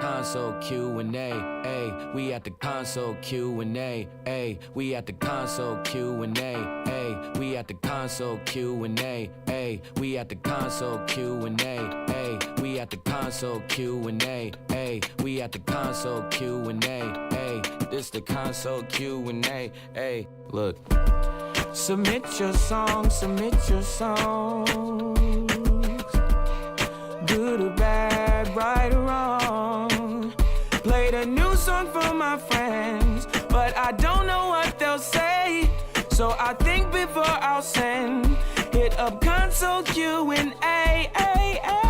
console Q&A, ayy. We at the console Q&A, ayy. We at the console Q&A, ayy. We at the console Q&A, ayy. We at the console Q&A, ayy. We at the console Q&A, ayy. We at the console Q&A, ayy. This the console Q&A, ayy. Look. Submit your songs, submit your songs. Good or bad, right or wrong. Played a new song for my friends, but I don't know what they'll say. So I think before I'll send, hit up console Q&A, ay, ay.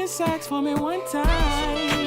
Sax for me one time.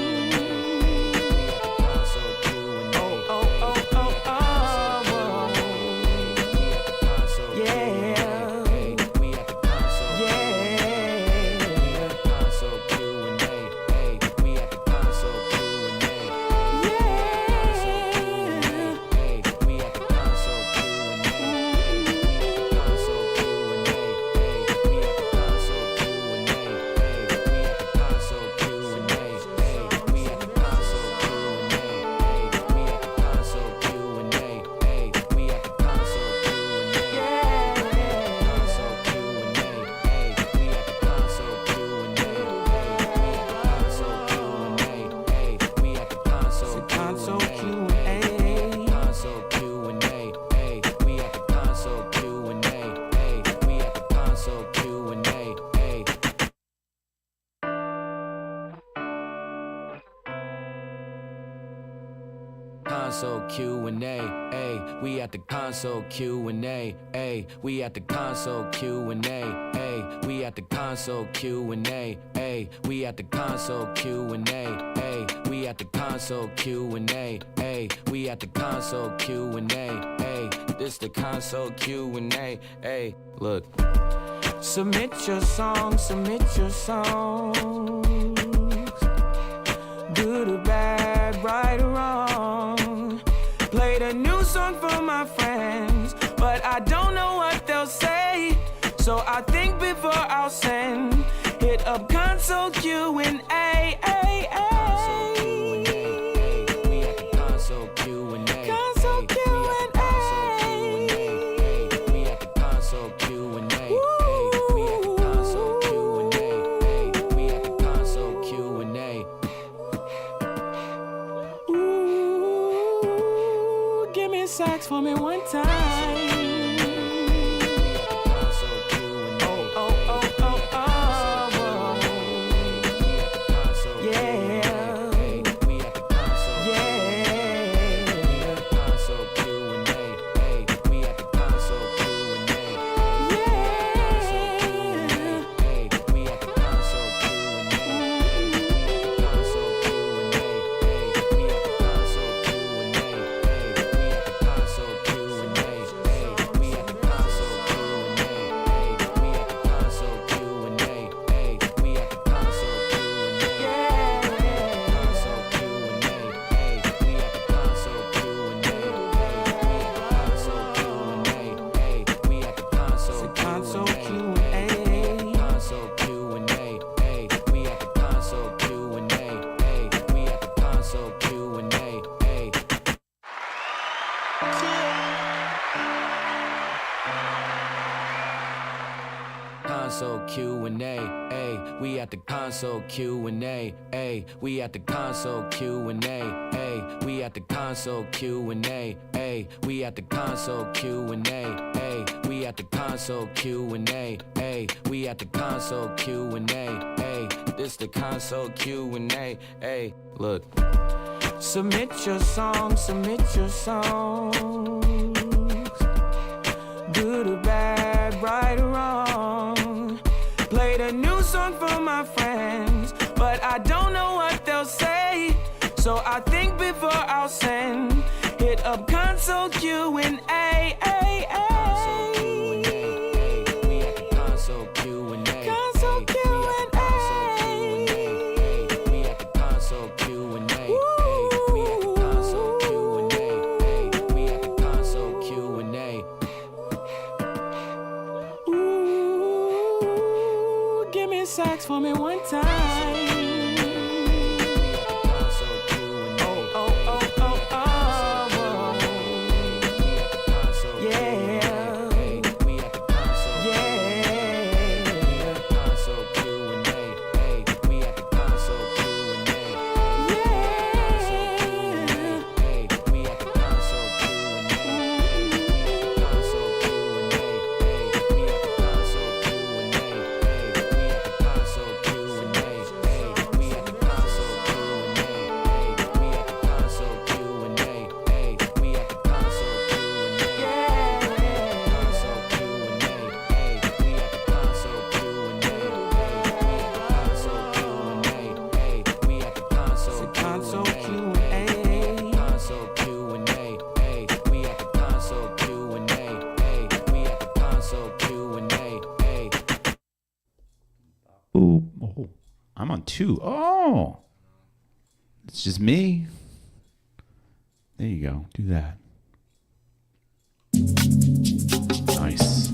Console Q&A, ayy. We at the console Q&A, ayy. We at the console Q&A, ayy. We at the console Q&A, ayy. We at the console Q&A, ayy. We at the console Q&A, ayy. We at the console Q&A, ayy. This the console Q&A, ayy. Look. Submit your songs, submit your songs. Good or bad, right or wrong. Played a new song for my friends, but I don't know what they'll say. So I think before I'll send, hit up console Q&A, ay, ay. Sax for me one time. Console Q&A, ayy. We at the console Q&A, ayy. We at the console Q&A, ayy. We at the console Q&A, ayy. We at the console Q&A, ayy. We at the console Q&A, ayy. We at the console Q&A, ayy. This the console Q&A, ayy. Look. Submit your songs, submit your songs. Good or bad, right or wrong. Played a new song for my friends, but I don't know what they'll say. So I think before I'll send, hit up console Q&A, ay, ay. We at the console Q&A, console Q&A. sax for me one time. I'm on 2. Oh, it's just me. There you go. Do that. Nice.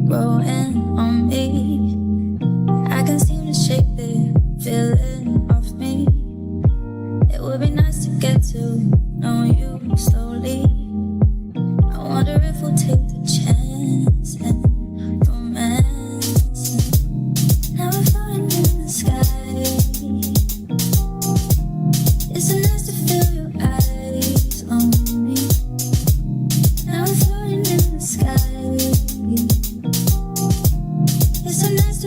Growing on me, I can seem to shake the feeling off me. It would be nice to get to know you slowly. I wonder if we'll take the chance and romance. Now we're floating in the sky. It's so nice to feel your eyes on me. Now we're floating in the sky. It's so nice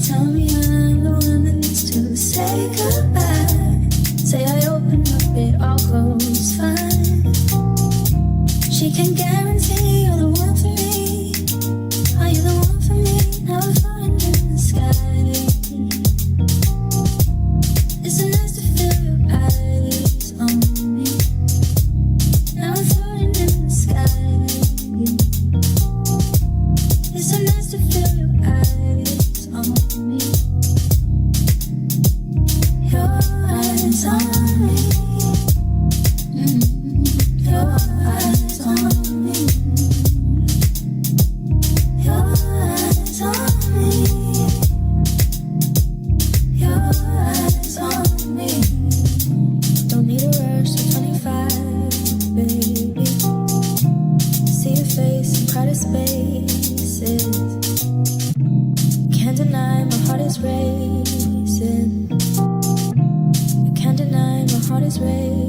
Tell me I'm the one that needs to say goodbye. Say I open up, it all goes fine. She can guarantee you're the one for me. Are you the one for me? Now we're floating in the sky. It's so nice to feel your eyes on me. Now we're floating in the sky. It's so nice to feel your eyes on me. Your eyes on me. Your eyes on me. Your eyes on me. Your eyes on me. Don't need a rush to 25, baby. See your face in crowded spaces. Can't deny my heart is racing. I can't deny my heart is racing.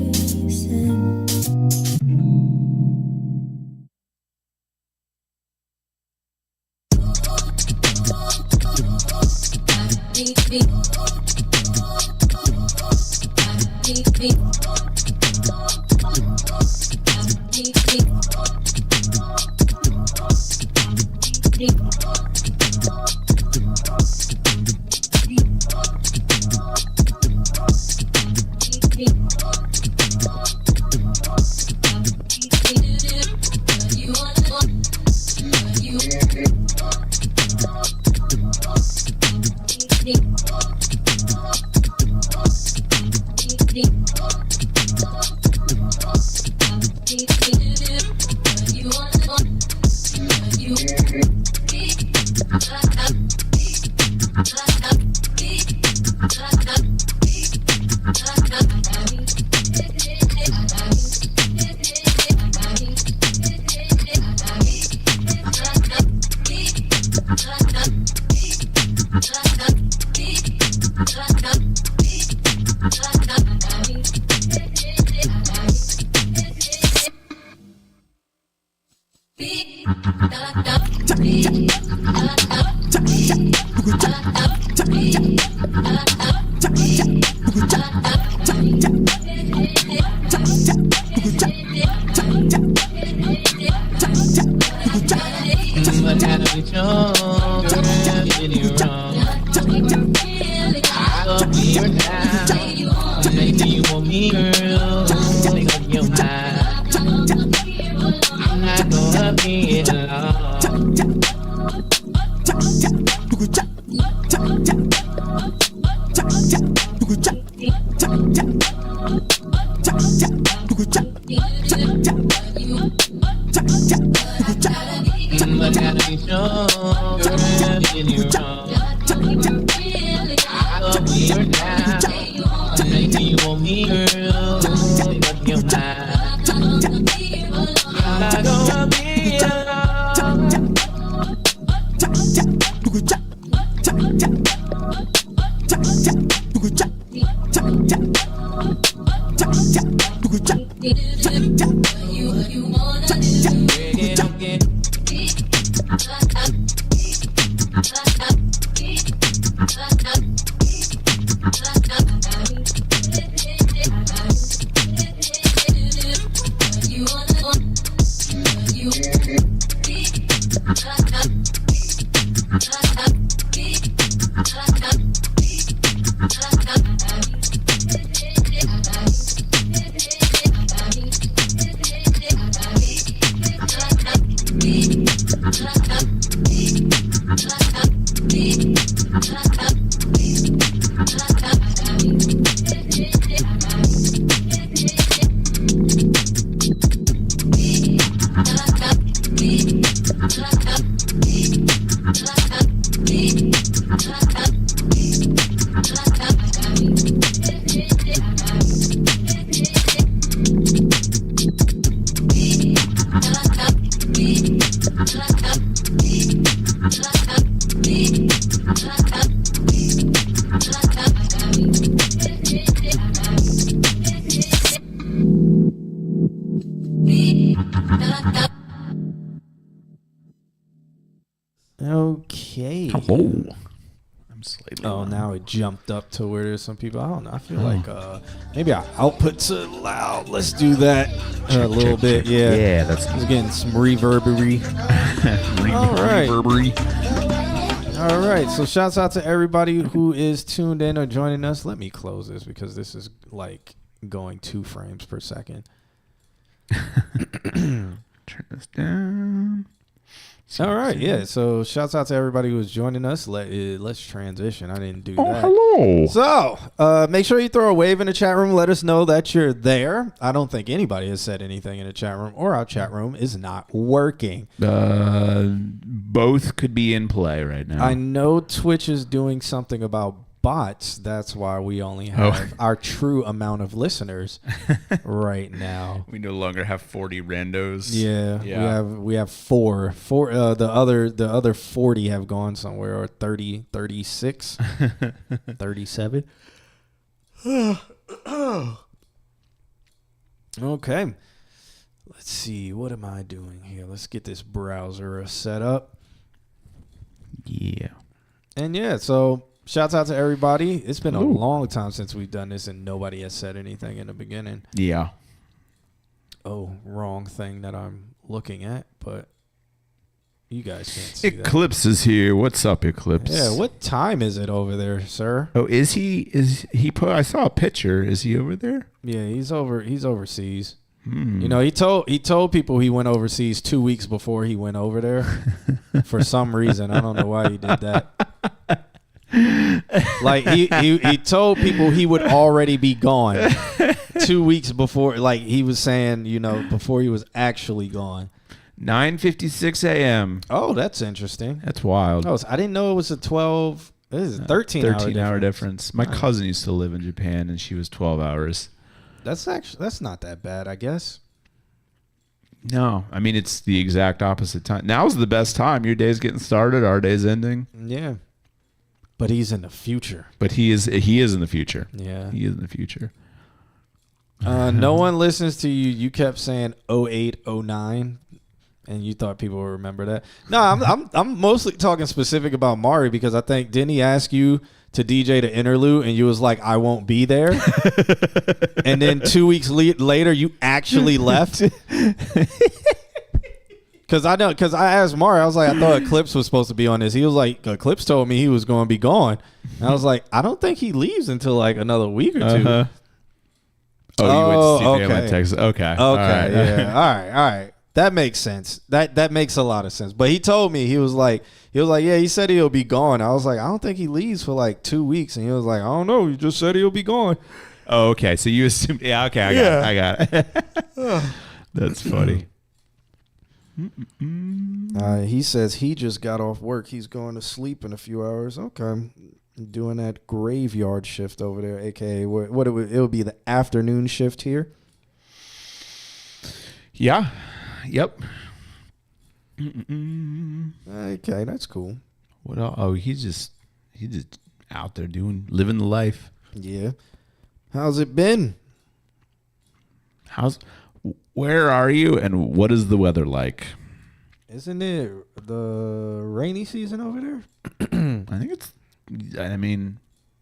Hello. slightly. Oh, low. now it jumped up to where there's some people. I don't know. I feel like maybe our output to loud. Let's do that a little bit. check. Yeah. Yeah, that's It's getting some reverbery. All right. reverbery. All right. So shouts out to everybody who is tuned in or joining us. Let me close this because this is like going 2 frames per second. Turn this down. All right, yeah. So shouts out to everybody who was joining us. Let's transition. I didn't do that. Hello. So make sure you throw a wave in the chat room. Let us know that you're there. I don't think anybody has said anything in the chat room, or our chat room is not working. Both could be in play right now. I know Twitch is doing something about bots. That's why we only have our true amount of listeners right now. We no longer have 40 randos. Yeah. We have four. The other 40 have gone somewhere, or 30, 36, 37. Okay. Let's see. What am I doing here? Let's get this browser set up. Yeah. And yeah, so shouts out to everybody. It's been a long time since we've done this, and nobody has said anything in the beginning. Yeah. Oh, wrong thing that I'm looking at, but you guys can't see that. Eclipse is here. What's up, Eclipse? Yeah, what time is it over there, sir? Oh, is he? I saw a picture. Is he over there? Yeah, he's overseas. You know, he told people he went overseas 2 weeks before he went over there for some reason. I don't know why he did that. Like he told people he would already be gone 2 weeks before. Like he was saying, you know, before he was actually gone. 9:56 a.m. Oh, that's interesting. That's wild. Oh, I didn't know it was a 12. This is a 13-hour difference. My cousin used to live in Japan, and she was 12 hours. That's not that bad, I guess. No, I mean it's the exact opposite time. Now's the best time. Your day's getting started. Our day's ending. Yeah, but he's in the future. But he is in the future. Yeah, he is in the future. No one listens to you. You kept saying 08, 09, and you thought people would remember that. No, I'm mostly talking specific about Mari because I think didn't he ask you to DJ the interlude and you was like, I won't be there. And then 2 weeks later, you actually left. Because I asked Mari, I was like, I thought Eclipse was supposed to be on this. He was like, Eclipse told me he was going to be gone. And I was like, I don't think he leaves until like another week or two. Oh, you went to see okay. in Texas. Okay. Okay. All right. Yeah. All right. That makes sense. That makes a lot of sense. But he told me, he was like, yeah, he said he'll be gone. I was like, I don't think he leaves for like 2 weeks. And he was like, I don't know. He just said he'll be gone. Oh, okay. So you assumed, yeah, okay. I got it. That's funny. He says he just got off work. He's going to sleep in a few hours. Okay. Doing that graveyard shift over there, a.k.a. what it would be the afternoon shift here. Yeah. Yep. Okay, that's cool. What else? Oh, he's just out there living the life. Yeah. How's it been? Where are you and what is the weather like? Isn't it the rainy season over there? I think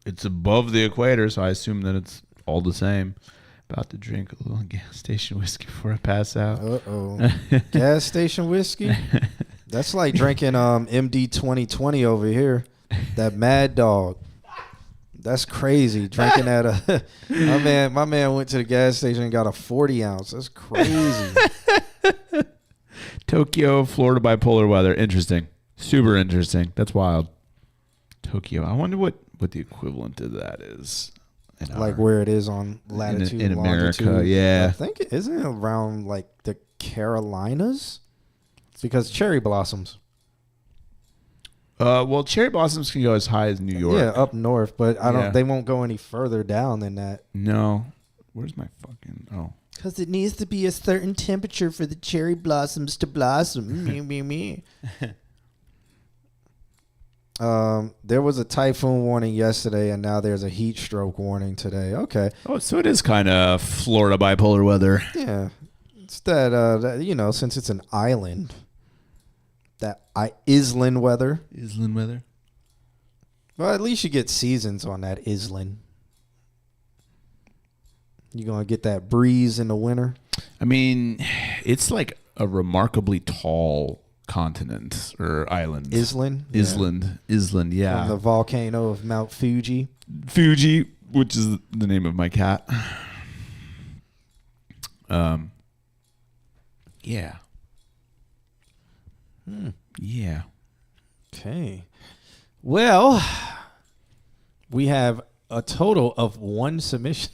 it's above the equator, so I assume that it's all the same. About to drink a little gas station whiskey before I pass out. Uh-oh. Gas station whiskey? That's like drinking MD 2020 over here. That Mad Dog. That's crazy. Drinking that. My man went to the gas station and got a 40 ounce. That's crazy. Tokyo, Florida bipolar weather. Interesting. Super interesting. That's wild. Tokyo. I wonder what the equivalent to that is. Like where it is on latitude in longitude. America, yeah. I think isn't it around like the Carolinas? It's because cherry blossoms. Well, cherry blossoms can go as high as New York. Yeah, up north, but they won't go any further down than that. No. Where's my fucking Because it needs to be a certain temperature for the cherry blossoms to blossom. me. There was a typhoon warning yesterday, and now there's a heat stroke warning today. Okay. Oh, so it is kind of Florida bipolar weather. Yeah. It's that, since it's an island, that island weather. Island weather. Well, at least you get seasons on that island. You gonna get that breeze in the winter. I mean, it's like a remarkably tall continent or island. Island, Island, yeah. From the volcano of Mount Fuji. Fuji, which is the name of my cat. Yeah. Yeah. Okay. Well, we have a total of 1 submission.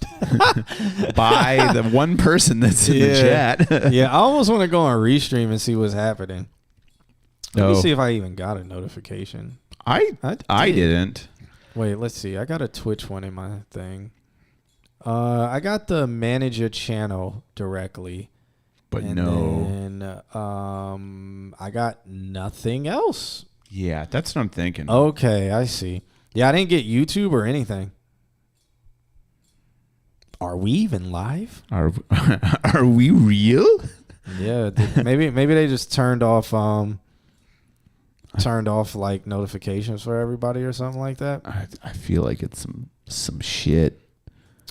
By the one person that's in the chat. Yeah, I almost want to go on Restream and see what's happening. Let me Oh. see if I even got a notification. I did. didn't. Wait, let's see. I got a Twitch one in my thing. I got the manage your channel directly. But and no. then I got nothing else. Yeah, that's what I'm thinking. Okay, I see. Yeah, I didn't get YouTube or anything. Are we even live? Are we real? Yeah, maybe they just turned off like notifications for everybody or something like that. I feel like it's some shit.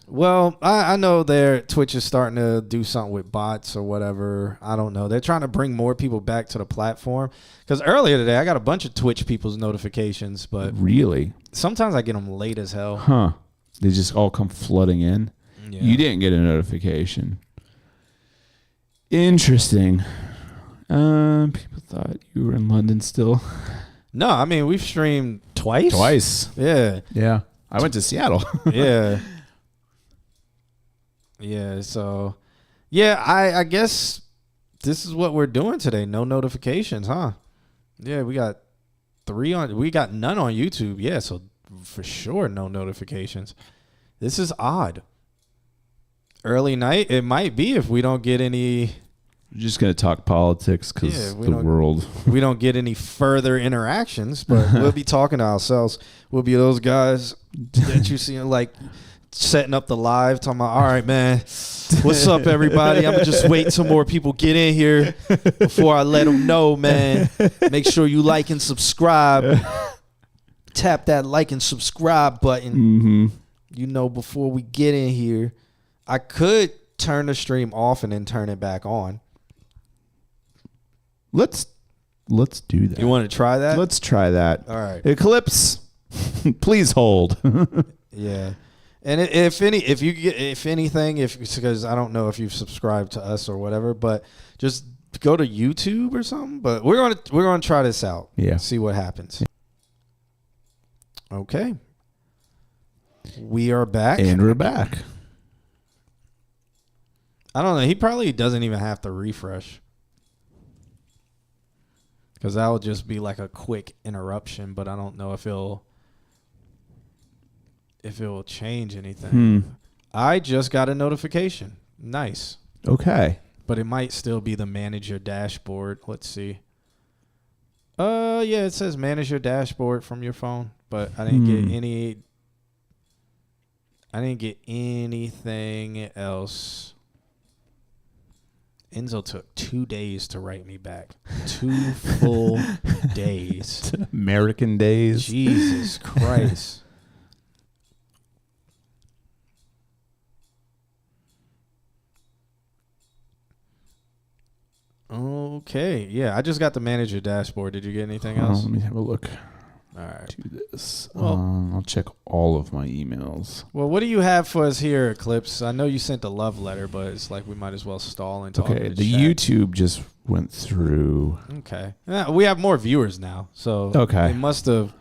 Well, I know Twitch is starting to do something with bots or whatever. I don't know. They're trying to bring more people back to the platform. Because earlier today, I got a bunch of Twitch people's notifications, but Really? sometimes I get them late as hell. Huh. They just all come flooding in. Yeah. You didn't get a notification. Interesting. People thought you were in London still. No, I mean, we've streamed twice. Twice. Yeah. Yeah. I went to Seattle. Yeah. Yeah, so yeah, I guess this is what we're doing today. No notifications, huh? Yeah, we got none on YouTube. Yeah, so for sure no notifications. This is odd. Early night, it might be if we don't get any. We're just going to talk politics because the world. We don't get any further interactions, but we'll be talking to ourselves. We'll be those guys that you see like setting up the live, talking about, all right, man, what's up, everybody? I'm going to just wait till more people get in here before I let them know, man. Make sure you like and subscribe. Tap that like and subscribe button, before we get in here. I could turn the stream off and then turn it back on. Let's do that. You want to try that? Let's try that. All right. Eclipse, please hold. Yeah. And if anything, because I don't know if you've subscribed to us or whatever, but just go to YouTube or something. But we're gonna try this out. Yeah. See what happens. Okay. We are back. And we're back. I don't know. He probably doesn't even have to refresh, because that will just be like a quick interruption. But I don't know if it will change anything. I just got a notification. Nice. Okay. But it might still be the manage your dashboard. Let's see. Yeah, it says manage your dashboard from your phone, but I didn't get anything else. Enzo took 2 days to write me back. 2 full days. American days. Jesus Christ. Okay. Yeah, I just got the manager dashboard. Did you get anything else? Let me have a look. All right. Do this. Well- I'll check all of my emails. Well, what do you have for us here, Eclipse? I know you sent a love letter, but it's like we might as well stall and talk. Okay, in the chat. YouTube just went through. Okay. Yeah, we have more viewers now, so Okay. it must have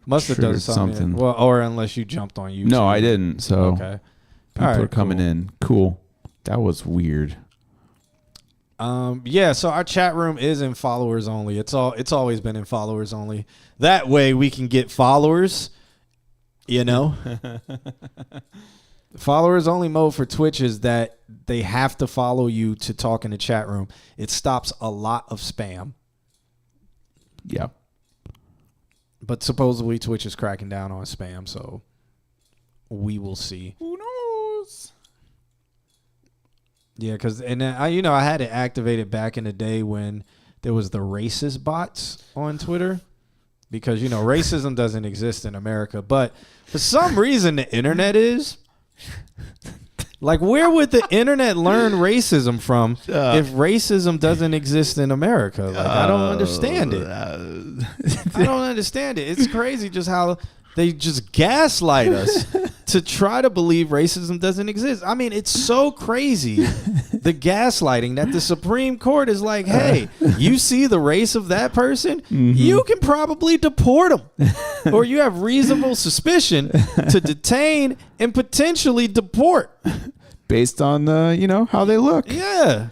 done Triggered something. something. Well, or unless you jumped on YouTube. No, I didn't. So Okay. people All right, are coming cool. in. Cool. That was weird. Yeah, so our chat room is in followers only. It's always been in followers only. That way we can get followers, Followers only mode for Twitch is that they have to follow you to talk in the chat room. It stops a lot of spam. Yeah. But supposedly Twitch is cracking down on spam, so we will see. Who knows? Yeah, because I had it activated back in the day when there was the racist bots on Twitter. because, you know, racism doesn't exist in America. But for some reason, the internet is. Like, where would the internet learn racism from if racism doesn't exist in America? Like, I don't understand it. I don't understand it. It's crazy just how they just gaslight us to try to believe racism doesn't exist. I mean, it's so crazy, the gaslighting, that the Supreme Court is like, hey, you see the race of that person? You can probably deport them. Or you have reasonable suspicion to detain and potentially deport. Based on you know, how they look. Yeah.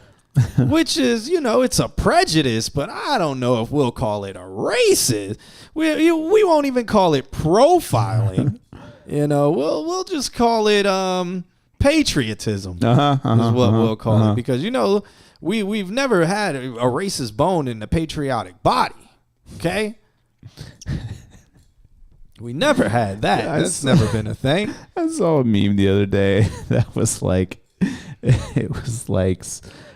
Which is, you know, it's a prejudice, but I don't know if we'll call it a racist. We won't even call it profiling. You know, we'll just call it patriotism. Is what we'll call it, because, you know, we've never had a racist bone in the patriotic body. Okay. We never had that. That's never been a thing. I saw a meme the other day that was like, it was like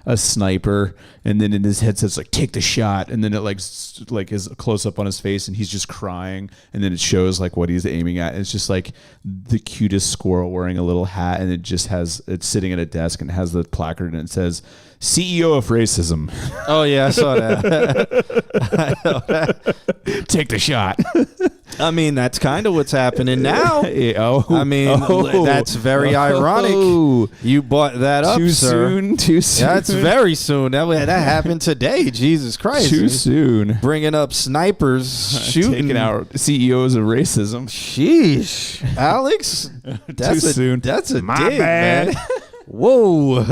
a sniper, and then in his head says like, take the shot, and then it like is a close up on his face, and he's just crying, and then it shows like what he's aiming at, and it's just like the cutest squirrel wearing a little hat, and it's sitting at a desk and it has the placard, and it says CEO of racism. Oh yeah, I saw that. I know that. Take the shot. I mean, that's kind of what's happening now. I mean, that's very ironic. You brought that up, Too sir. soon. Too soon. That's very soon. That happened today. Jesus Christ. Too soon. Bringing up snipers shooting. Taking out CEOs of racism. Sheesh. Alex, Too soon. That's a My dig, bad. man. Whoa.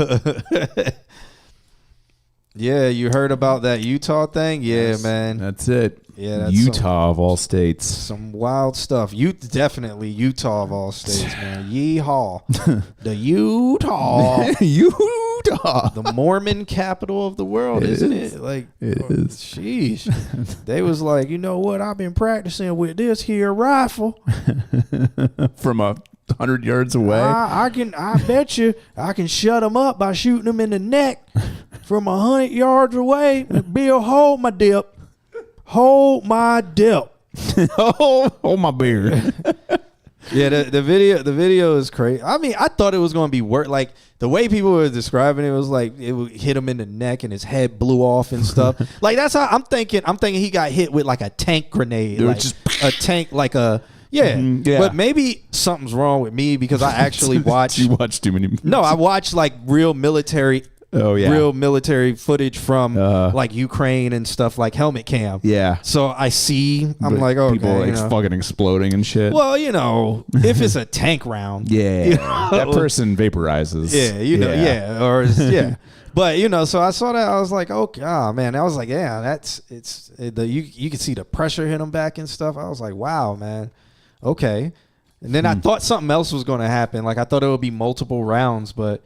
Yeah, you heard about that Utah thing? Yeah, Yes, man. That's it. Yeah, that's Utah of all states. some wild stuff. Definitely Utah of all states, man. Yeehaw. The Utah. Utah. The Mormon capital of the world, isn't it? Like, It is. Sheesh. They was like, you know what? I've been practicing with this here rifle. From 100 yards away. I bet you I can shut them up by shooting them in the neck from 100 yards away. Bill, hold my dip. Hold my dip. Oh, my beard. Yeah, the video is crazy. I mean, I thought it was going to be worse. Like, the way people were describing it was like it would hit him in the neck and his head blew off and stuff. Like, that's how I'm thinking he got hit with like a tank grenade. Dude, like just a tank, like a yeah. yeah. But maybe something's wrong with me because I actually watched. You watched too many. No, I watched like real military footage from like Ukraine and stuff, like helmet cam. Yeah. So I see, I'm But like, okay, people like you know. fucking exploding and shit. Well, you know, if it's a tank round. Yeah. You know? That person vaporizes. Yeah, you know, yeah. Or yeah. But you know, so I saw that, I was like, okay, man. I was like, yeah, you can see the pressure hit him back and stuff. I was like, wow, man. Okay. And then I thought something else was going to happen. Like, I thought it would be multiple rounds, but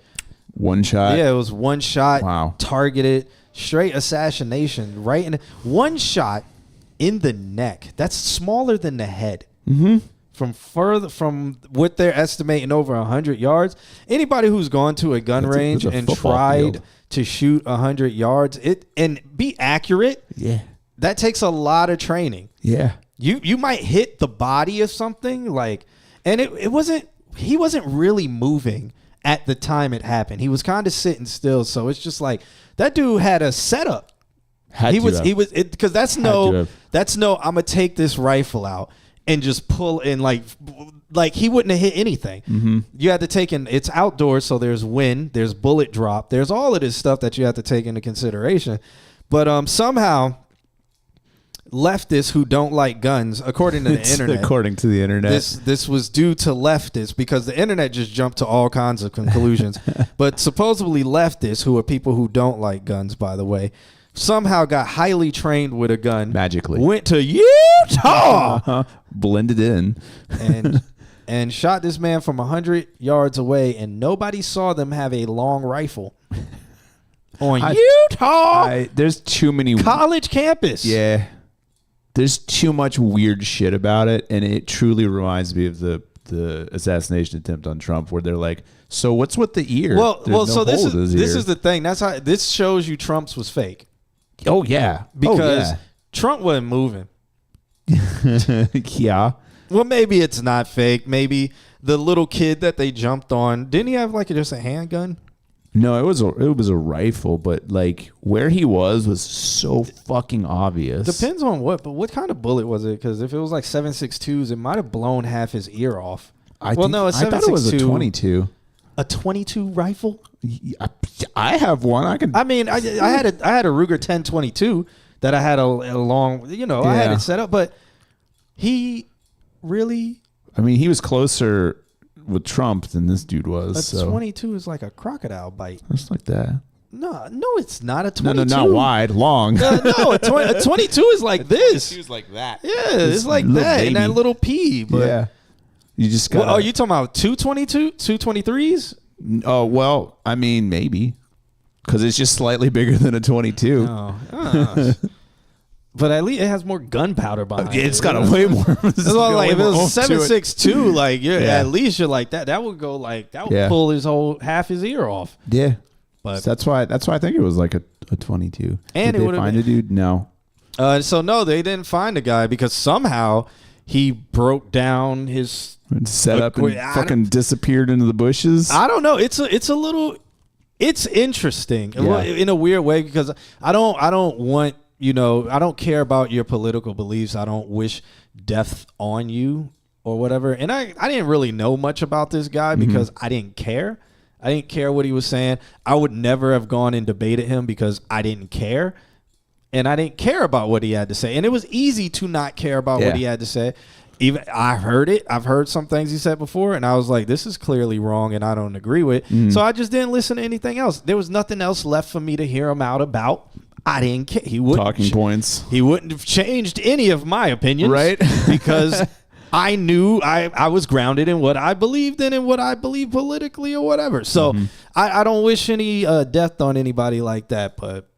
One shot. yeah, it was one shot. Wow. Targeted, straight assassination, right in one shot in the neck. That's smaller than the head. Mm-hmm. From what they're estimating, over 100 yards. Anybody who's gone to a gun range that's a and football tried field. to shoot 100 yards and be accurate, Yeah. that takes a lot of training. Yeah. You might hit the body of something, like, and he wasn't really moving at the time it happened. He was kind of sitting still, so it's just like that dude had a setup. Because that's no I'm gonna take this rifle out and just pull in, like he wouldn't have hit anything. Mm-hmm. You had to take in, it's outdoors, so there's wind, there's bullet drop, there's all of this stuff that you have to take into consideration. But somehow leftists who don't like guns, according to the internet, According to the internet. this was due to leftists, because the internet just jumped to all kinds of conclusions. But supposedly leftists, who are people who don't like guns, by the way, somehow got highly trained with a gun. Magically. Went to Utah Blended in. and shot this man from 100 yards away, and nobody saw them have a long rifle on Utah There's too many. college campus. Yeah. There's too much weird shit about it, and it truly reminds me of the assassination attempt on Trump, where they're like, "So what's with the ear?" So this is the thing. That's how this shows you Trump's was fake. Oh yeah, Because Trump wasn't moving. Yeah. Well, maybe it's not fake. Maybe the little kid that they jumped on, didn't he have like just a handgun? No, it was a rifle, but like where he was so fucking obvious. Depends on what, but what kind of bullet was it? Because if it was like 7.62s, it might have blown half his ear off. I thought it was a 22. A 22 rifle? I have one. I mean, I had a Ruger 10/22 that I had a long, I had it set up, but he really. I mean, he was closer with Trump than this dude was. A 22 is like a crocodile bite. Just like that. No, it's not a 22. No, not wide, long. No, a 22 is like this. 22 is like that. Yeah, it's like that, baby. and that little pea. But Yeah. You just got. are you talking about 222, 223s? Oh well, I mean maybe, because it's just slightly bigger than a 22. Oh. But at least it has more gunpowder behind it. It's got a way more. That's why, like, if it was 7.62, like Yeah. at least you're like that. That would go like that would pull his whole half his ear off. Yeah, But so that's why I think it was like a 22. And Did it they would've find been- a dude? No. So no, they didn't find the guy because somehow he broke down his. Set up and I fucking disappeared into the bushes. I don't know. It's a little. It's interesting Yeah. in a weird way because I don't want. I don't care about your political beliefs. I don't wish death on you or whatever. And I didn't really know much about this guy because I didn't care. I didn't care what he was saying. I would never have gone and debated him because I didn't care. And I didn't care about what he had to say. And it was easy to not care about what he had to say. Even I heard it. I've heard some things he said before, and I was like, this is clearly wrong, and I don't agree with. So I just didn't listen to anything else. There was nothing else left for me to hear him out about. I didn't care. He wouldn't Talking points. He wouldn't have changed any of my opinions, Right? Because I knew I was grounded in what I believed in and what I believe politically or whatever. So I don't wish any death on anybody like that, but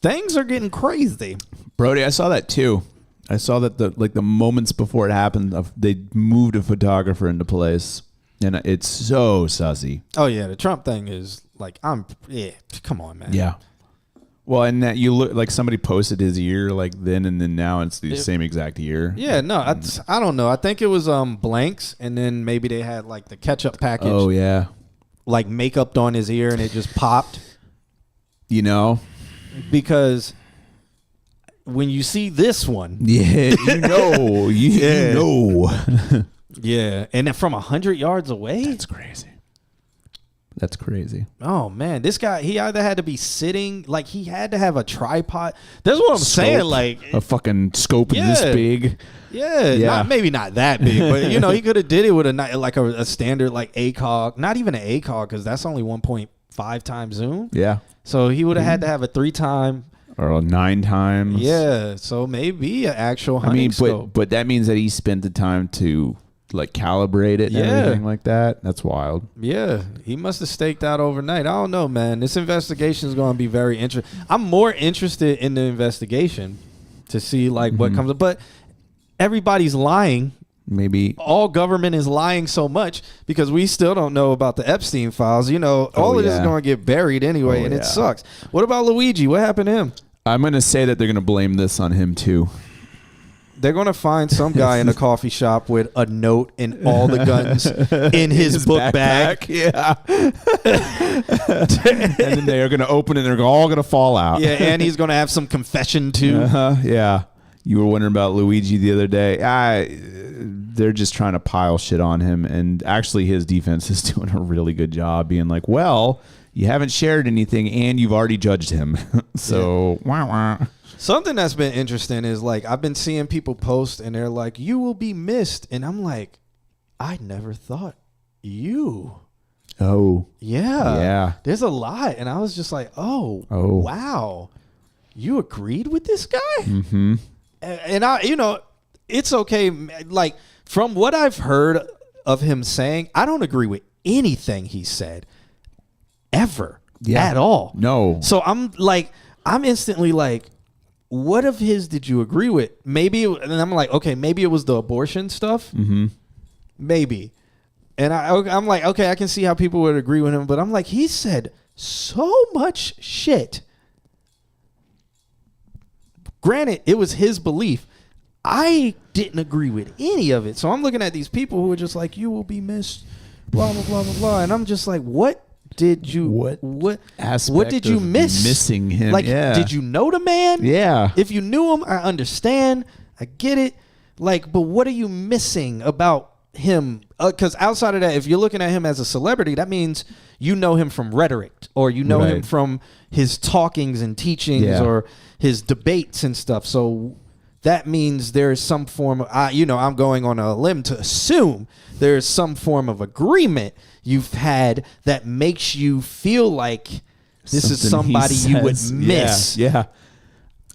things are getting crazy. Brody, I saw that too. I saw that the moments before it happened, they moved a photographer into place, and it's so sussy. Oh yeah, the Trump thing is like come on, man. Yeah. Well, and that you look like somebody posted his year like then and then now it's the same exact year. Yeah, no, I don't know. I think it was blanks, and then maybe they had like the ketchup package. Oh yeah. Like makeup on his ear, and it just popped. Because when you see this one, Yeah, you know. yeah, and then from 100 yards away, That's crazy. oh man, this guy, he either had to be sitting, like he had to have a tripod. That's what I'm saying. Like A fucking scope this Yeah. big. yeah. Maybe not that big, but he could have did it with a standard like ACOG, not even an ACOG because that's only 1.5 times zoom. Yeah. So he would have had to have a 3-time. Or 9 times. Yeah, so maybe an actual I hunting mean, scope. but that means that he spent the time to like calibrate it and Yeah. everything like that. That's wild. Yeah, he must have staked out overnight. I don't know, man. This investigation is going to be very interesting. I'm more interested in the investigation to see like what comes up. But everybody's lying. Maybe. All government is lying so much because we still don't know about the Epstein files. All of this is yeah. going to get buried anyway, Oh, and yeah. it sucks. What about Luigi? What happened to him? I'm going to say that they're going to blame this on him too. They're going to find some guy in a coffee shop with a note and all the guns in his book bag. Yeah. And then they are going to open it and they're all going to fall out. Yeah, and he's going to have some confession too. Yeah. You were wondering about Luigi the other day. They're just trying to pile shit on him. And actually his defense is doing a really good job being like, well, you haven't shared anything and you've already judged him. So, wah, wah. Something that's been interesting is like I've been seeing people post and they're like, you will be missed. And I'm like, I never thought you. Oh. Yeah. Yeah. There's a lot. And I was just like, oh. Wow. You agreed with this guy? Mm-hmm. And I, it's okay. Like from what I've heard of him saying, I don't agree with anything he said ever at all. No. So I'm instantly like, what of his did you agree with? Maybe, and I'm like, okay, maybe it was the abortion stuff. Mm-hmm. Maybe. And I'm like, okay, I can see how people would agree with him, but I'm like, he said so much shit. Granted, it was his belief. I didn't agree with any of it. So I'm looking at these people who are just like, you will be missed, blah, blah, blah, blah, blah. And I'm just like, what did you aspect what did you of miss? Missing him. Like, yeah. did you know the man? Yeah. If you knew him, I understand. I get it. Like, but what are you missing about him? Because outside of that, if you're looking at him as a celebrity, that means you know him from rhetoric, or you know him Right. from his talkings and teachings, Yeah. or his debates and stuff. So that means there's some form of, I'm going on a limb to assume there's some form of agreement you've had that makes you feel like this is Something he somebody you would says. miss. Yeah.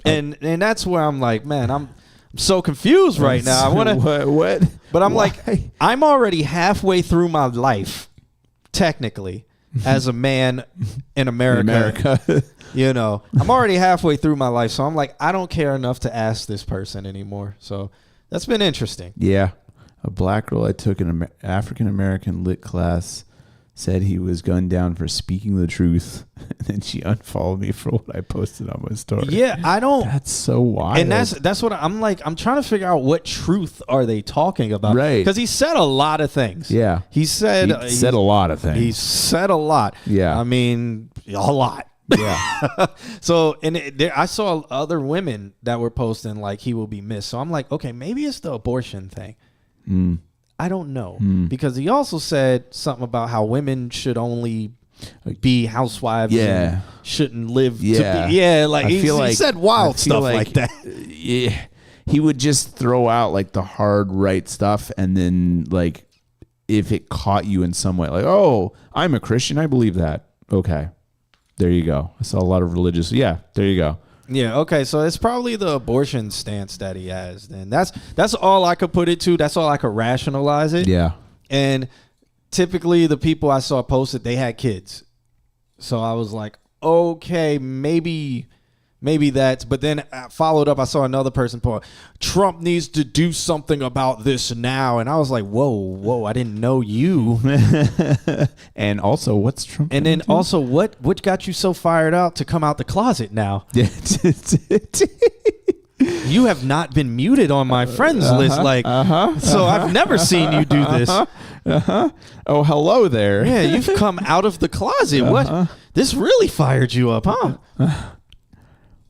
And that's where I'm like, man, I'm so confused right now. I want to, what? but I'm Why? like, I'm already halfway through my life, technically, as a man in America. I'm already halfway through my life, so I'm like, I don't care enough to ask this person anymore. So that's been interesting. Yeah. A black girl I took an African American lit class said he was gunned down for speaking the truth, and then she unfollowed me for what I posted on my story. Yeah, I don't. That's so wild. And that's what I'm like. I'm trying to figure out what truth are they talking about, Right. Because he said a lot of things. Yeah. He said He said a lot of things. He said a lot. Yeah. I mean, a lot. Yeah. So, and I saw other women that were posting like he will be missed. So I'm like, okay, maybe it's the abortion thing. I don't know, because he also said something about how women should only be housewives. Yeah. And shouldn't live. Yeah. To be, yeah. Like I he feel like- said wild I feel stuff like that. Yeah. He would just throw out like the hard right stuff, and then like if it caught you in some way, like, oh, I'm a Christian, I believe that. Okay. There you go. I saw a lot of religious. Yeah, there you go. Yeah, okay, so it's probably the abortion stance that he has. Then that's all I could put it to. That's all I could rationalize it. Yeah. And typically the people I saw posted, they had kids. So I was like, okay, maybe that's, but then I followed up, I saw another person post, Trump needs to do something about this now. And I was like, whoa, I didn't know you. And also, what's Trump? And then also, what got you so fired out to come out the closet now? Yeah. You have not been muted on my friends list. So I've never seen you do this. Oh, hello there. Yeah, you've come out of the closet. What? This really fired you up, huh?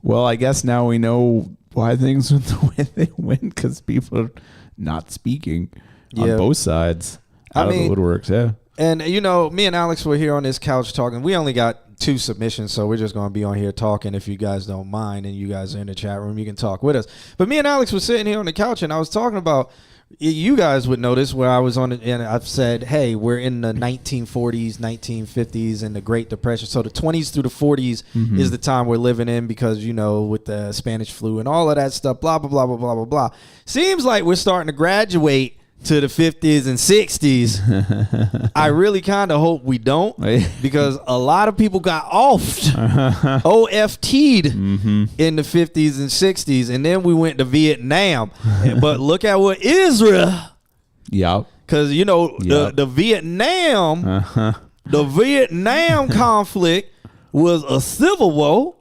Well, I guess now we know why things went the way they went, because people are not speaking on both sides out of the woodworks. Yeah. And, me and Alex were here on this couch talking. We only got 2 submissions, so we're just going to be on here talking if you guys don't mind, and you guys are in the chat room, you can talk with us. But me and Alex were sitting here on the couch, and I was talking about, you guys would notice where I was on it, and I've said, hey, we're in the 1940s, 1950s, and the Great Depression. So the 20s through the 40s is the time we're living in because, with the Spanish flu and all of that stuff, blah, blah, blah, blah, blah, blah, blah. Seems like we're starting to graduate to the 50s and 60s. I really kind of hope we don't, because a lot of people got OFT'd in the 50s and 60s, and then we went to Vietnam. But look at what Israel, Yep. because the Vietnam conflict was a civil war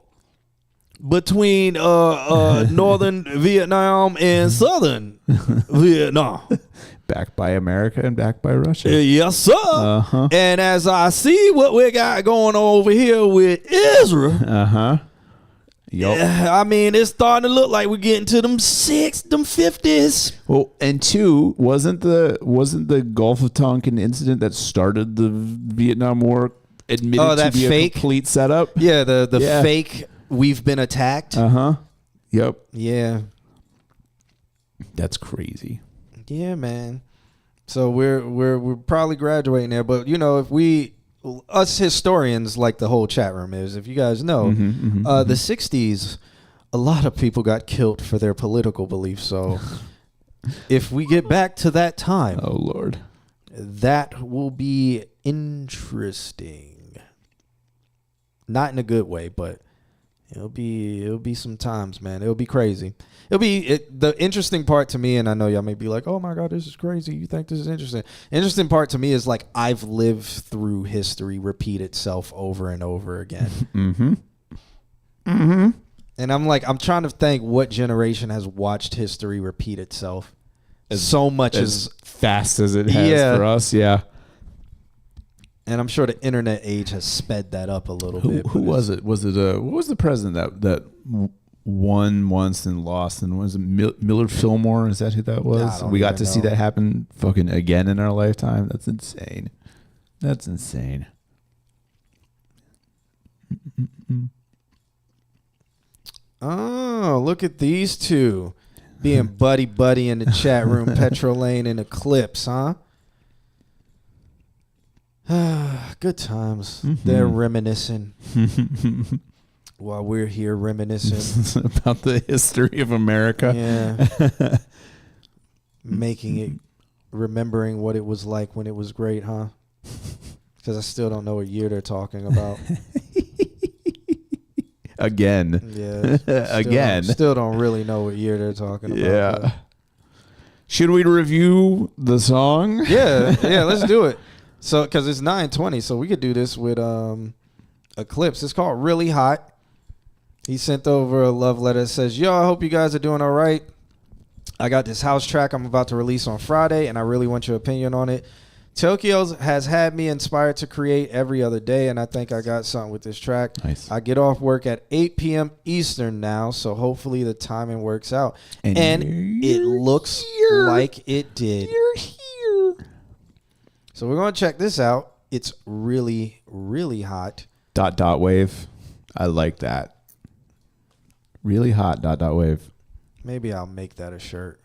between northern Vietnam and southern Vietnam. Backed by America and backed by Russia. Yes, sir. And as I see what we got going on over here with Israel, Yep. I mean, it's starting to look like we're getting to them 50s. Well, and 2, wasn't the Gulf of Tonkin incident that started the Vietnam War admitted to be fake? A complete setup? Yeah, the fake we've been attacked. Yep. Yeah. That's crazy. Yeah, man. So we're probably graduating there, but if us historians, like the whole chat room is, if you guys know, the 60s, a lot of people got killed for their political beliefs. So if we get back to that time, oh Lord, that will be interesting. Not in a good way, but it'll be some times, man. It'll be crazy. The interesting part to me, and I know y'all may be like, oh my God, this is crazy. You think this is interesting? Interesting part to me is like, I've lived through history repeat itself over and over again. And I'm trying to think what generation has watched history repeat itself so much as fast as it has for us. Yeah. And I'm sure the internet age has sped that up a little bit. Who was it? Was it what was the president that won once and lost? And was it Millard Fillmore? Is that who that was? We got to see that happen fucking again in our lifetime. That's insane. That's insane. Oh, look at these two being buddy in the chat room. Petro Lane and Eclipse, huh? Good times. They're reminiscing while we're here reminiscing about the history of America. Yeah. Remembering what it was like when it was great, huh? Because I still don't know what year they're talking about. Again. Yeah. Again. Still don't really know what year they're talking about. Yeah. But. Should we review the song? Yeah, let's do it. So, because it's 9:20, so we could do this with Eclipse. It's called Really Hot. He sent over a love letter that says, yo, I hope you guys are doing all right. I got this house track I'm about to release on Friday, and I really want your opinion on it. Tokyo has had me inspired to create every other day, and I think I got something with this track. Nice. I get off work at 8 p.m. Eastern now, so hopefully the timing works out. And it looks like it did. You're here. So we're going to check this out. It's really, really hot. ... wave. I like that. Really hot ... wave. Maybe I'll make that a shirt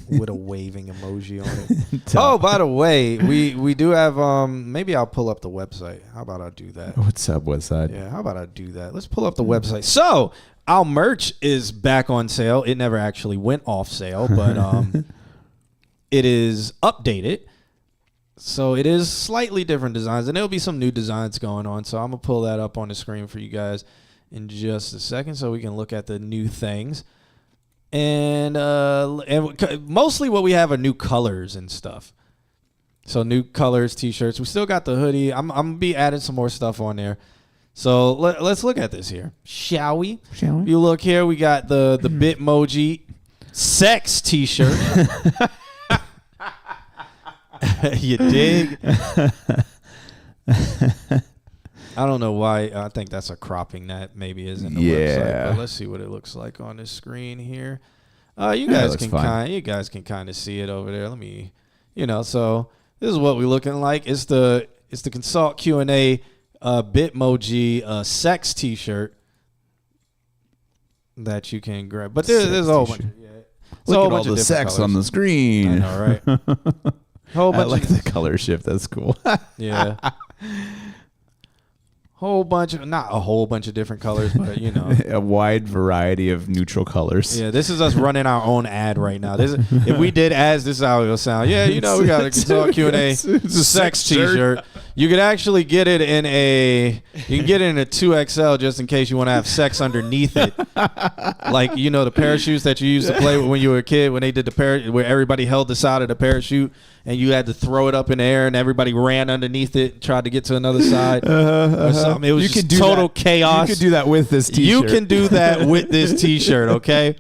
with a waving emoji on it. Oh, by the way, we do have maybe I'll pull up the website. How about I do that? What's up, Westside? Yeah, how about I do that? Let's pull up the website. So our merch is back on sale. It never actually went off sale, but it is updated. So it is slightly different designs, and there'll be some new designs going on. So I'm gonna pull that up on the screen for you guys in just a second, so we can look at the new things. And mostly what we have are new colors and stuff. So new colors, t-shirts. We still got the hoodie. I'm gonna be adding some more stuff on there. So let's look at this here, shall we? Shall we? You look here. We got the Bitmoji sex t-shirt. You dig? I don't know why. I think that's a cropping that maybe isn't the website. But let's see what it looks like on the screen here. You guys can kind of see it over there. Let me, so this is what we're looking like. It's the Consult Q&A Bitmoji sex t-shirt that you can grab. But there's a whole bunch. Look at all the sex colors on the screen. I know, right? I like the color shift. That's cool. Yeah. Not a whole bunch of different colors, but a wide variety of neutral colors. Yeah, this is us running our own ad right now. If we did ads, this is how it'll sound. Yeah, we got a Consult Q&A sex t-shirt. You could actually get it in a 2XL just in case you want to have sex underneath it. Like, the parachutes that you used to play with when you were a kid, when they did the parachute, where everybody held the side of the parachute and you had to throw it up in the air and everybody ran underneath it and tried to get to another side. Or something. It was just total chaos. You could do that with this t-shirt. You can do that with this t-shirt, okay?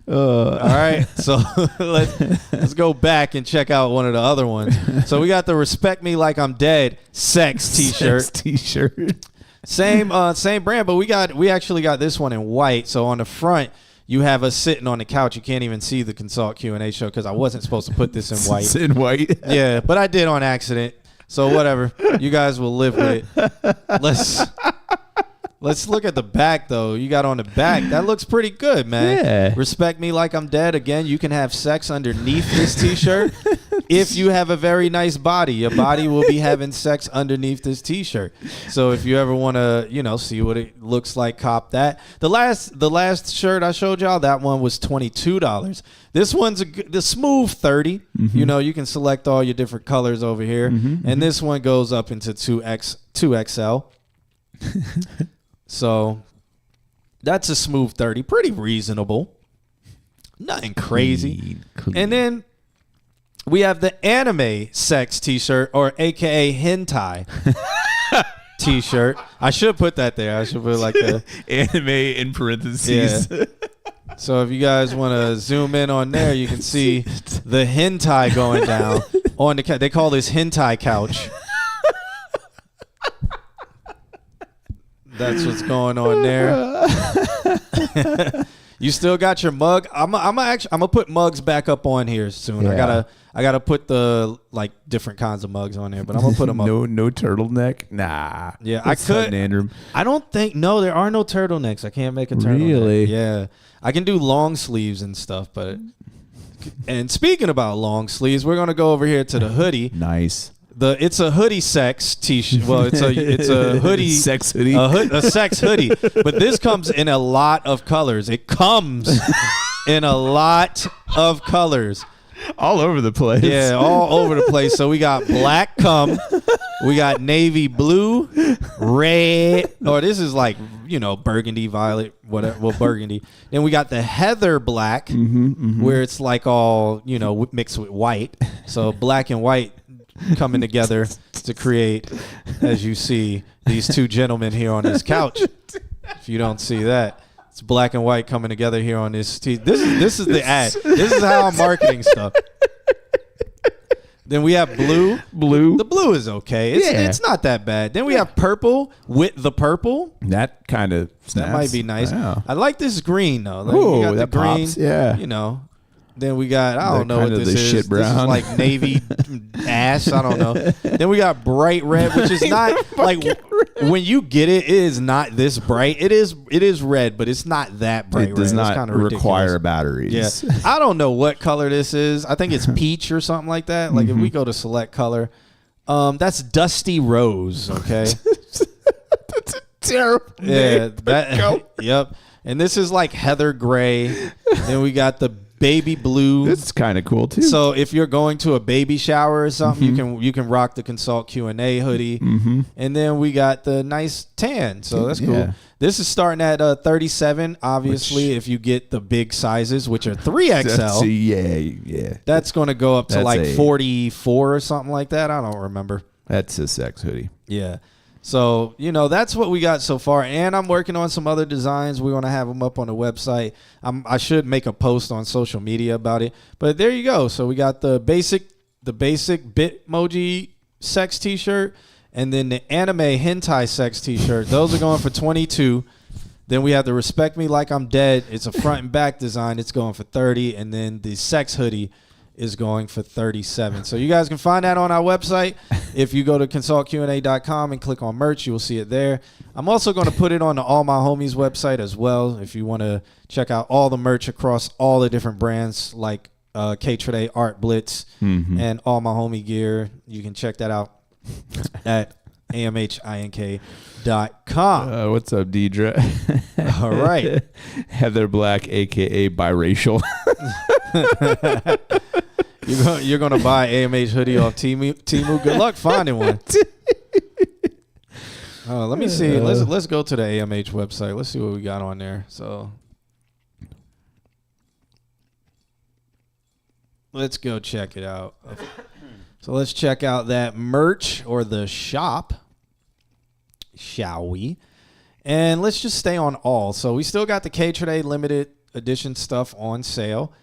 All right, so let's go back and check out one of the other ones. So we got the Respect Me Like I'm Dead sex t-shirt. Sex t-shirt. Same brand, but we actually got this one in white. So on the front, you have us sitting on the couch. You can't even see the Consult Q&A show because I wasn't supposed to put this in white. It's in white? Yeah, but I did on accident. So whatever. You guys will live with it. Let's look at the back, though. You got on the back. That looks pretty good, man. Yeah. Respect Me Like I'm Dead. Again, you can have sex underneath this t-shirt. If you have a very nice body, your body will be having sex underneath this t-shirt. So if you ever want to, see what it looks like, cop that. The last shirt I showed y'all, that one was $22. This one's the smooth 30. Mm-hmm. You can select all your different colors over here. Mm-hmm, and this one goes up into 2XL. So that's a smooth 30. Pretty reasonable. Nothing crazy. Clean. And then we have the anime sex t-shirt, or AKA hentai. T-shirt. I should put that there. I should put like the anime in parentheses. Yeah. So if you guys want to zoom in on there, you can see the hentai going down on the couch. They call this hentai couch. That's what's going on there. You still got your mug. I'm gonna put mugs back up on here soon. Yeah. I gotta put the like different kinds of mugs on there, but I'm gonna put them up. No turtleneck. Nah. Yeah, That's I could. Andrew. I don't think there are no turtlenecks. I can't make a turtleneck. Really? Yeah, I can do long sleeves and stuff, but. And speaking about long sleeves, we're gonna go over here to the hoodie. Nice. It's a hoodie sex t-shirt. Well, it's a hoodie sex hoodie. A sex hoodie. But this comes in a lot of colors. It comes in a lot of colors. All over the place. Yeah, all over the place. So we got black we got navy blue, red, or this is like, burgundy, violet, whatever, well, burgundy. Then we got the heather black, where it's like all, mixed with white. So black and white coming together to create, as you see, these two gentlemen here on this couch. If you don't see that, it's black and white coming together here on this. This is the ad. This is how I'm marketing stuff. Then we have blue. The blue is okay. It's not that bad. Then we have purple with the purple. That kind of snaps. That might be nice. Wow. I like this green though. Like, Ooh, we got that the green. pops. Yeah. Then we got, I don't know what this is. Shit brown. This is like navy ash. I don't know. Then we got bright red, which is not like when you get it, it is not this bright. It is red, but it's not that bright. It does red. not require batteries. Yeah. I don't know what color this is. I think it's peach or something like that. Like if we go to select color, that's dusty rose. Okay. That's a terrible Yeah. name. Yep. And this is like heather gray. Then we got the baby blue. It's kind of cool too. So if you're going to a baby shower or something, you can rock the Consult Q&A hoodie. And then we got the nice tan. So that's cool. Yeah. This is starting at 37. Obviously, if you get the big sizes, which are 3XL, yeah. that's going to go up to That's like a- 44 or something like that. I don't remember. That's a sex hoodie. Yeah. So, that's what we got so far. And I'm working on some other designs. We're going to have them up on the website. I should make a post on social media about it. But there you go. So we got the basic Bitmoji sex t-shirt and then the anime hentai sex t-shirt. Those are going for $22. Then we have the Respect Me Like I'm Dead. It's a front and back design. It's going for $30. And then the sex hoodie is going for $37. So you guys can find that on our website. If you go to consultqa.com and click on merch, you will see it there. I'm also going to put it on the All My Homies website as well. If you want to check out all the merch across all the different brands like K-Trade, Art Blitz, and All My Homie gear, you can check that out at amhink.com. What's up, Deidre? All right. Heather Black, a.k.a. biracial. You're gonna buy AMH hoodie off Temu. Good luck finding one. Let me see. Let's go to the AMH website. Let's see what we got on there. So let's go check it out. So let's check out that merch or the shop, shall we? And let's just stay on all. So we still got the K-Trade limited edition stuff on sale,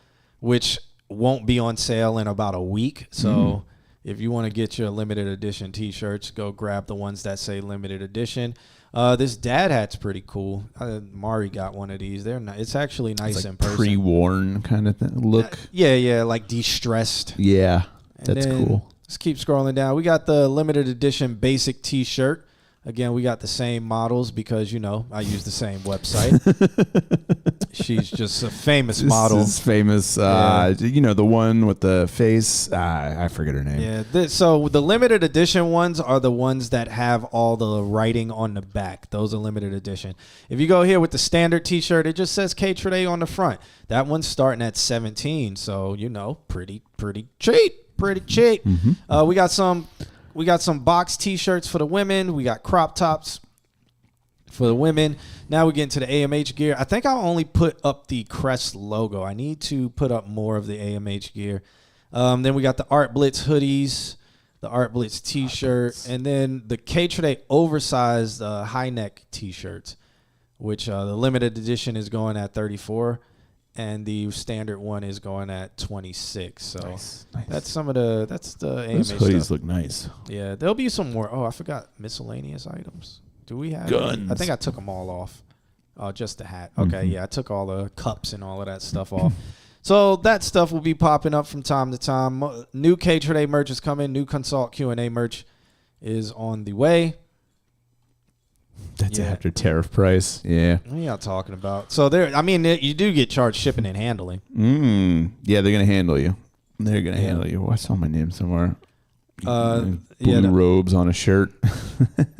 which won't be on sale in about a week. So if you want to get your limited edition t-shirts, go grab the ones that say limited edition. This dad hat's pretty cool. Mari got one of these. It's actually nice in person. Pre-worn kind of look. Yeah, like de-stressed. Yeah, And that's then cool. Let's keep scrolling down. We got the limited edition basic t-shirt. Again, we got the same models because, I use the same website. She's just a famous model. This is famous. The one with the face. I forget her name. Yeah. So the limited edition ones are the ones that have all the writing on the back. Those are limited edition. If you go here with the standard t-shirt, it just says K-Trade on the front. That one's starting at 17. So, pretty cheap. Pretty cheap. We got some box t-shirts for the women. We got crop tops for the women. Now we get into the AMH gear. I think I'll only put up the Crest logo. I need to put up more of the AMH gear. Then we got the Art Blitz hoodies. the Art Blitz T-shirt, and then the K-Trade oversized high neck T-shirts, which the limited edition is going at $34, and the standard one is going at $26. So Nice. that's the AMA Those hoodies stuff. look nice. Yeah, there'll be some more. Oh, I forgot miscellaneous items. Do we have Guns. any? I think I took them all off. Just the hat. Okay, yeah, I took all the cups and all of that stuff off. So that stuff will be popping up from time to time. New K-Trade merch is coming. New Consult Q&A merch is on the way. That's Yeah. after tariff price. Yeah. What are y'all talking about? So there, I mean, you do get charged shipping and handling. Yeah, they're gonna handle you. They're gonna Yeah. handle you. I saw my name somewhere. Yeah, Blue robes on a shirt.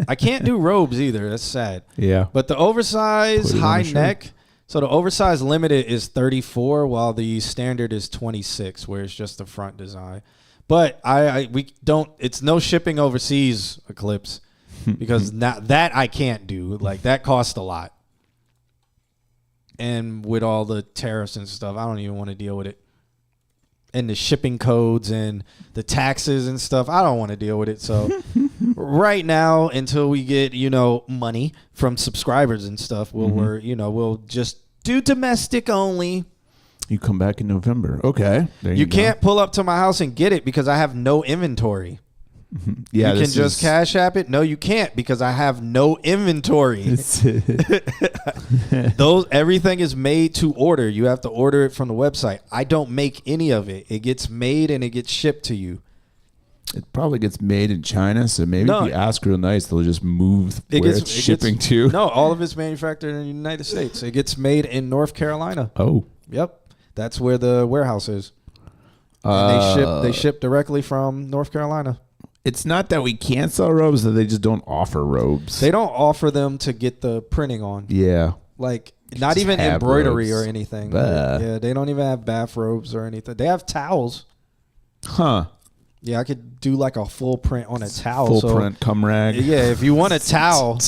I can't do robes either. That's sad. Yeah. But the oversized Put it on high a shirt. neck, so the oversized limited is 34, while the standard is 26, where it's just the front design. But we don't. It's no shipping overseas, Eclipse, because that I can't do. Like that costs a lot, and with all the tariffs and stuff, I don't even want to deal with it. And the shipping codes and the taxes and stuff, I don't want to deal with it. So right now, until we get money from subscribers and stuff, we'll just do domestic only. You come back in November. Okay. There You go. can't pull up to my house and get it because I have no inventory. Yeah. You can just Cash App it. No, you can't because I have no inventory. Everything is made to order. You have to order it from the website. I don't make any of it. It gets made and it gets shipped to you. It probably gets made in China, so maybe No. if you ask real nice, they'll just move where it's shipping to. No, all of it's manufactured in the United States. It gets made in North Carolina. Oh. Yep, that's where the warehouse is. And they ship directly from North Carolina. It's not that we can't sell robes, that they just don't offer robes. They don't offer them to get the printing on. Yeah. Like not Just even have embroidery robes. or anything. Bah. Yeah, they don't even have bathrobes or anything. They have towels. Huh. Yeah, I could do like a full print on a towel. Full so, print cum rag. Yeah, if you want a towel,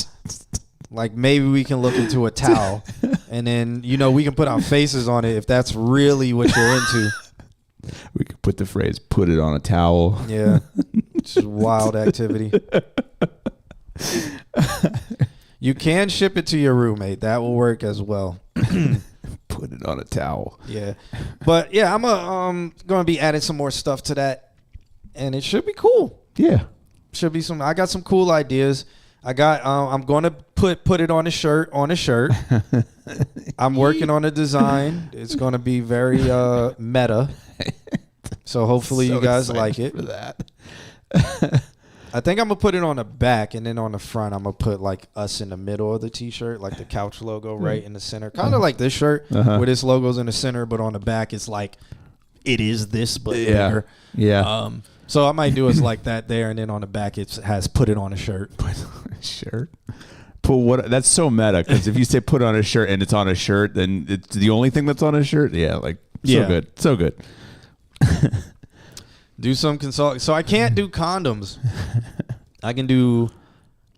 like maybe we can look into a towel, and then we can put our faces on it if that's really what you're into. We could put the phrase "put it on a towel." Yeah, it's just wild activity. You can ship it to your roommate. That will work as well. Put it on a towel. Yeah, but yeah, I'm gonna be adding some more stuff to that, and it should be cool. Yeah. Should be some. I got some cool ideas. I got. I'm gonna put it on a shirt. I'm working on a design. It's gonna be very meta. So hopefully So you guys excited like it. for that. I think I'm gonna put it on the back, and then on the front, I'm gonna put like us in the middle of the T-shirt, like the couch logo right in the center, kind of like this shirt, where this logo's in the center, but on the back it's like it is this, but bigger. Yeah. So I might do it like that there, and then on the back it has put it on a shirt. Put it on a shirt. Put what? That's so meta, because if you say put on a shirt and it's on a shirt, then it's the only thing that's on a shirt. Yeah, like so good, so good. Do some consult. So I can't do condoms. I can do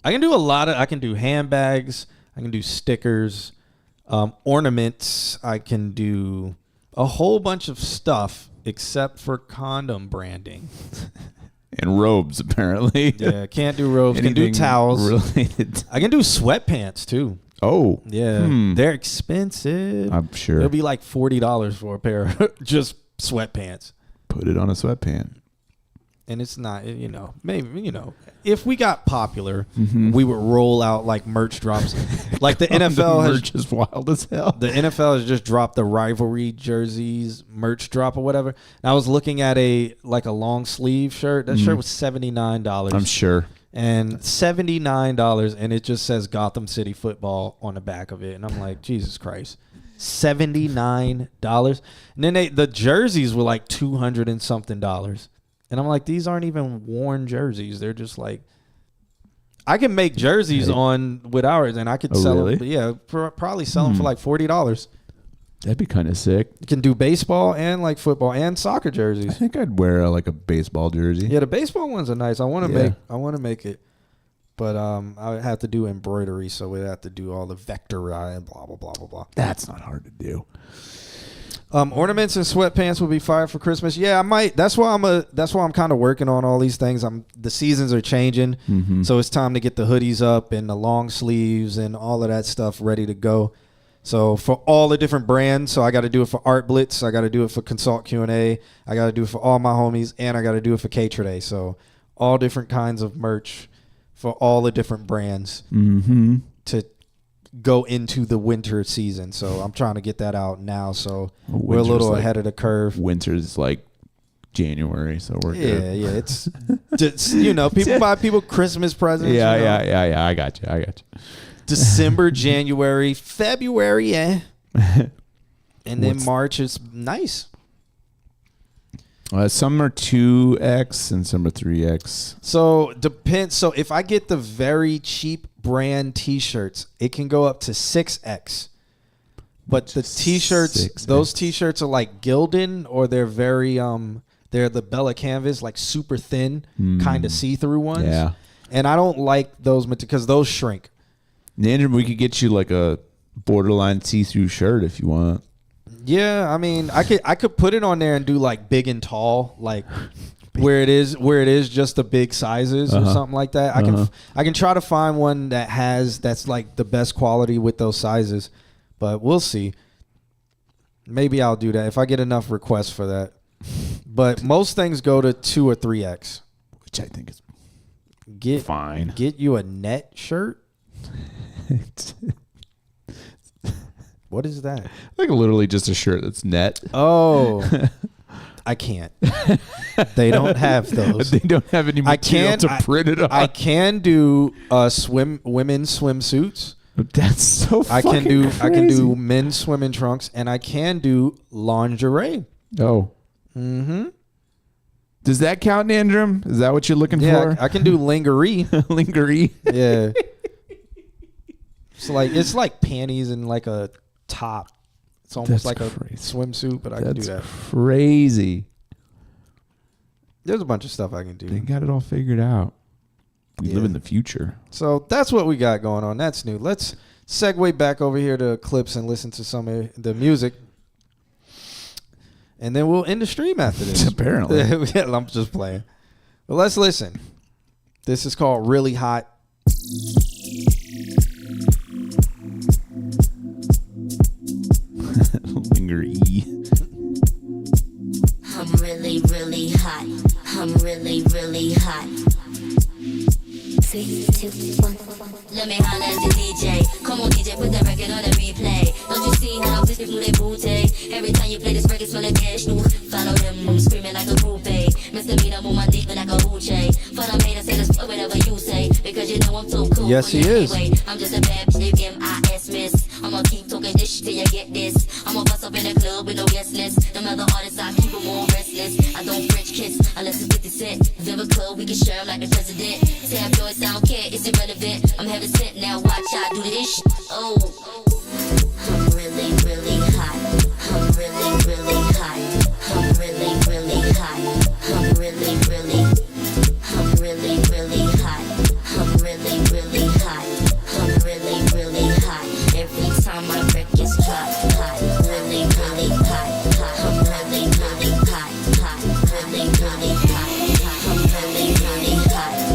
a lot of. I can do handbags. I can do stickers, ornaments. I can do a whole bunch of stuff except for condom branding. And robes, apparently. Yeah, can't do robes. Can do Anything towels. related. I can do sweatpants too. Oh, Yeah, they're expensive. I'm sure. It'll be like $40 for a pair of just sweatpants. Put it on a sweatpant. And it's not, maybe, if we got popular, we would roll out like merch drops. Like the NFL The merch is wild as hell. the NFL has just dropped the rivalry jerseys merch drop or whatever. And I was looking at a long sleeve shirt. That shirt was $79. I'm sure. And $79, and it just says Gotham City Football on the back of it. And I'm like, Jesus Christ. $79. And then the jerseys were like $200 and something. And I'm like, these aren't even worn jerseys. They're just like, I can make jerseys with ours, and I could sell really? them. Yeah, probably sell them for like $40. That'd be kind of sick. You can do baseball and like football and soccer I jerseys. think I'd wear like a baseball jersey. Yeah, the baseball ones are nice. I want to Yeah. make it. But I would have to do embroidery, so we'd have to do all the vector and blah, blah, blah, blah, blah. That's not hard to do. Ornaments and sweatpants would be fire for Christmas. Yeah, I might. That's why I'm kind of working on all these things. The seasons are changing, so it's time to get the hoodies up and the long sleeves and all of that stuff ready to go. So for all the different brands, so I got to do it for Art Blitz, I got to do it for Consult Q&A, I got to do it for all my homies, and I got to do it for K-Trade. So all different kinds of merch for all the different brands to go into the winter season. So I'm trying to get that out now. So we're a little ahead of the curve. Winter's like January, so we're good. Yeah. It's just, people buy people Christmas presents. Yeah. I got you. December, January, February, and then March is nice. Some are 2X and some are 3X. So depends. So if I get the very cheap brand T-shirts, it can go up to 6X. But the T-shirts, 6X. those T-shirts are like Gildan, or they're very they're the Bella Canvas, like super thin, kind of see-through ones. Yeah. And I don't like those because those shrink. Andrew, we could get you like a borderline see-through shirt if you want. Yeah, I mean, I could put it on there and do like big and tall, like where it is just the big sizes or something like that. I can try to find one that's like the best quality with those sizes, but we'll see. Maybe I'll do that if I get enough requests for that. But most things go to 2 or 3X, which I think is fine. Get you a net shirt. What is that? Like literally just a shirt that's net. Oh, I can't. They don't have those. They don't have any material to print it on. I can do women's swimsuits. That's so fucking crazy. I can do men's swimming trunks, and I can do lingerie. Oh. Mm-hmm. Does that count, Andrew? Is that what you're looking for? I can do lingerie. Lingerie. Yeah. It's like panties and like a top. It's almost like crazy. A swimsuit, but I can do that. Crazy. There's a bunch of stuff I can do. They got it all figured out. We live in the future. So that's what we got going on. That's new. Let's segue back over here to clips and listen to some of the music. And then we'll end the stream after this. Apparently. I'm just playing. But let's listen. This is called Really Hot. Lingerie. I'm really, really hot. I'm really, really hot. 3, 2, 1. Let me holler at the DJ. Come on, DJ, put that record on the replay. Don't you see how this people they booty? Every time you play this record, smell like cash new. Follow them, screaming like a groupie. Misdemeanor, move my dick like a hoochie. For the man, I say this whatever you say. Because you know I'm too cool. Yes, he is. Anyway, I'm just a bad bitch, M.I.S. miss. I'ma keep talking this shit till you get this. I'ma bust up in the club with no guest list. Them other artists, I keep them all restless. I don't French kiss unless it's 50 Cent. If you have a club, we can share them like the president. Tap yours, I don't care, it's irrelevant. I'm heaven sent, now watch I do this shit. Oh, I'm really, really hot. I'm really, really hot. I'm really, really hot. I'm really, really, I'm really, really hot. I'm really, really hot. I'm really, really hot. Every time my records drop, hot. Really, really hot. I'm really, really hot. Really, really hot. I'm really, really hot.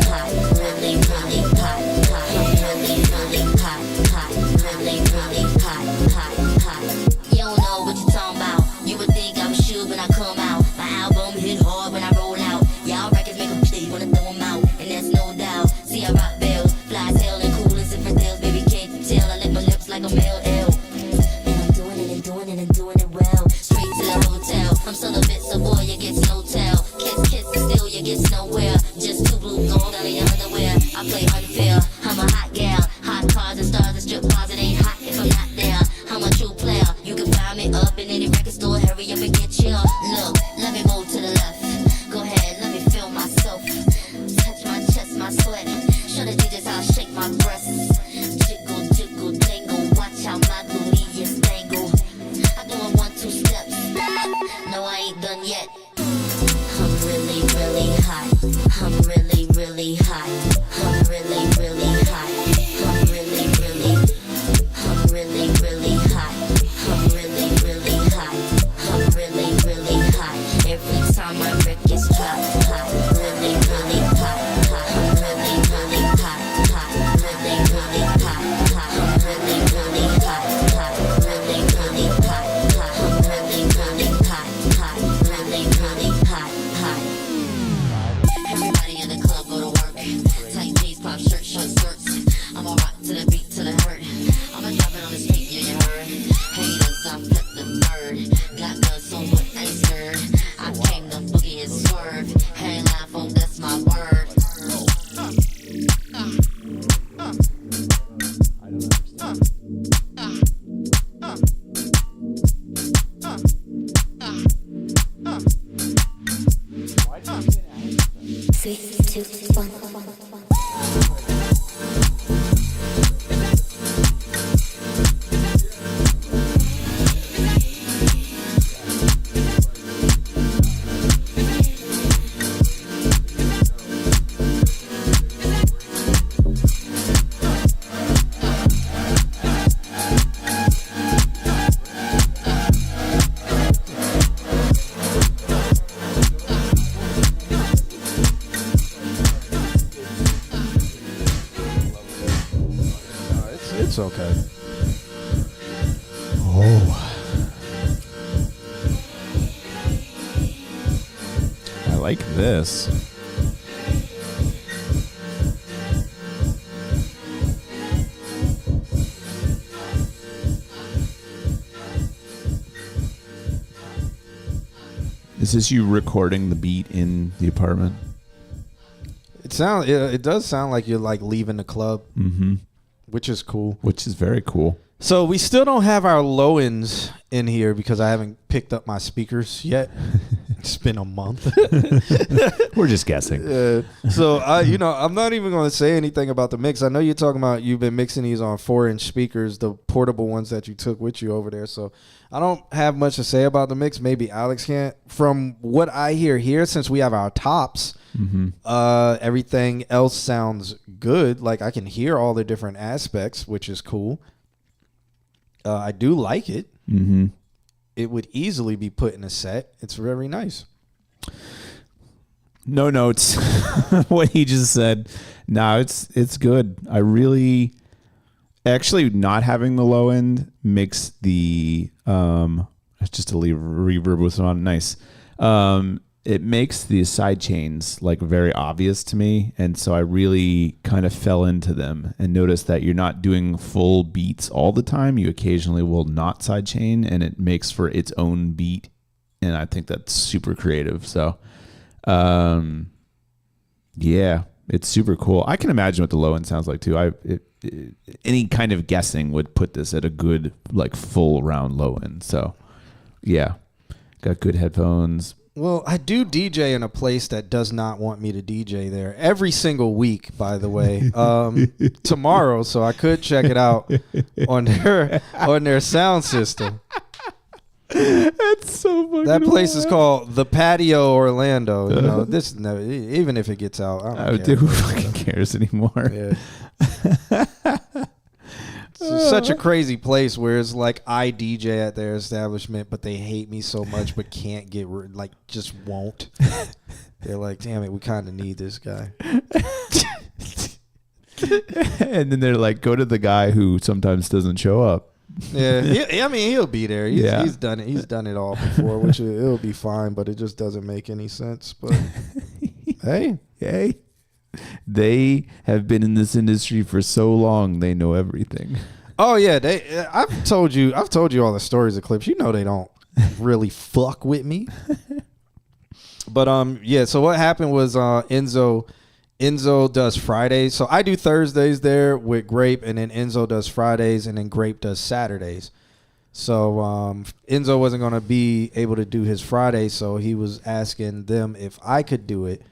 Really, really hot. I'm really, really hot. Really, really hot. You don't know what you're talking about. You would think I'm sure when I come out. My album hit hard when I roll out. Y'all records make them shit, wanna throw them out. And that's no doubt. See, I rock bells, fly as hell and cool as different deals. Baby, can't you tell? I lick my lips like a male L. And I'm doing it and doing it and doing it well. Straight to the hotel. I'm still a bit, so boy, you get no tell. Kiss, and still you get nowhere. Just 2 blue gold out of your underwear. I play unfair. I'm a hot gal. Hot cars and stars and strip bars. It ain't hot if I'm not there. I'm a true player. You can find me up in any record store. Hurry up and get chill. Look, let me move to the left. Go ahead, let me feel myself. Touch my chest, my sweat. Show the DJs how I shake my breasts. Jiggle, jiggle, dangle. Watch how my booty is dangle. I'm doing 1, 2 steps. No, I ain't done yet. I'm really, really hot. I'm really, really hot. I'm really, really hot. I'm really, really, I'm really, really hot. I'm really, really hot. my brick is hot, hot, really, really hot, hot, really, really hot, hot, really, really hot, hot, really, really hot, hot, really, really hot, hot, really, really hot, hot, really, really hot, hot. Everybody in the club go to work. Tight jeans, pop shirt, short skirts. I'ma rock to the beat till it hurt. I'ma drop it on the street, yeah, you heard. Haters, I flip the bird. Got guns, so what I ain't scared. I came to boogie and swerve. Hey, laugh, oh, that's my word. Three, two, one. It's okay. Oh. I like this. Is this you recording the beat in the apartment? It does sound like you're like leaving the club, which is cool. Which is very cool. So we still don't have our low ends in here because I haven't picked up my speakers yet. It's been a month. We're just guessing. So I'm not even going to say anything about the mix. I know you're talking about you've been mixing these on 4-inch speakers, the portable ones that you took with you over there. So I don't have much to say about the mix. Maybe Alex can't. From what I hear here, since we have our tops, everything else sounds good. Like I can hear all the different aspects, which is cool. I do like it. Mm-hmm. It would easily be put in a set. It's very nice. No notes. What he just said. No, it's good. I really actually not having the low end makes the just to leave reverb with on nice. It makes the side chains like very obvious to me, and so I really kind of fell into them and noticed that you're not doing full beats all the time. You occasionally will not side chain, and it makes for its own beat, and I think that's super creative. So, yeah, it's super cool. I can imagine what the low end sounds like too. Any kind of guessing would put this at a good like full round low end. So, yeah, got good headphones. Well, I do DJ in a place that does not want me to DJ there every single week, by the way. Tomorrow, so I could check it out on their sound system. That's so funny. That place is called The Patio Orlando. You know, even if it gets out, I don't care. Dude, who fucking cares anymore? Yeah. It's such a crazy place where it's like I DJ at their establishment, but they hate me so much, but can't get just won't. They're like, damn it, we kind of need this guy. And then they're like, go to the guy who sometimes doesn't show up. Yeah, he'll be there. He's done it. He's done it all before, which it'll be fine, but it just doesn't make any sense. But hey. They have been in this industry for so long, they know everything. Oh yeah, I've told you all the stories of Clips. You know they don't really fuck with me. But yeah. So what happened was Enzo does Fridays. So I do Thursdays there with Grape, and then Enzo does Fridays, and then Grape does Saturdays. So Enzo wasn't gonna be able to do his Friday, so he was asking them if I could do it.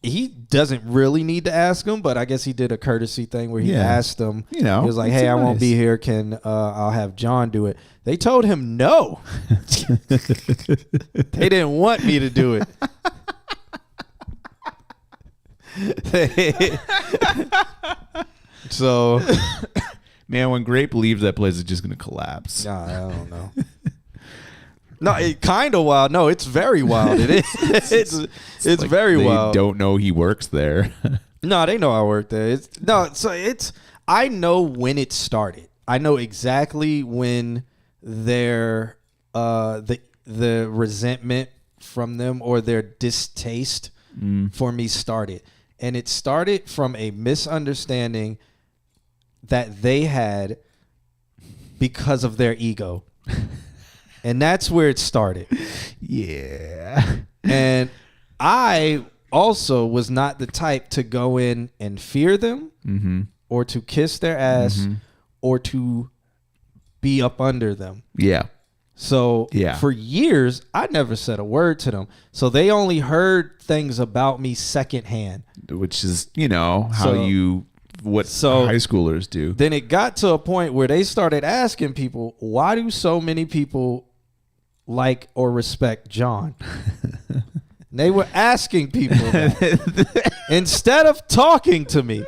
He doesn't really need to ask them, but I guess he did a courtity thing where he asked them. You know, he was like, "Hey, I won't be here. Can I'll have John do it?" They told him no. They didn't want me to do it. So, man, when Grape leaves that place, it's just gonna collapse. Nah, I don't know. No, it kind of wild. No, it's very wild. It is. It's like very they wild. Don't know he works there. No, they know I work there. I know when it started. I know exactly when their the resentment from them or their distaste for me started. And it started from a misunderstanding that they had because of their ego. And that's where it started. Yeah. And I also was not the type to go in and fear them or to kiss their ass or to be up under them. Yeah. So Yeah. for years, I never said a word to them. So they only heard things about me secondhand. Which is, how what high schoolers do. Then it got to a point where they started asking people, why do so many people like or respect John? They were asking people that instead of talking to me.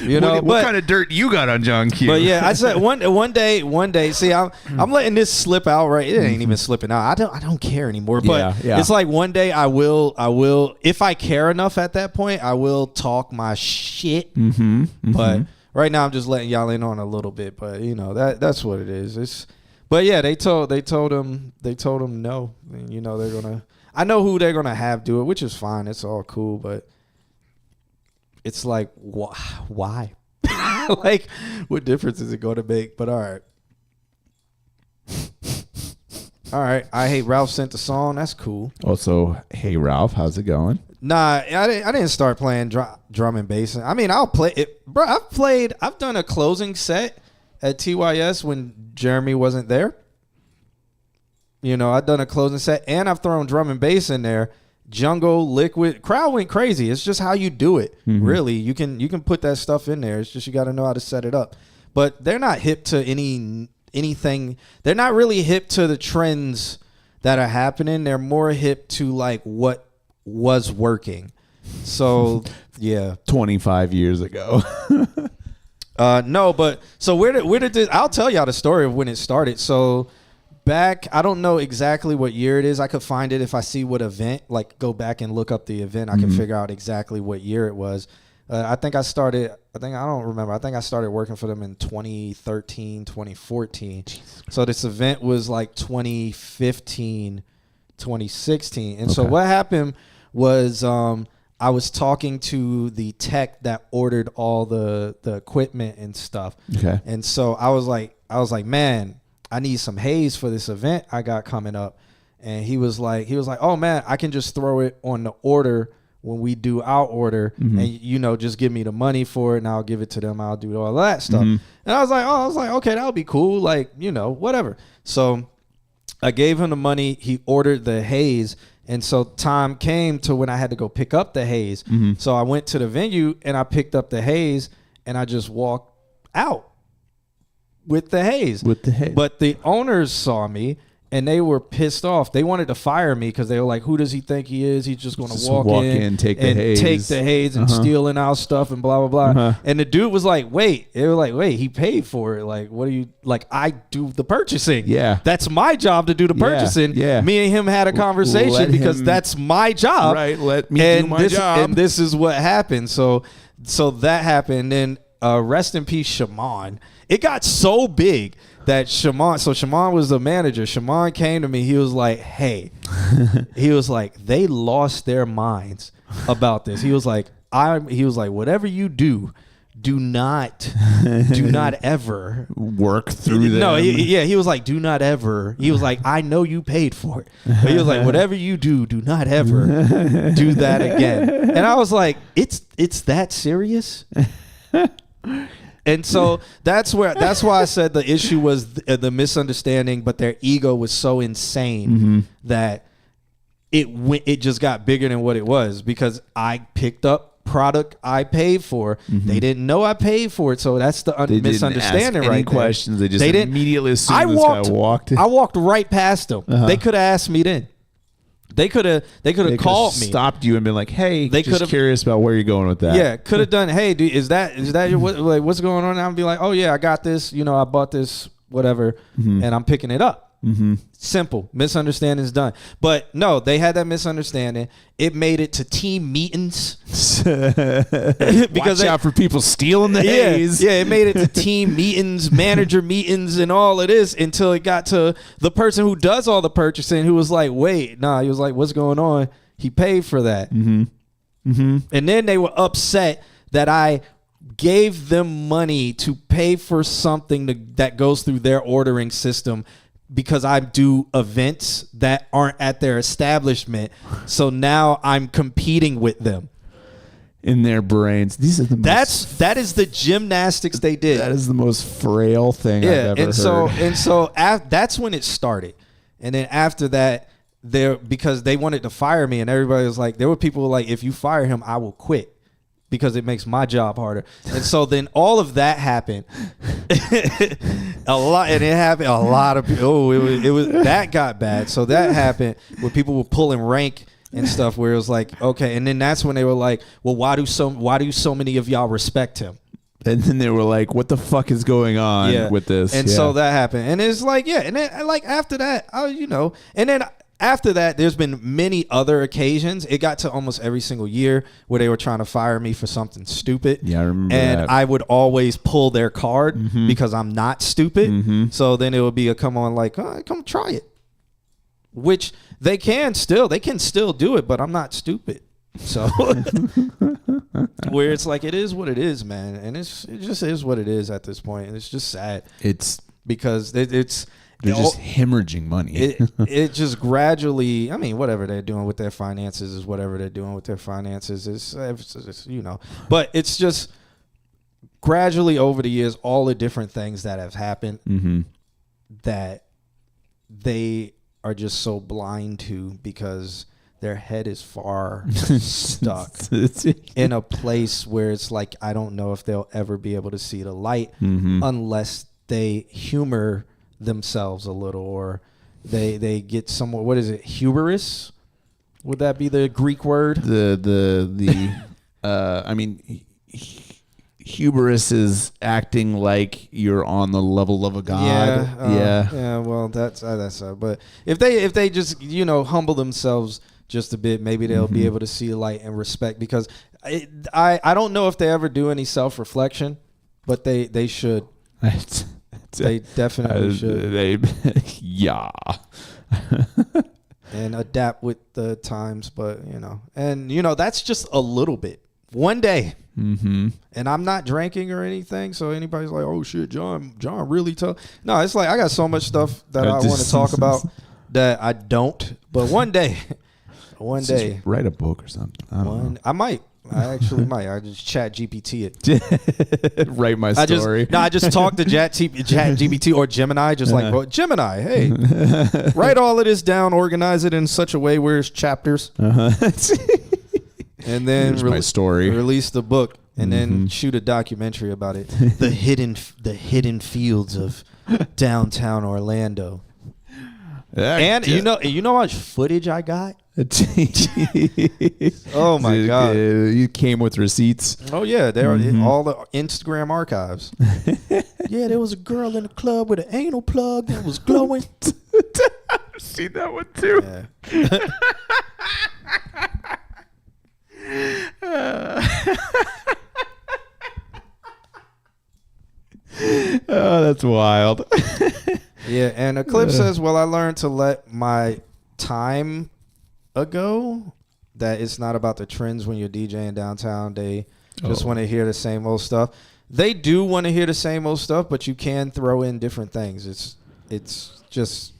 What kind of dirt you got on John Q? But yeah, I said one day. See, I'm letting this slip out. Right, it ain't even slipping out. I don't care anymore. But Yeah. it's like one day I will. If I care enough at that point, I will talk my shit. But right now I'm just letting y'all in on a little bit. But that's what it is. But yeah, they told him no. They're gonna. I know who they're gonna have do it, which is fine. It's all cool, but. It's like, why? Like, what difference is it going to make? But all right. I Hate Ralph sent the song. That's cool. Also, hey Ralph, how's it going? Nah, I didn't start playing drum and bass. I mean, I'll play it, bro. I've done a closing set at TYS when Jeremy wasn't there. I've done a closing set, and I've thrown drum and bass in there. Jungle, Liquid, crowd went crazy. It's just how you do it. Really, you can put that stuff in there. It's just you got to know how to set it up. But they're not hip to anything. They're not really hip to the trends that are happening. They're more hip to like what was working. So yeah, 25 years ago. No, but so where did this? I'll tell y'all the story of when it started. So. Back, I don't know exactly what year it is. I could find it if I see what event, like go back and look up the event. I can figure out exactly what year it was. I think I started working for them in 2013, 2014. So this event was like 2015, 2016. And so what happened was I was talking to the tech that ordered all the equipment and stuff. Okay. And so I was like, man, I need some haze for this event I got coming up. And he was like, oh man, I can just throw it on the order when we do our order and just give me the money for it and I'll give it to them. I'll do all that stuff. And I was like, okay, that'll be cool. Like, whatever. So I gave him the money. He ordered the haze. And so time came to when I had to go pick up the haze. So I went to the venue and I picked up the haze and I just walked out. With the haze. But the owners saw me and they were pissed off. They wanted to fire me because they were like, who does he think he is? He's just going to walk in, take the haze and stealing our stuff and blah, blah, blah. And the dude was like, wait. They were like, wait, he paid for it. Like, what are you, like, I do the purchasing. Yeah. That's my job to do the purchasing. Yeah. Me and him had a conversation because that's my job. Right. Let me do my job. And this is what happened. So that happened. Then rest in peace, Shaman. It got so big that Shaman was the manager. Shaman came to me. He was like, hey, they lost their minds about this. He was like, whatever you do not ever work through them. No, he was like, do not ever. He was like, I know you paid for it. But he was like, whatever you do not ever do that again. And I was like, it's that serious? And so that's why I said the issue was the misunderstanding, but their ego was so insane that it just got bigger than what it was because I picked up product I paid for. They didn't know I paid for it, so that's the misunderstanding right there. Questions. They just immediately assumed this guy walked. I walked right past them. They could have asked me then. They could have called me, stopped you, and been like, "Hey, just curious about where you're going with that." Yeah, could have done. Hey, dude, is that your what's going on? And I'd be like, "Oh yeah, I got this. I bought this, whatever, and I'm picking it up." Simple. Misunderstanding is done. But no, they had that misunderstanding. It made it to team meetings. Watch out for people stealing the haze. Yeah, it made it to team meetings, manager meetings, and all it is until it got to the person who does all the purchasing who was like, wait, nah, he was like, what's going on? He paid for that. And then they were upset that I gave them money to pay for something that goes through their ordering system because I do events that aren't at their establishment. So now I'm competing with them. In their brains. These are the That is the gymnastics they did. That is the most frail thing I've ever heard. That's when it started. And then after that, because they wanted to fire me, and everybody was like, there were people like, if you fire him, I will quit because it makes my job harder. And so then all of that happened. A lot of people. Oh, it was that got bad. So that happened where people were pulling rank and stuff where it was like, okay. And then that's when they were like, well, why do so many of y'all respect him? And then they were like, what the fuck is going on with this? And so that happened. And it's like, yeah. And then like after that, and then after that, there's been many other occasions. It got to almost every single year where they were trying to fire me for something stupid. Yeah, I remember and that. I would always pull their card because I'm not stupid. So then it would be come on, like, come try it. Which they can still do it, but I'm not stupid. So where it's like, it is what it is, man. And it just is what it is at this point. And it's just sad. It's because they're just hemorrhaging money. It just gradually, I mean, whatever they're doing with their finances is whatever they're doing with their finances. It's but it's just gradually over the years, all the different things that have happened that they are just so blind to because their head is far stuck in a place where it's like, I don't know if they'll ever be able to see the light unless they humor themselves a little, or they get somewhat, what is it, hubris? Would that be the Greek word? I mean, hubris is acting like you're on the level of a god. Yeah. Well, that's but if they just humble themselves just a bit, maybe they'll be able to see light and respect. Because I don't know if they ever do any self-reflection, but they should. They definitely should. And adapt with the times, but that's just a little bit. One day. And I'm not drinking or anything, so anybody's like, oh shit, John really tough. No, it's like I got so much stuff that I want to talk about that I don't. But one day, just write a book or something. I actually might. I just chat GPT it. Write my story. I just talk to chat GPT or Gemini, just like, well, Gemini, hey, write all of this down, organize it in such a way where it's chapters. And then my story. Release the book, and then shoot a documentary about it. the hidden fields of downtown Orlando. And you know how much footage I got? Oh my God. You came with receipts. Oh yeah, there are all the Instagram archives. Yeah, there was a girl in the club with an anal plug that was glowing. I've seen that one too. Yeah. Oh, that's wild. Yeah, and a clip says, well, I learned to let my time ago, that it's not about the trends when you're DJing downtown. They just want to hear the same old stuff. They do want to hear the same old stuff, but you can throw in different things. It's just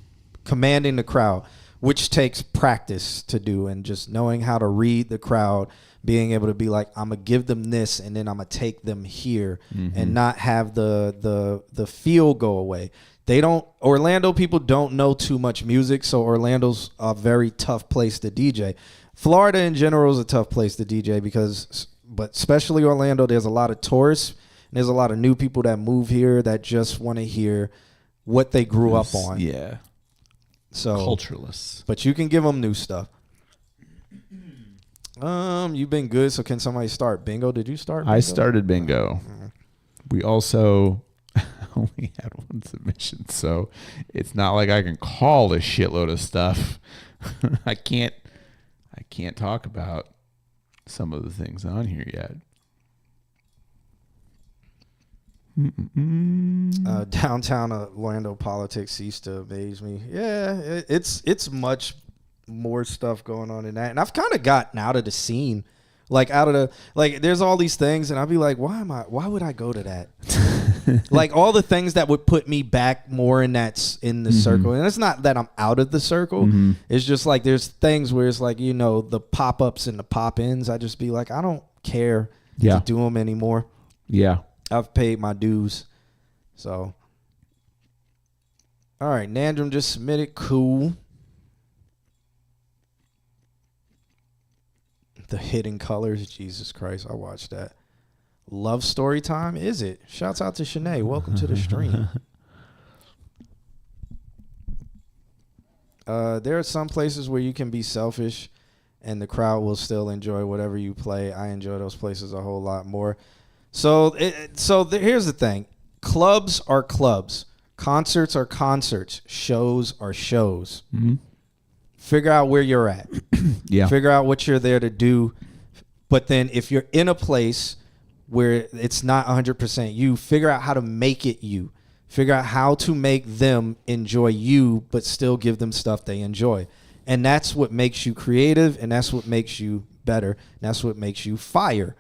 commanding the crowd, which takes practice to do, and just knowing how to read the crowd, being able to be like, I'm gonna give them this and then I'm gonna take them here, and not have the feel go away. Orlando people don't know too much music, so Orlando's a very tough place to DJ. Florida in general is a tough place to DJ but especially Orlando, there's a lot of tourists, and there's a lot of new people that move here that just want to hear what they grew up on. Yeah. So cultureless. But you can give them new stuff. You've been good, so can somebody start bingo? Did you start bingo? I started bingo. We also only had one submission, so it's not like I can call a shitload of stuff. I can't talk about some of the things on here yet. Downtown Orlando politics used to amaze me. Yeah, it's much more stuff going on in that, and I've kind of gotten out of the scene, there's all these things, and I'll be like, why would I go to that? Like all the things that would put me back more in the circle, and it's not that I'm out of the circle. It's just like there's things where it's like, the pop-ups and the pop-ins. I just be like, I don't care to do them anymore. Yeah. I've paid my dues. So, all right, Nandrum just submitted. Cool. The Hidden Colors. Jesus Christ, I watched that. Love story time, is it? Shouts out to Shanae. Welcome to the stream. There are some places where you can be selfish and the crowd will still enjoy whatever you play. I enjoy those places a whole lot more. So here's the thing. Clubs are clubs. Concerts are concerts. Shows are shows. Figure out where you're at. Yeah. Figure out what you're there to do. But then if you're in a place where it's not 100% you, figure out how to make it you. Figure out how to make them enjoy you, but still give them stuff they enjoy. And that's what makes you creative, and that's what makes you better. And that's what makes you fire.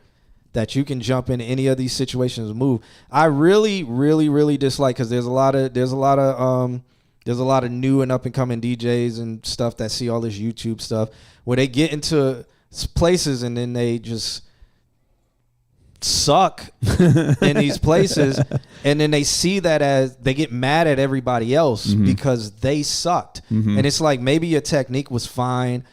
That you can jump into any of these situations and move. I really, really, really dislike, because there's a lot of new and up and coming DJs and stuff that see all this YouTube stuff where they get into places and then they just suck in these places, and then they see that as they get mad at everybody else because they sucked. And it's like, maybe your technique was fine,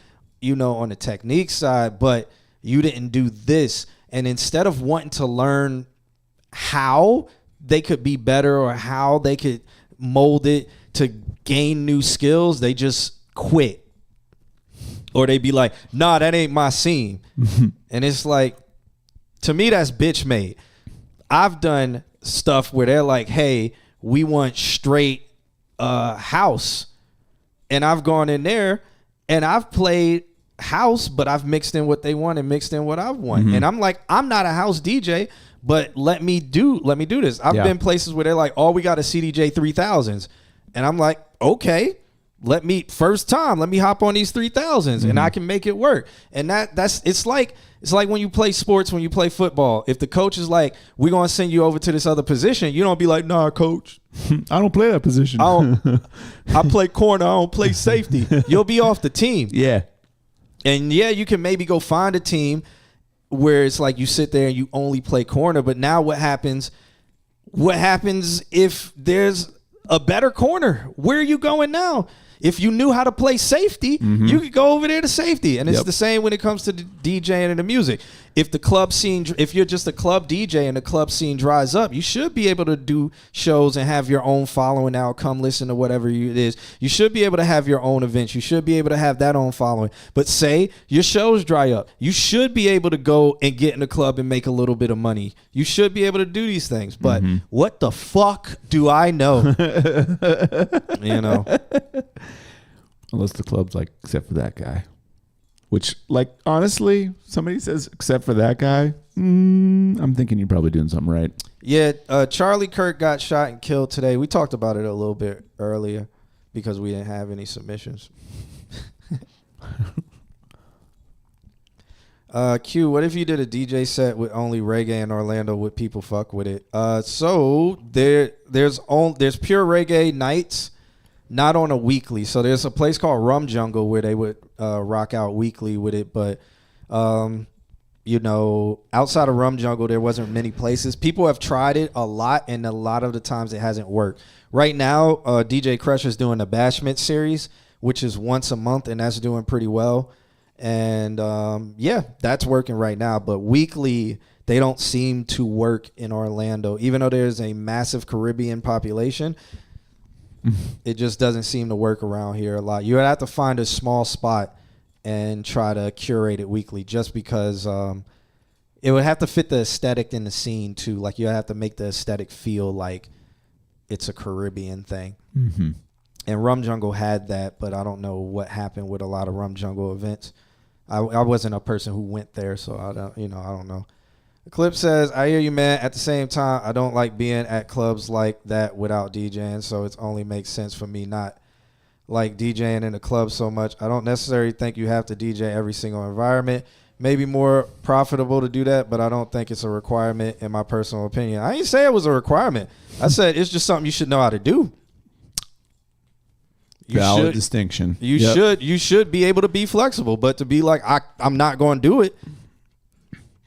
on the technique side, but you didn't do this. And instead of wanting to learn how they could be better or how they could mold it to gain new skills, they just quit. Or they be like, nah, that ain't my scene. And it's like, to me, that's bitch made. I've done stuff where they're like, hey, we want straight house. And I've gone in there and I've played house, but I've mixed in what they want and mixed in what I want. And I'm like, I'm not a house DJ, but let me do this. I've been places where they're like, oh, we got a CDJ 3000s. And I'm like, okay, let me hop on these 3000s and I can make it work. And it's like when you play sports, when you play football, if the coach is like, we're going to send you over to this other position, you don't be like, nah, coach, I don't play that position. I play corner. I don't play safety. You'll be off the team. Yeah. And yeah, you can maybe go find a team where it's like you sit there and you only play corner. But now what happens if there's a better corner? Where are you going now? If you knew how to play safety, you could go over there to safety. And it's the same when it comes to the DJing and the music. If the club scene, if you're just a club DJ and the club scene dries up, you should be able to do shows and have your own following now. Come listen to whatever it is. You should be able to have your own events. You should be able to have that own following. But say your shows dry up, you should be able to go and get in the club and make a little bit of money. You should be able to do these things. But what the fuck do I know? Unless the club's like, except for that guy. Which, like, honestly, somebody says, except for that guy, I'm thinking you're probably doing something right. Yeah, Charlie Kirk got shot and killed today. We talked about it a little bit earlier because we didn't have any submissions. Q, what if you did a DJ set with only reggae in Orlando? Would people fuck with it? So there's pure reggae nights. Not on a weekly. So there's a place called Rum Jungle where they would rock out weekly with it. But, outside of Rum Jungle, there wasn't many places. People have tried it a lot, and a lot of the times it hasn't worked. Right now, DJ Crush is doing a Bashment series, which is once a month, and that's doing pretty well. And, that's working right now. But weekly, they don't seem to work in Orlando. Even though there's a massive Caribbean population, it just doesn't seem to work around here a lot. You would have to find a small spot and try to curate it weekly, just because it would have to fit the aesthetic in the scene too. Like, you have to make the aesthetic feel like it's a Caribbean thing. Mm-hmm. And Rum Jungle had that, but I don't know what happened with a lot of Rum Jungle events. I wasn't a person who went there, so I don't know. The clip says, I hear you, man. At the same time, I don't like being at clubs like that without DJing, so it only makes sense for me not like DJing in the club so much. I don't necessarily think you have to DJ every single environment. Maybe more profitable to do that, but I don't think it's a requirement in my personal opinion. I didn't say it was a requirement. I said it's just something you should know how to do. Valid distinction. You should be able to be flexible, but to be like I'm not going to do it.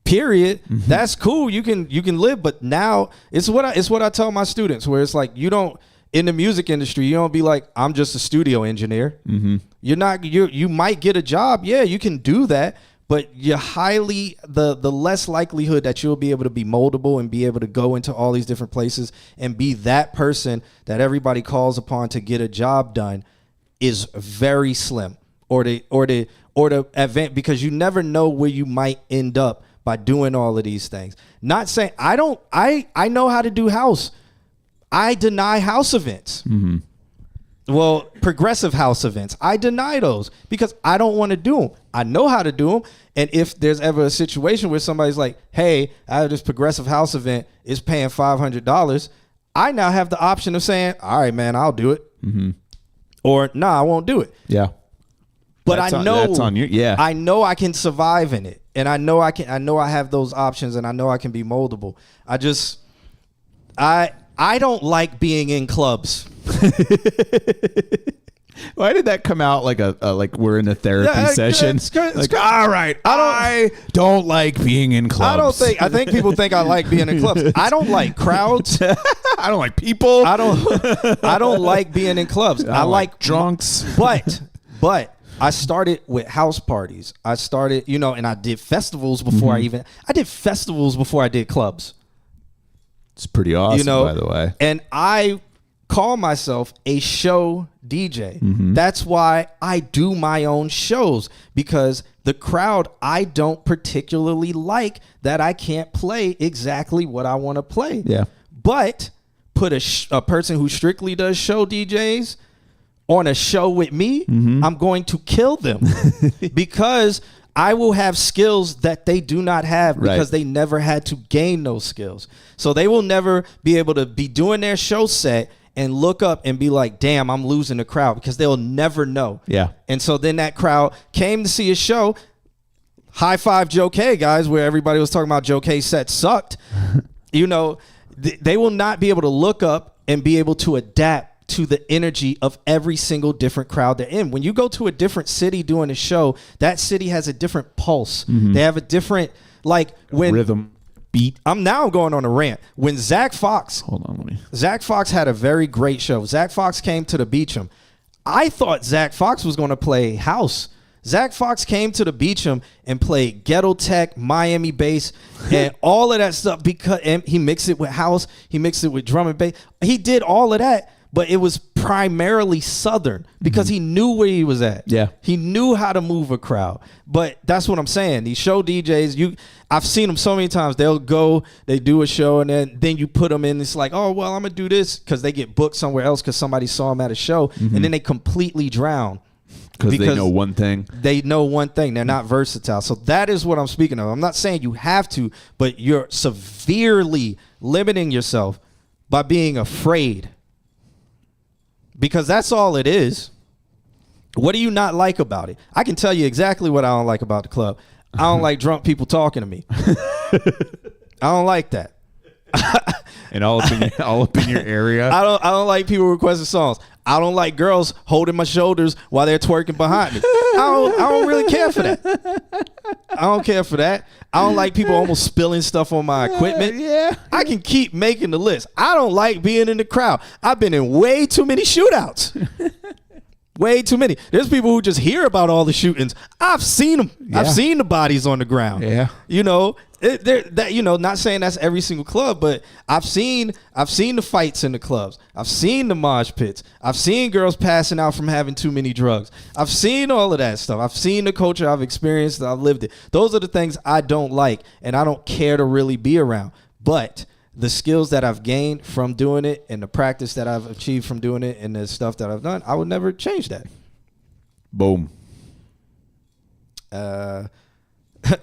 Period. Mm-hmm. That's cool. You can live, but now it's what I tell my students, where it's like, you don't, in the music industry, you don't be like, I'm just a studio engineer. Mm-hmm. You might get a job. Yeah, you can do that, but you're the less likelihood that you'll be able to be moldable and be able to go into all these different places and be that person that everybody calls upon to get a job done is very slim, or the event, because you never know where you might end up by doing all of these things. Not saying I know how to do house. I deny house events. Mm-hmm. Well, progressive house events, I deny those because I don't want to do them. I know how to do them. And if there's ever a situation where somebody's like, hey, I have this progressive house event, it's paying $500, I now have the option of saying, all right, man, I'll do it. Mm-hmm. Or, nah, I won't do it. Yeah. But that's on you. Yeah. I know I can survive in it. And I know I have those options, and I know I can be moldable. I don't like being in clubs. Why did that come out like like we're in a therapy session? All right, I don't like being in clubs. I think people think I like being in clubs. I don't like crowds. I don't like people. I don't like being in clubs. I like drunks. But I started with house parties. I started, and I did festivals before I did festivals before I did clubs. It's pretty awesome, by the way. And I call myself a show DJ. Mm-hmm. That's why I do my own shows, because the crowd I don't particularly like, that I can't play exactly what I want to play. Yeah. But put a person who strictly does show DJs on a show with me, I'm going to kill them because I will have skills that they do not have, because they never had to gain those skills. So they will never be able to be doing their show set and look up and be like, damn, I'm losing the crowd, because they'll never know. Yeah. And so then that crowd came to see a show. High five Joe K, guys, where everybody was talking about Joe K's set sucked. They will not be able to look up and be able to adapt to the energy of every single different crowd they're in. When you go to a different city doing a show, that city has a different pulse. Mm-hmm. They have a different, rhythm, beat. I'm now going on a rant. When Zach Fox had a very great show. Zach Fox came to the Beecham. I thought Zach Fox was going to play house. Zach Fox came to the Beecham and played ghetto tech, Miami bass, and all of that stuff, because he mixed it with house. He mixed it with drum and bass. He did all of that. But it was primarily Southern, because he knew where he was at. Yeah. He knew how to move a crowd. But that's what I'm saying. These show DJs, I've seen them so many times. They'll go, they do a show, and then you put them in. It's like, oh, well, I'm going to do this, because they get booked somewhere else because somebody saw them at a show, and then they completely drown. Because they know one thing. They know one thing. They're not versatile. So that is what I'm speaking of. I'm not saying you have to, but you're severely limiting yourself by being afraid. Because that's all it is. What do you not like about it? I can tell you exactly what I don't like about the club. I don't like drunk people talking to me. I don't like that. And all up in your area. I don't like people requesting songs. I don't like girls holding my shoulders while they're twerking behind me. I don't really care for that. I don't care for that. I don't like people almost spilling stuff on my equipment. Yeah. I can keep making the list. I don't like being in the crowd. I've been in way too many shootouts. Way too many. There's people who just hear about all the shootings. I've seen them. Yeah. I've seen the bodies on the ground. Yeah. Not saying that's every single club, but I've seen the fights in the clubs. I've seen the mosh pits. I've seen girls passing out from having too many drugs. I've seen all of that stuff. I've seen the culture. I've experienced it. I've lived it. Those are the things I don't like, and I don't care to really be around. But the skills that I've gained from doing it and the practice that I've achieved from doing it and the stuff that I've done, I would never change that. Boom.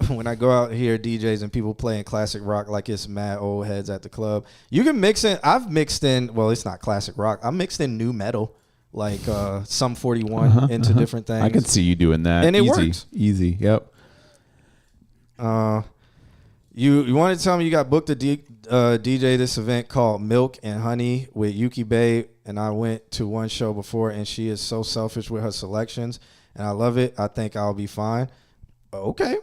When I go out here, DJs and people playing classic rock like it's mad old heads at the club. You can mix in. I've mixed in. Well, it's not classic rock. I mixed in new metal, like some 41 into different things. I can see you doing that, and it works. Easy. Yep. You wanted to tell me you got booked to DJ this event called Milk and Honey with Yuki Babe, and I went to one show before, and she is so selfish with her selections, and I love it. I think I'll be fine. Okay.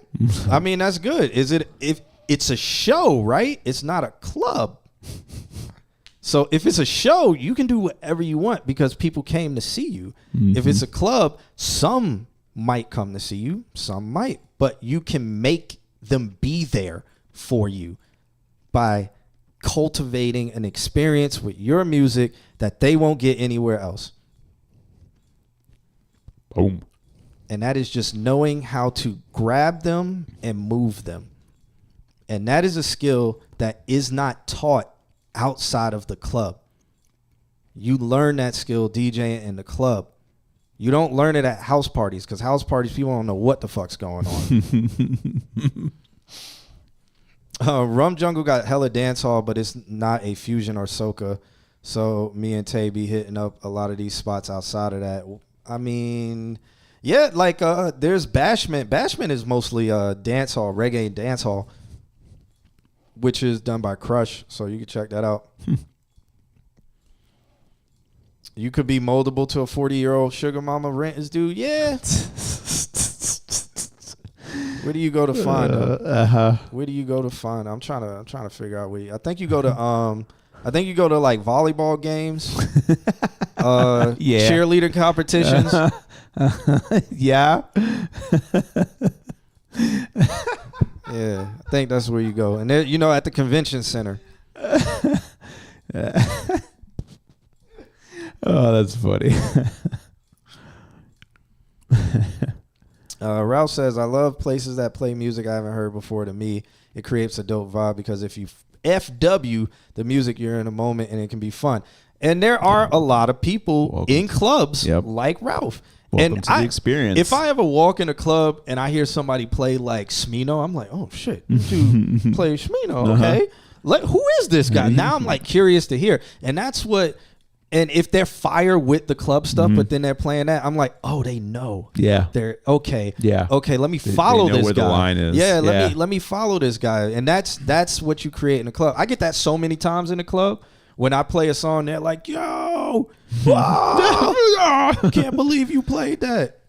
I mean, that's good. If it's a show, right? It's not a club. So if it's a show, you can do whatever you want because people came to see you. Mm-hmm. If it's a club, some might come to see you, some might, but you can make them be there for you by cultivating an experience with your music that they won't get anywhere else. Boom. And that is just knowing how to grab them and move them. And that is a skill that is not taught outside of the club. You learn that skill DJing in the club. You don't learn it at house parties because house parties, people don't know what the fuck's going on. Rum Jungle got hella dance hall, but it's not a fusion or soca. So me and Tay be hitting up a lot of these spots outside of that. I mean... yeah, like there's Bashment. Bashment is mostly dance hall, reggae dance hall, which is done by Crush, so you can check that out. You could be moldable to a 40-year-old sugar mama, rent is due. Yeah. Where do you go to find them? Where do you go to find them? I'm trying to figure out where you, I think you go to like volleyball games, cheerleader competitions. Yeah. Yeah, I think that's where you go. And there, you know, at the convention center. Oh, that's funny. Ralph says, I love places that play music I haven't heard before. To me, it creates a dope vibe because if you FW the music, you're in a moment and it can be fun. And there are a lot of people in clubs like Ralph. Welcome to the experience. If I ever walk in a club and I hear somebody play like Smino, I'm like, oh shit, you play Smino, okay? Who is this guy? Now I'm like curious to hear. And that's what, and if they're fire with the club stuff, but then they're playing that, I'm like, oh, they know. Yeah. They're okay. Yeah. Okay, let me follow this guy. They know where the line is. Yeah, let me follow this guy. And that's what you create in a club. I get that so many times in the club. When I play a song, they're like, yo, wow, can't believe you played that.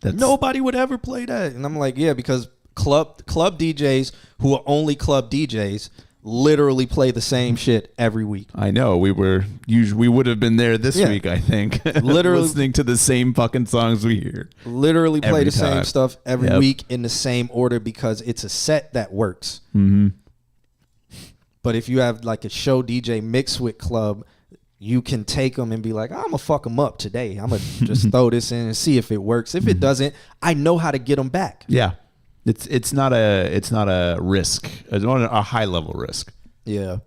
Nobody would ever play that. And I'm like, yeah, because club DJs who are only club DJs literally play the same shit every week. I know. We would have been there this week, I think. Literally listening to the same fucking songs we hear. Literally play the same stuff every week in the same order because it's a set that works. Mm-hmm. But if you have like a show DJ mixed with club, you can take them and be like, I'm going to fuck them up today. I'm going to just throw this in and see if it works. If it doesn't, I know how to get them back. Yeah. It's not a risk. It's not a high level risk. Yeah.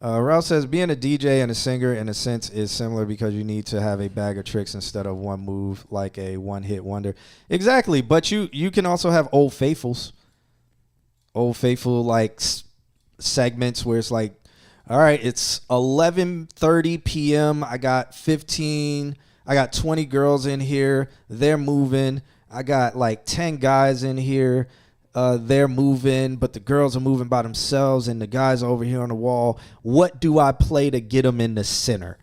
Ralph says being a DJ and a singer in a sense is similar because you need to have a bag of tricks instead of one move like a one hit wonder. Exactly. But you can also have old faithfuls. Old faithful like segments where it's like, all right, it's 11:30 p.m. I got 20 girls in here. They're moving. I got like 10 guys in here. They're moving, but the girls are moving by themselves and the guys are over here on the wall. What do I play to get them in the center?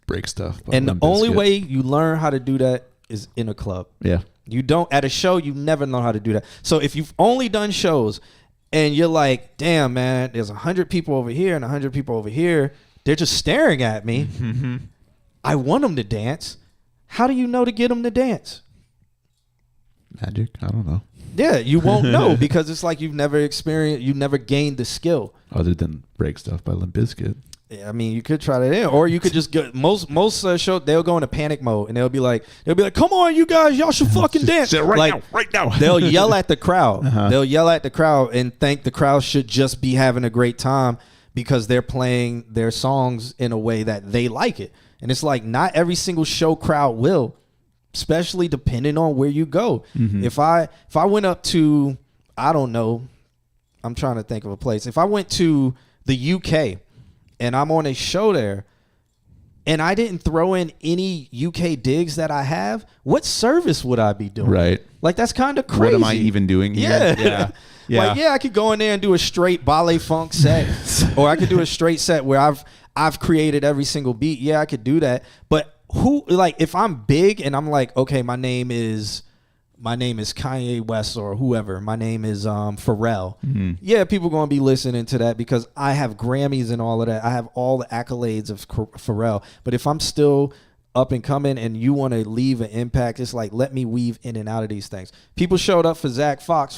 Break stuff. And the only way you learn how to do that is in a club. Yeah. You don't, at a show, you never know how to do that. So if you've only done shows and you're like, damn, man, there's 100 people over here and 100 people over here. They're just staring at me. Mm-hmm. I want them to dance. How do you know to get them to dance? Magic? I don't know. Yeah, you won't know because it's like you've never gained the skill. Other than Break Stuff by Limp Bizkit. I mean, you could try that in, or you could just go. Most show they'll go into panic mode and they'll be like, "Come on, you guys, y'all should fucking dance right now. They'll yell at the crowd. They'll yell at the crowd and think the crowd should just be having a great time because they're playing their songs in a way that they like it. And it's like not every single show crowd will, especially depending on where you go. If I went up to, I don't know, I'm trying to think of a place. If I went to the UK and I'm on a show there and I didn't throw in any UK digs that I have, what service would I be doing? Right. Like, that's kind of crazy. What am I even doing here? Yeah. Yeah. Like, yeah, I could go in there and do a straight ballet funk set, or I could do a straight set where I've created every single beat. Yeah, I could do that. But if I'm big and I'm like, okay, my name is Kanye West or whoever. My name is Pharrell. Yeah, people going to be listening to that because I have Grammys and all of that. I have all the accolades of Pharrell. But if I'm still up and coming and you want to leave an impact, it's like, let me weave in and out of these things. People showed up for Zach Fox.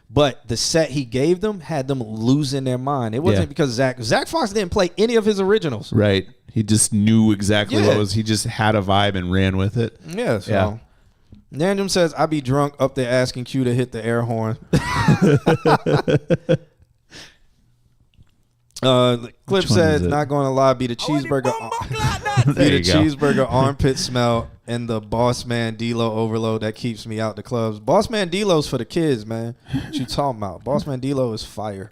But the set he gave them had them losing their mind. It wasn't because Zach Fox didn't play any of his originals. Right. He just knew exactly what was. He just had a vibe and ran with it. Yeah. So Nandrum says, I be drunk up there asking Q to hit the air horn. Clip said, not going to lie, be the cheeseburger. Cheeseburger armpit smell and the Boss Man D-Lo overload that keeps me out the clubs. Boss Man D-Lo's for the kids, man. What you talking about? Boss Man D-Lo is fire.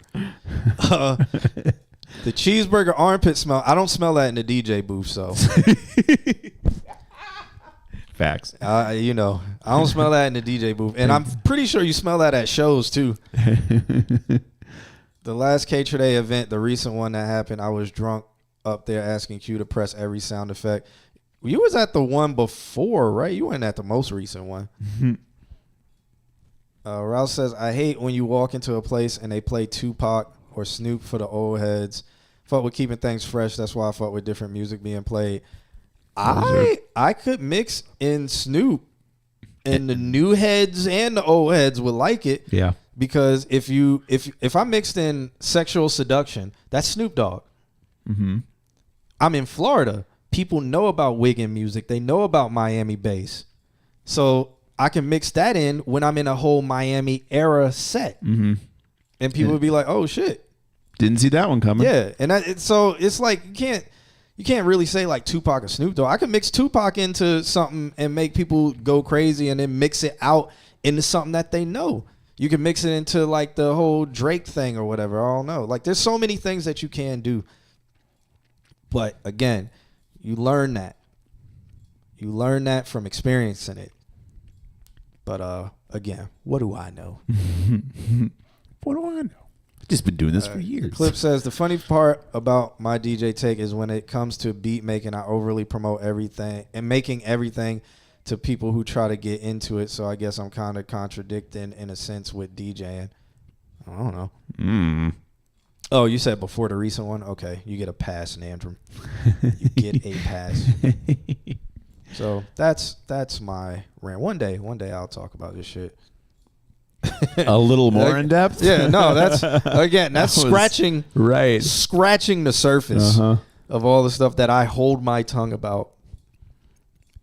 The cheeseburger armpit smell, I don't smell that in the DJ booth, so. Facts. I don't smell that in the DJ booth. And I'm pretty sure you smell that at shows, too. The last K-Trade event, the recent one that happened, I was drunk up there asking Q to press every sound effect. You was at the one before, right? You weren't at the most recent one. Rouse says, I hate when you walk into a place and they play Tupac or Snoop for the old heads. Fuck with keeping things fresh. That's why I fuck with different music being played. I could mix in Snoop, and the new heads and the old heads would like it. Yeah. Because if I mixed in Sexual Seduction, that's Snoop Dogg. I'm in Florida. People know about Wiggin music. They know about Miami bass. So I can mix that in when I'm in a whole Miami era set. And people would be like, oh, shit. Didn't see that one coming. Yeah. And so it's like you can't really say like Tupac or Snoop Dogg. I can mix Tupac into something and make people go crazy and then mix it out into something that they know. You can mix it into like the whole Drake thing or whatever. I don't know. Like there's so many things that you can do. But again, you learn that. You learn that from experiencing it. But again, what do I know? What do I know? I've just been doing this for years. Clip says, the funny part about my DJ take is when it comes to beat making, I overly promote everything and making everything to people who try to get into it. So I guess I'm kind of contradicting in a sense with DJing. I don't know. Oh, you said before the recent one? Okay, you get a pass, Nandrum. You get a pass. So that's my rant. One day I'll talk about this shit. A little more in depth? Yeah, no, that's scratching the surface of all the stuff that I hold my tongue about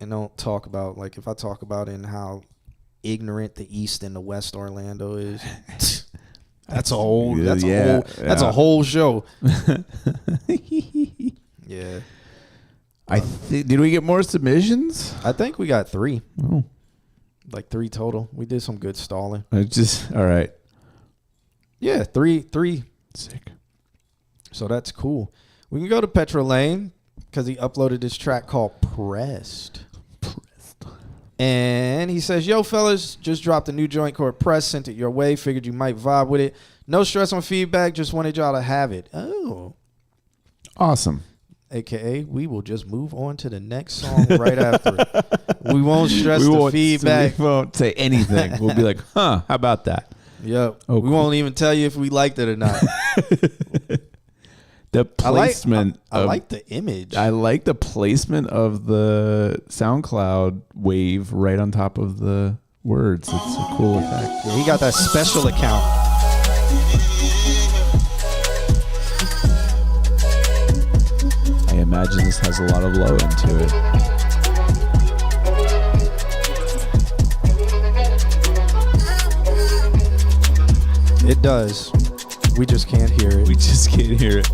and don't talk about. Like if I talk about in how ignorant the East and the West Orlando is, that's a whole show. Yeah. Did we get more submissions? I think we got 3. Oh. Like 3 total. We did some good stalling. All right. Yeah, 3. Sick. So that's cool. We can go to Petro Lane because he uploaded this track called Pressed. And he says, yo, fellas, just dropped a new joint called Pressed, sent it your way, figured you might vibe with it. No stress on feedback, just wanted y'all to have it. Oh. Awesome. AKA, we will just move on to the next song right after it. We won't stress the feedback. We won't say anything. We'll be like, how about that? Yep. We won't even tell you if we liked it or not. The placement. I like the image. I like the placement of the SoundCloud wave right on top of the words. It's a cool effect. Yeah, he got that special account. imagine this has a lot of low end to it. It does. We just can't hear it. We just can't hear it.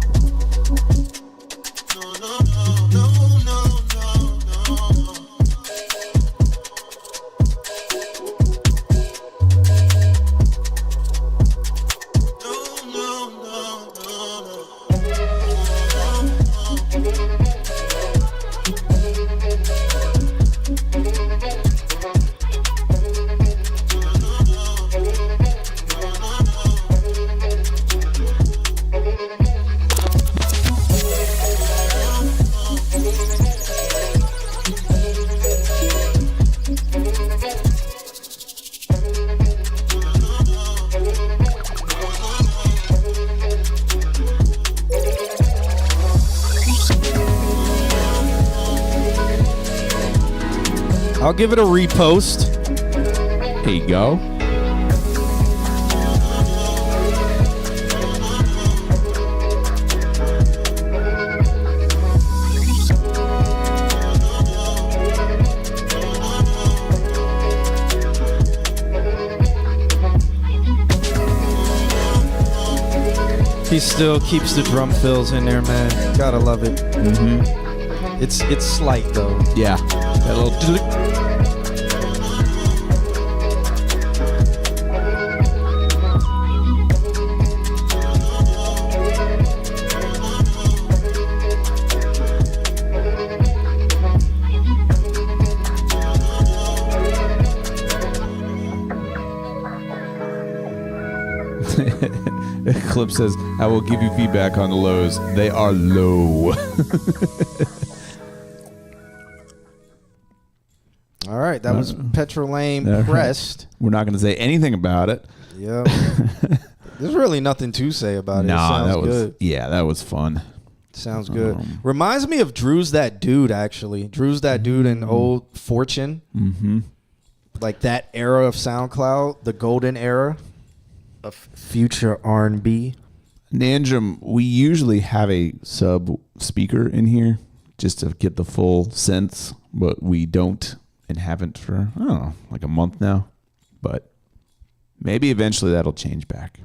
I'll give it a repost. Here you go. He still keeps the drum fills in there, man. Gotta love it. Mm-hmm. It's slight though. Yeah. That little. Clip says, I will give you feedback on the lows. They are low. All right, that was Petrolane Pressed. We're not going to say anything about it. Yep. There's really nothing to say about it. It Nah, sounds that was good. Yeah, that was fun. Sounds good. Reminds me of Drew's That Dude, actually. Drew's That Dude in Old Fortune. Mm-hmm. Like that era of SoundCloud, the golden era of future R&B. Nandrum, we usually have a sub speaker in here just to get the full sense, but we don't and haven't for, I don't know, like a month now. But maybe eventually that'll change back.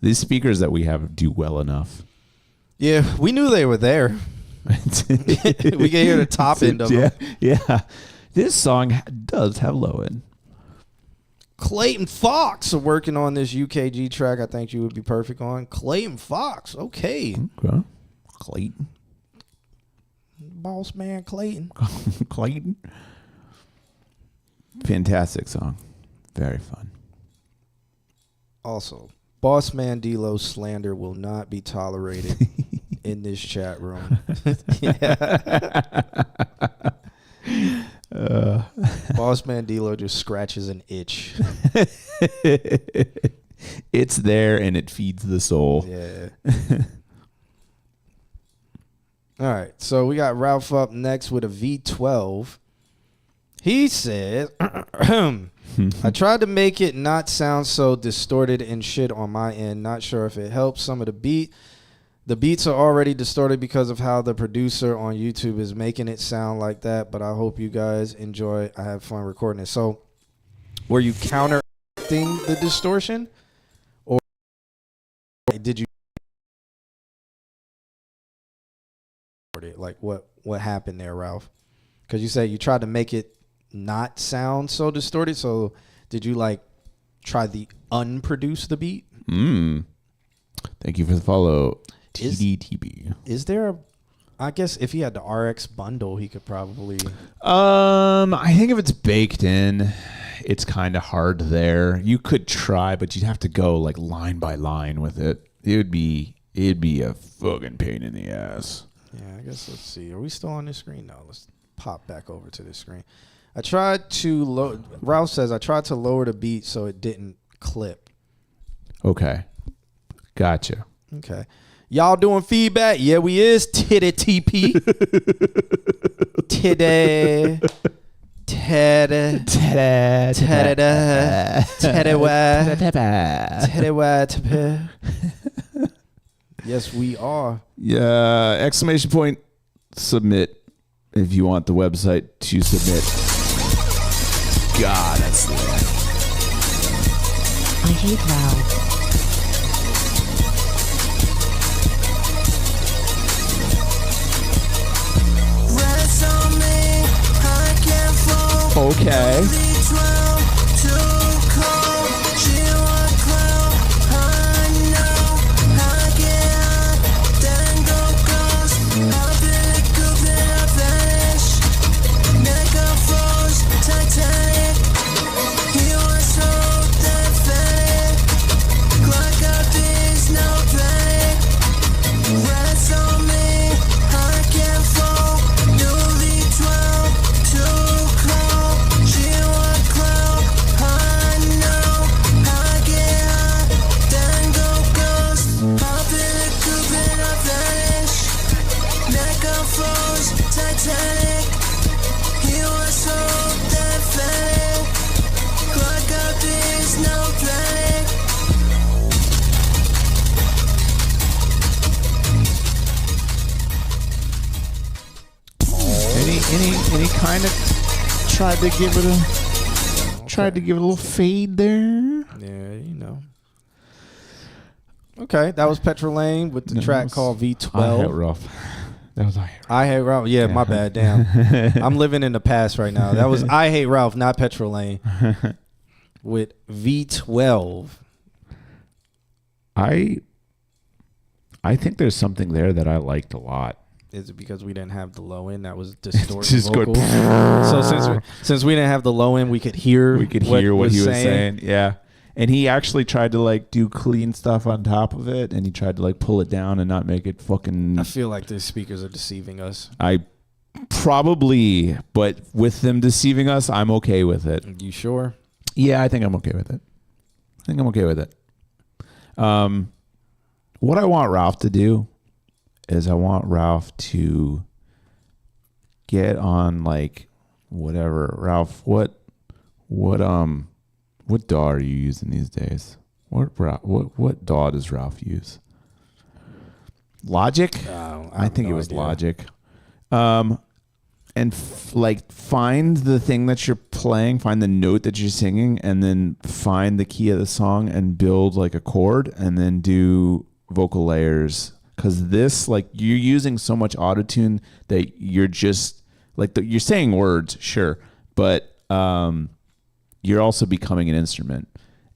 These speakers that we have do well enough. Yeah, we knew they were there. We can hear the top end of them. Yeah. This song does have low end. Clayton Fox are working on this UKG track. I think you would be perfect on. Clayton Fox, okay. Clayton. Boss man Clayton. Clayton. Fantastic song. Very fun. Also, Boss Man D-Lo's slander will not be tolerated in this chat room. Boss Man D-Lo just scratches an itch. It's there and it feeds the soul. Yeah. All right, so we got Ralph up next with a V12. He said, I tried to make it not sound so distorted and shit on my end. Not sure if it helps some of the beat. The beats are already distorted because of how the producer on YouTube is making it sound like that, but I hope you guys enjoy. I have fun recording it. So were you counteracting the distortion? Or did you like what happened there, Ralph? Because you said you tried to make it not sound so distorted. So did you like try the unproduce the beat? Thank you for the follow. TDTB. Is there I guess if he had the RX bundle, he could probably. I think if it's baked in, it's kind of hard there. You could try, but you'd have to go like line by line with it. It'd be a fucking pain in the ass. Yeah, I guess let's see. Are we still on this screen? No, let's pop back over to this screen. I tried to Ralph says I tried to lower the beat so it didn't clip. Okay. Gotcha. Okay. Y'all doing feedback? Yeah, we is. Titty TP. Titty. Teddy. Teddy. Teddy. Teddy. Yes, we are. Yeah, exclamation point, submit if you want the website to submit. God, that's lit. I hate Ralph. Okay. Any kind of tried to give it a little fade there. Yeah, you know. Okay, that was Petra Lane with the track called V12. I hate Ralph. That was I hate Ralph. I Hate Ralph. Yeah, my bad. Damn. I'm living in the past right now. That was I Hate Ralph, not Petra Lane. With V12. I think there's something there that I liked a lot. Is it because we didn't have the low end that was distorted Just vocals? So since we didn't have the low end, we could hear what he was saying. Yeah. And he actually tried to like do clean stuff on top of it, and he tried to like pull it down and not make it fucking. I feel like the speakers are deceiving us. I probably, but with them deceiving us, I'm okay with it. You sure? Yeah, I think I'm okay with it. What I want Ralph to do is I want Ralph to get on like whatever. Ralph, what DAW are you using these days? What DAW does Ralph use? Logic? I think it was Logic. And find the thing that you're playing, find the note that you're singing, and then find the key of the song and build like a chord, and then do vocal layers. Because this, like, you're using so much autotune that you're just like you're saying words, sure, but you're also becoming an instrument.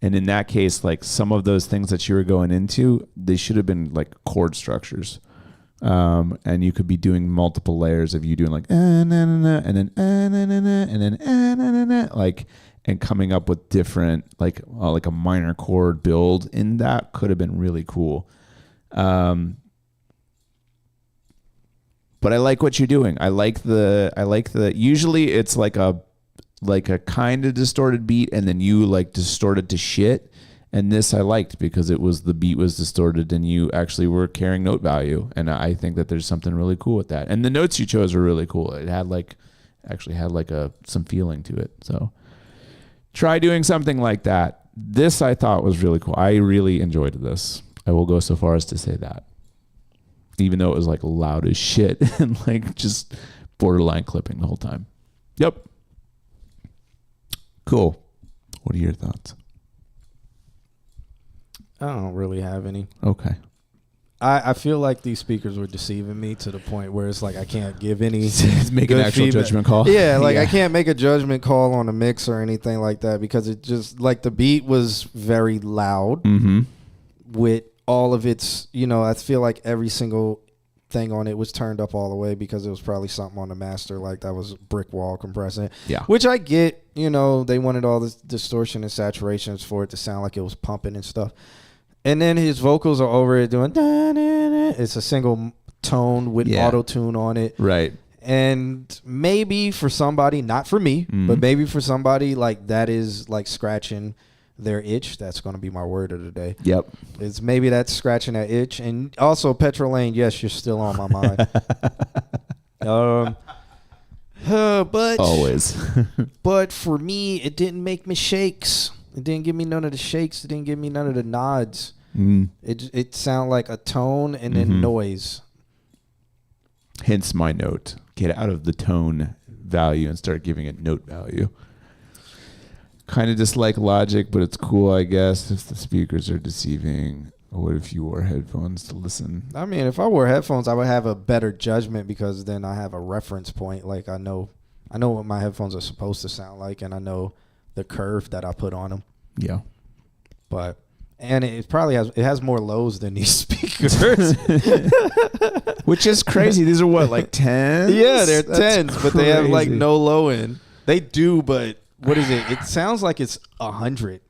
And in that case, like some of those things that you were going into, they should have been like chord structures. And you could be doing multiple layers of you doing like and then like, and coming up with different like a minor chord build in that could have been really cool. But I like what you're doing. I like the usually it's like a kind of distorted beat and then you like distort it to shit. And this I liked because the beat was distorted and you actually were carrying note value. And I think that there's something really cool with that. And the notes you chose were really cool. It had some feeling to it. So try doing something like that. This I thought was really cool. I really enjoyed this. I will go so far as to say that. Even though it was like loud as shit and like just borderline clipping the whole time. Yep. Cool. What are your thoughts? I don't really have any. Okay. I feel like these speakers were deceiving me to the point where it's like I can't give any make an actual judgment call. Yeah, like I can't make a judgment call on a mix or anything like that because it just like the beat was very loud with all of its, I feel like every single thing on it was turned up all the way because it was probably something on the master like that was brick wall compressing. Yeah. Which I get, they wanted all this distortion and saturations for it to sound like it was pumping and stuff. And then his vocals are over it doing da-da-da. It's a single tone with auto-tune on it. Right. And maybe for somebody, not for me, but maybe for somebody like that is like scratching their itch. That's going to be my word of the day. Yep. It's maybe that's scratching that itch. And also Petra Lane, yes, you're still on my mind. But always. But for me, it didn't make me shakes. It didn't give me none of the shakes. It didn't give me none of the nods. It sound like a tone and then noise. Hence my note. Get out of the tone value and start giving it note value. Kind of dislike Logic, but it's cool, I guess, if the speakers are deceiving. What if you wore headphones to listen? I mean, if I wore headphones, I would have a better judgment because then I have a reference point. Like I know what my headphones are supposed to sound like, and I know the curve that I put on them. Yeah. But it probably has more lows than these speakers. Which is crazy. These are what, like 10s? Yeah, they're That's 10s, but they have like crazy. no low end. They do, but what is it? It sounds like it's 100.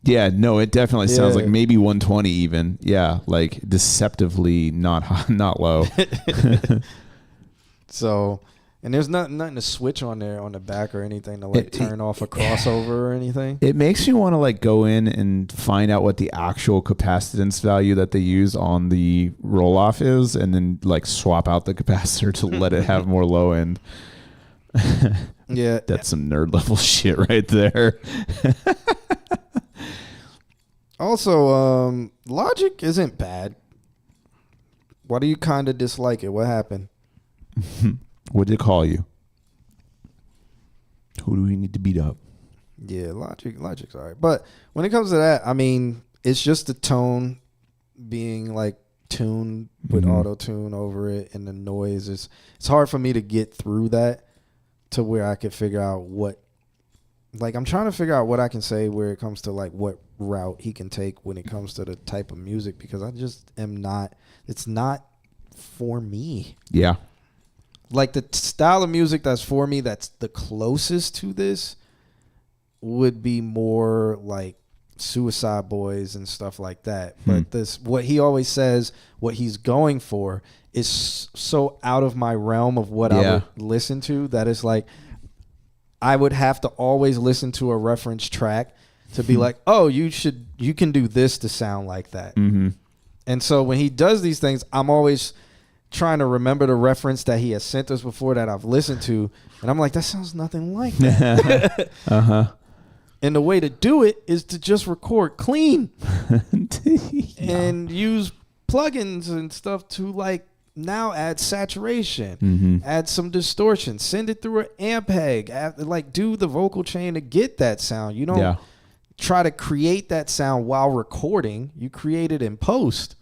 Yeah, no, it definitely sounds Yeah. like maybe 120 even. Yeah, like deceptively not high, not low. So, and there's nothing to switch on there on the back or anything to like turn off a crossover or anything. It makes me want to like go in and find out what the actual capacitance value that they use on the roll off is, and then like swap out the capacitor to let it have more low end. Yeah, That's some nerd level shit right there. Also, Logic isn't bad. Why do you kind of dislike it? What happened? What'd they call you? Who do we need to beat up? Yeah, Logic's all right. But when it comes to that, I mean, it's just the tone being like tuned with auto tune over it, and the noise. It's hard for me to get through that to where I could figure out what. Like, I'm trying to figure out what I can say where it comes to like what route he can take when it comes to the type of music, because I just am not. It's not for me. Yeah. Like the style of music that's for me, that's the closest to this, would be more like Suicide Boys and stuff like that. But this, what he always says, what he's going for, is so out of my realm of what I would listen to that it's like I would have to always listen to a reference track to be like, oh, you can do this to sound like that. Mm-hmm. And so when he does these things, I'm always trying to remember the reference that he has sent us before that I've listened to, and I'm like, that sounds nothing like that. And the way to do it is to just record clean and use plugins and stuff to like now add saturation, add some distortion, send it through an Ampeg, like do the vocal chain to get that sound. You don't try to create that sound while recording. You create it in post.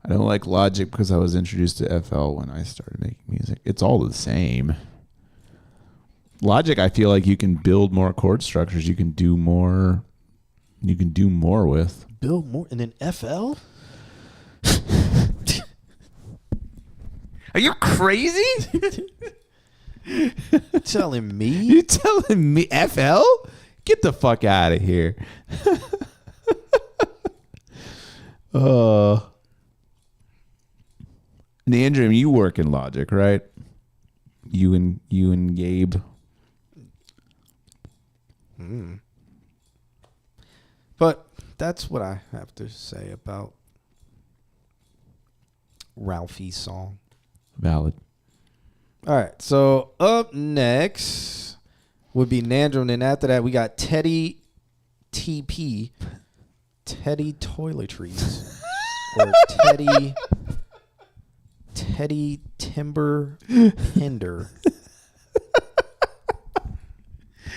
I don't like Logic because I was introduced to FL when I started making music. It's all the same. Logic, I feel like you can build more chord structures. You can do more. You can do more with. Build more and then FL? Are you crazy? Telling me? You telling me FL? Get the fuck out of here. And Andrew, you work in Logic, right? You and Gabe. But that's what I have to say about Ralphie's song. Valid. All right, so up next would be Nandro, and then after that we got Teddy TP, Teddy Toiletries, or Teddy Timber Hinder,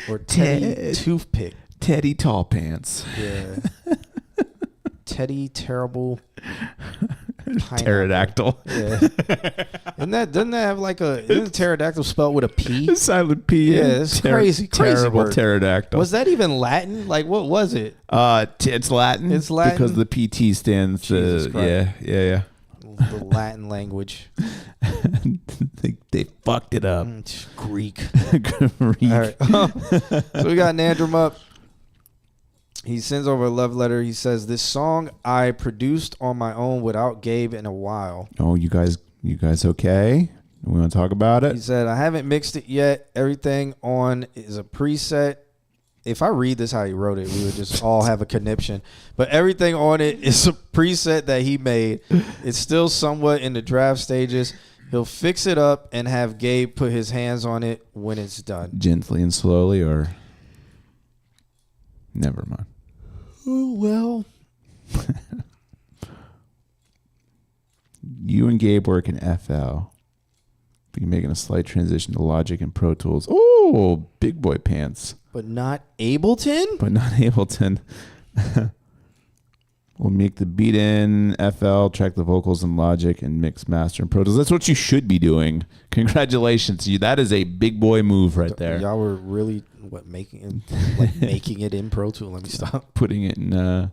or Teddy Toothpick. Teddy Tall Pants. Yeah. Teddy Terrible Pineapple. Pterodactyl. Yeah. Doesn't that have like isn't pterodactyl spelled with a P? Silent P. Yeah, it's crazy Terrible word. pterodactyl. Was that even Latin? Like, what was it? It's Latin. It's Latin? because the PT stands Jesus to Christ. yeah. The Latin language. they fucked it up. Greek. Greek. All right. So we got Nandrum up. He sends over a love letter. He says, "This song I produced on my own without Gabe in a while." Oh, you guys okay? We want to talk about He it? said, "I haven't mixed it yet. Everything on is a preset." If I read this how he wrote it, we would just all have a conniption. But everything on it is a preset that he made. It's still somewhat in the draft stages. He'll fix it up and have Gabe put his hands on it when it's done. Gently and slowly, or never mind. Oh, well, You and Gabe work in FL. Be making a slight transition to Logic and Pro Tools. Oh, big boy pants. But not Ableton? But not Ableton. We'll make the beat in FL, track the vocals in Logic, and mix, master, and Pro Tools. That's what you should be doing. Congratulations. That is a big boy move right there. Y'all were really making it in Pro Tools. Let me stop. Putting it in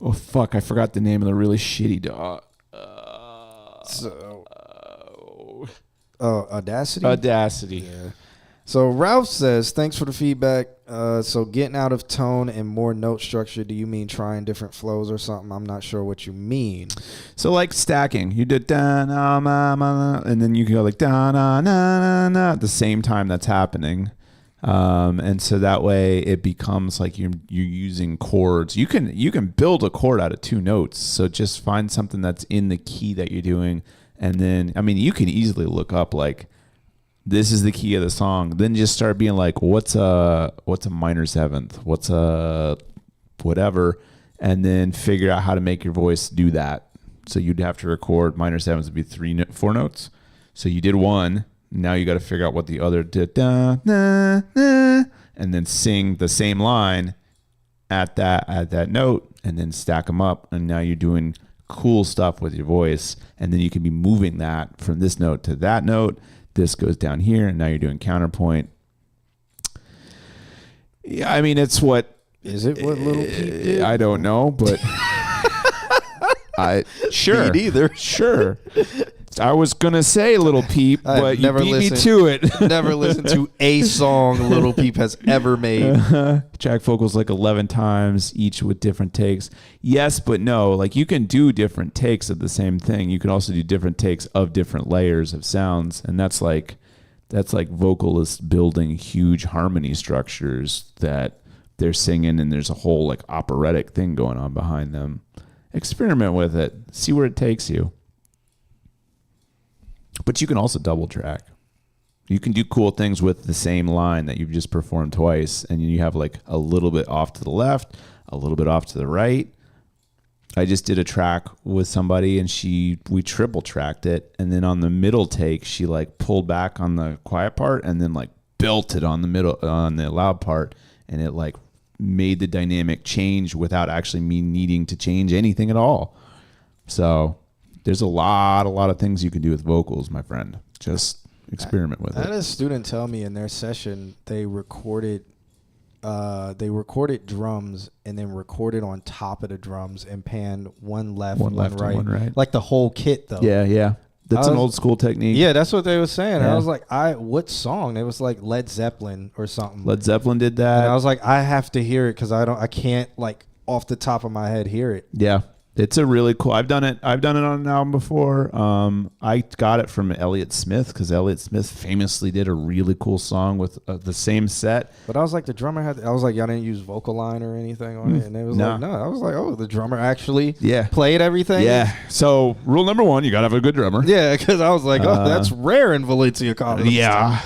oh fuck, I forgot the name of the really shitty dog. Audacity? Audacity. Yeah. So Ralph says, thanks for the feedback. So getting out of tone and more note structure, do you mean trying different flows or something? I'm not sure what you mean. So like stacking. You did da na ma ma, and then you can go like da na na na na at the same time that's happening. And so that way it becomes like you're using chords. You can build a chord out of 2 notes. So just find something that's in the key that you're doing. And then, I mean, you can easily look up like, this is the key of the song. Then just start being like, what's a minor 7th? What's a whatever? And then figure out how to make your voice do that. So you'd have to record minor 7ths would be 4 notes. So you did 1. Now you got to figure out what the other did, da, na, na, and then sing the same line at that note, and then stack them up. And now you're doing cool stuff with your voice, and then you can be moving that from this note to that note. This goes down here, and now you're doing counterpoint. Yeah, I mean, it's what is it? What Little Peep did? I don't know, but sure, me neither. Sure. I was gonna say Little Peep, but you beat me to it. Never listened to a song Little Peep has ever made. Track vocals like 11 times, each with different takes. Yes, but no. Like you can do different takes of the same thing. You can also do different takes of different layers of sounds, and that's like vocalists building huge harmony structures that they're singing, and there's a whole like operatic thing going on behind them. Experiment with it. See where it takes you. But you can also double track. You can do cool things with the same line that you've just performed twice, and you have like a little bit off to the left, a little bit off to the right. I just did a track with somebody, and we triple tracked it, and then on the middle take, she like pulled back on the quiet part and then like built it on the loud part, and it like made the dynamic change without actually me needing to change anything at all. So there's a lot of things you can do with vocals, my friend. Just experiment with it. I had a student tell me in their session they recorded drums and then recorded on top of the drums and panned one left, one right. Like the whole kit though. Yeah. That's an old school technique. Yeah, that's what they were saying. Yeah. I was like, what song? It was like Led Zeppelin or something. Led Zeppelin did that. And I was like, I have to hear it because I can't like off the top of my head hear it. Yeah. It's a really cool. I've done it on an album before. I got it from Elliott Smith because Elliott Smith famously did a really cool song with the same set. But I was like, the drummer had. I was like, y'all didn't use vocal line or anything on it, and it was like, no. I was like, oh, the drummer actually played everything. Yeah. So rule number 1, you gotta have a good drummer. Yeah, because I was like, oh, that's rare in Valencia College. Yeah.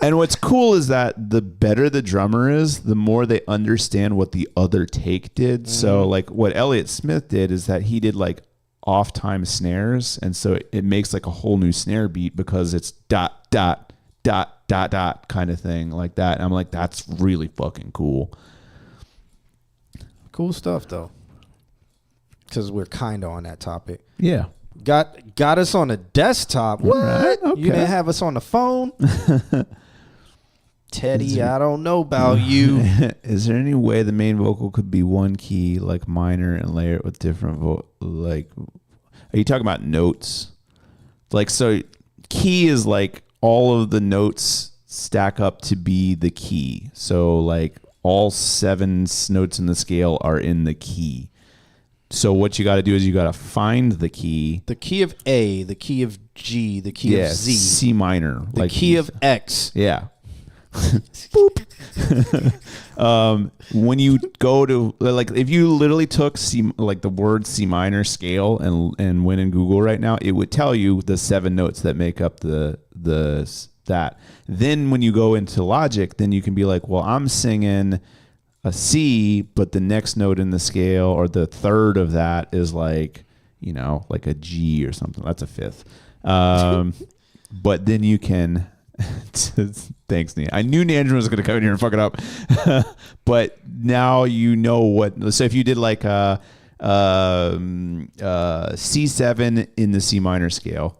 And what's cool is that the better the drummer is, the more they understand what the other take did. So like what Elliott Smith did is that he did like off time snares. And so it makes like a whole new snare beat because it's dot, dot, dot, dot, dot kind of thing like that. And I'm like, that's really fucking cool. Cool stuff though. Because we're kind of on that topic. Yeah. Got us on a desktop. What? Right, okay. You didn't have us on the phone? Teddy, I don't know about you. Is there any way the main vocal could be one key, like minor, and layer it with different like, are you talking about notes? Like, so key is like all of the notes stack up to be the key. So like all 7 notes in the scale are in the key. So what you got to do is you got to find the key. The key of A, the key of G, the key of Z. C minor. The key of X. Yeah. When you go to, like, if you literally took the word C minor scale and went in Google right now, it would tell you the 7 notes that make up that. Then when you go into Logic, then you can be like, well, I'm singing a C, but the next note in the scale or the third of that is like, like a G or something. That's a fifth. But then you can. Thanks, Nean. I knew Neandrin was going to come in here and fuck it up. But now you know what. So if you did like a C7 in the C minor scale,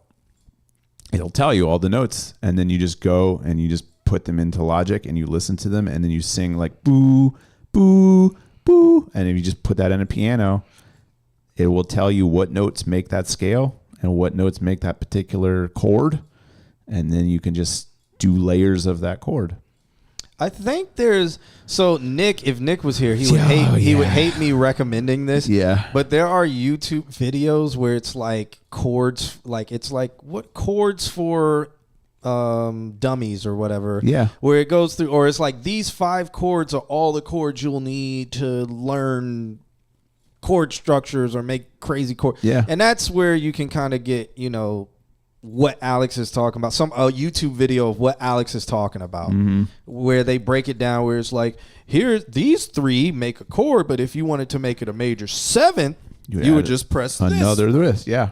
it'll tell you all the notes, and then you just go and you just put them into Logic and you listen to them, and then you sing like boo, boo, boo, and if you just put that in a piano, it will tell you what notes make that scale and what notes make that particular chord, and then you can just do layers of that chord. I think Nick, if Nick was here, he would hate me recommending this. Yeah. But there are YouTube videos where it's like chords, like it's like what chords for dummies or whatever. Yeah. Where it goes through, or it's like these 5 chords are all the chords you'll need to learn chord structures or make crazy chords. Yeah. And that's where you can kind of get, what Alex is talking about. A YouTube video of what Alex is talking about, where they break it down, where it's like, here, these 3 make a chord, but if you wanted to make it a major 7th, you would just press this. Yeah.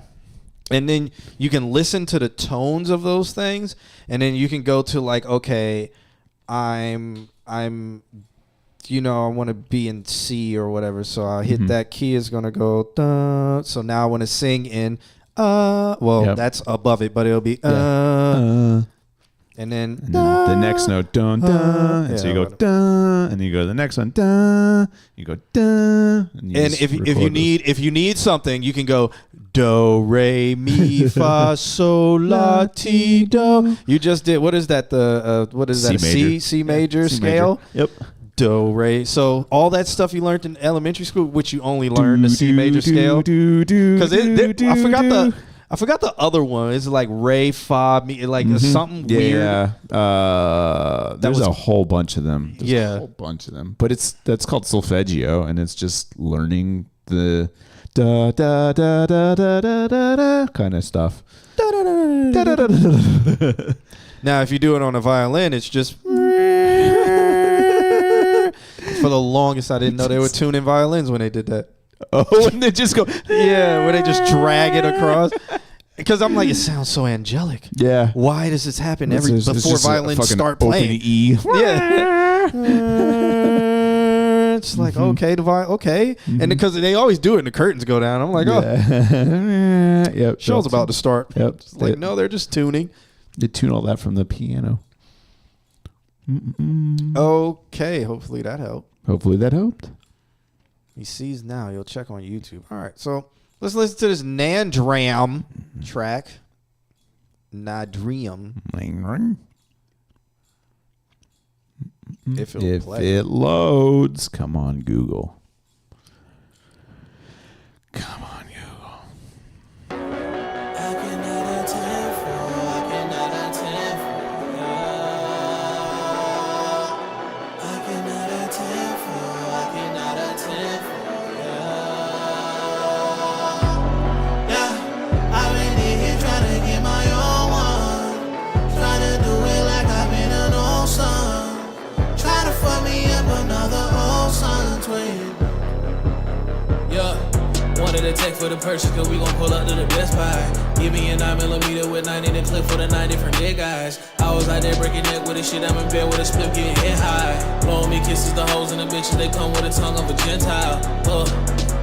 And then you can listen to the tones of those things, and then you can go to like, okay, I want to be in C or whatever, so I hit that key is gonna go da. So now I want to sing in that's above it, but it'll be and then the next note dun dun, and so you go dun, and then you go to the next one dun, you go dun, and if you need something, you can go do re mi fa sol la ti do. You just did, what is that, C major scale? Yep. Do re. So all that stuff you learned in elementary school, which you only learned the C major scale, because I forgot the other one. It's like re fa mi, like something weird. Yeah. There's a whole bunch of them. But that's called solfeggio, and it's just learning the da da da da da da da da kind of stuff. Now, if you do it on a violin, it's just. For the longest, I didn't know they were tuning violins when they did that. Oh, and they just go. Yeah, where they just drag it across. Because I'm like, it sounds so angelic. Yeah. Why does this happen before violins start playing? E. Yeah. It's like, okay, okay. And because they always do it and the curtains go down. I'm like, Yep. Show's about to start. Yep. It's like, no, they're just tuning. They tune all that from the piano. Okay, hopefully that helped. He sees now. He'll check on YouTube. All right, so let's listen to this Nandram track. Nadrium. If it loads. Come on, Google. Wanted to take for the purchase, cause we gon' pull up to the Best Buy. Give me a 9mm with 90 in the clip for the 9 different dead guys. I was out there breaking neck with a shit, I'm in bed with a split getting hit high. Blowing me kisses, the hoes and the bitches, they come with the tongue of a Gentile.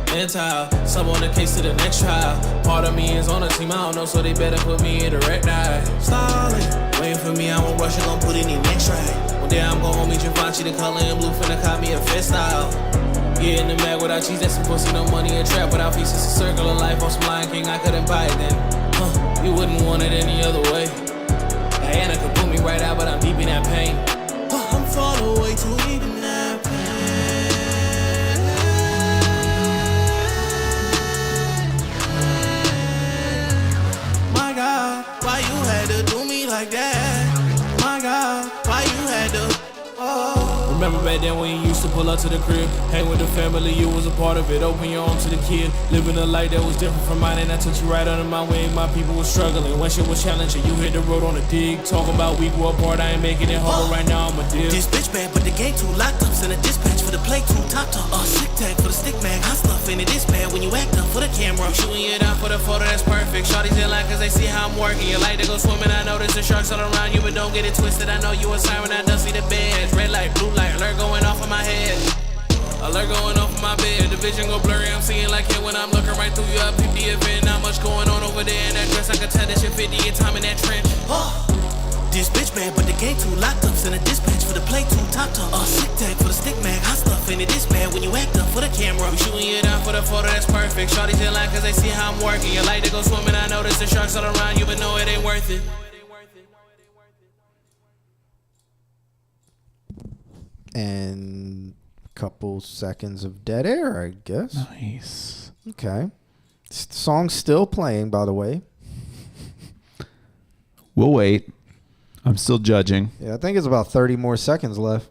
Gentile, some on the case to the next trial. Part of me is on the team, I don't know, so they better put me in the red eye. Stalling, waiting for me, I won't rush, gon' put in the next right. One day I'm gon' meet Givenchy, the color in blue, finna cop me a fit style. Yeah, in the mag without cheese, that's some pussy, no money, a trap without fees, it's a circle of life. On some Lion King, I couldn't buy it then. You wouldn't want it any other way. Diana could put me right out, but I'm deep in that pain. I'm far away too deep in that pain. My God, why you had to do me like that? My God, why you had to, Remember back then when you used to pull up to the crib, hang with the family, you was a part of it. Open your arms to the kid, living a life that was different from mine, and I took you right under my wing. My people was struggling when shit was challenging. You hit the road on a dig, talking about we grew apart. I ain't making it home, but right now I'm a deal. This bitch bad, but the game too locked up. Send a dispatch for the play too top top. Slick tag for the stick mag. Hot stuff in it this bad when you act up for the camera. I'm shooting it out for the photo, that's perfect. Shorty's in line cause they see how I'm working. You like to go swimming, I notice the sharks all around you, but don't get it twisted. I know you a siren, I don't see the badge. Red light, blue light, alert going off in my head. Alert going off in my bed. The vision go blurry, I'm seeing like it when I'm looking right through you. I peep the event, not much going on over there in that dress. I can tell that shit 50 your time in that trench. This bitch bad, but the game too locked up. Send a dispatch for the play too top top. Slick tag for the stick mag. Hot stuff in it this bad when you act up for the camera. I'm shooting it out for the photo, that's perfect. Shorty's in line cause they see how I'm working. You like to go swimming, I notice the sharks all around you, but no, it ain't worth it. And a couple seconds of dead air, I guess. Nice. Okay. Song's still playing, by the way. We'll wait. I'm still judging. Yeah, I think it's about 30 more seconds left.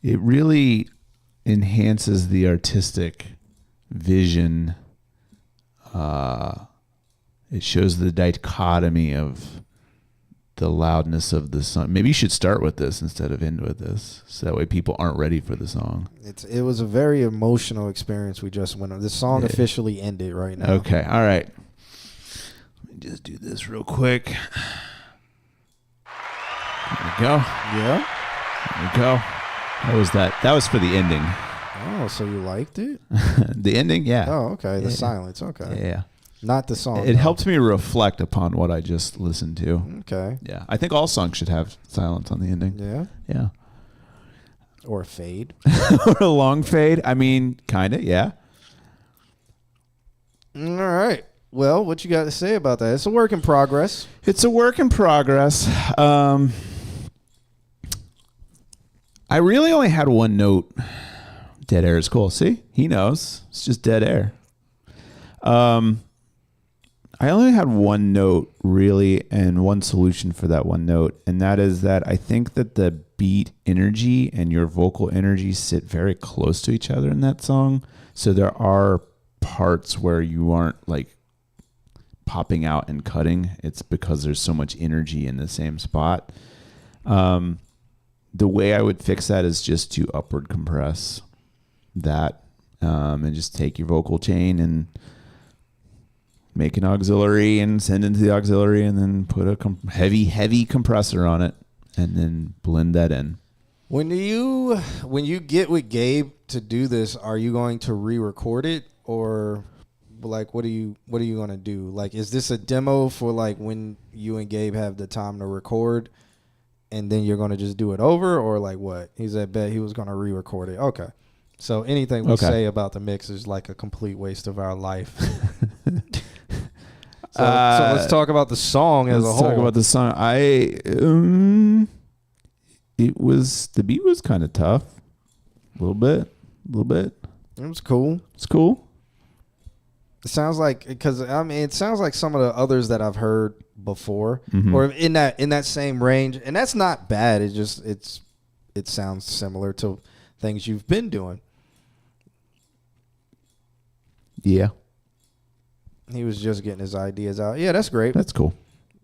It really enhances the artistic vision. It shows the dichotomy of the loudness of the song. Maybe you should start with this instead of end with this, so that way people aren't ready for the song. It was a very emotional experience we just went on. The song officially ended right now. Okay, all right. Let me just do this real quick. There we go. Yeah. There we go. How was that? That was for the ending. Oh, so you liked it? The ending, yeah. Oh, okay. The Yeah. silence. Okay. Yeah. Not the song. It though. helped me reflect upon what I just listened to. Okay. Yeah. I think all songs should have silence on the ending. Yeah. Yeah. Or a fade. Or a long fade. I mean, kind of, yeah. All right. Well, what you got to say about that? It's a work in progress. It's a work in progress. I really only had one note. Dead air is cool. See? He knows. It's just dead air. I only had one note, really, and one solution for that one note, and that is that I think that the beat energy and your vocal energy sit very close to each other in that song. So there are parts where you aren't like popping out and cutting. It's because there's so much energy in the same spot. The way I would fix that is just to upward compress that, and just take your vocal chain and make an auxiliary and send into the auxiliary, and then put a heavy compressor on it, and then blend that in. When you get with Gabe to do this, are you going to re-record it, or like what are you going to do? Like, is this a demo for like when you and Gabe have the time to record, and then you're going to just do it over, or like what? He said bet he was going to re-record it. Okay. So anything we say about the mix is like a complete waste of our life. So let's talk about the song as a whole. Let's talk about the song. The beat was kind of tough. A little bit. It was cool. It's cool. It sounds like, because I mean, it sounds like some of the others that I've heard before, or in that same range, and that's not bad. It sounds similar to things you've been doing. Yeah. He was just getting his ideas out. Yeah, that's great. That's cool.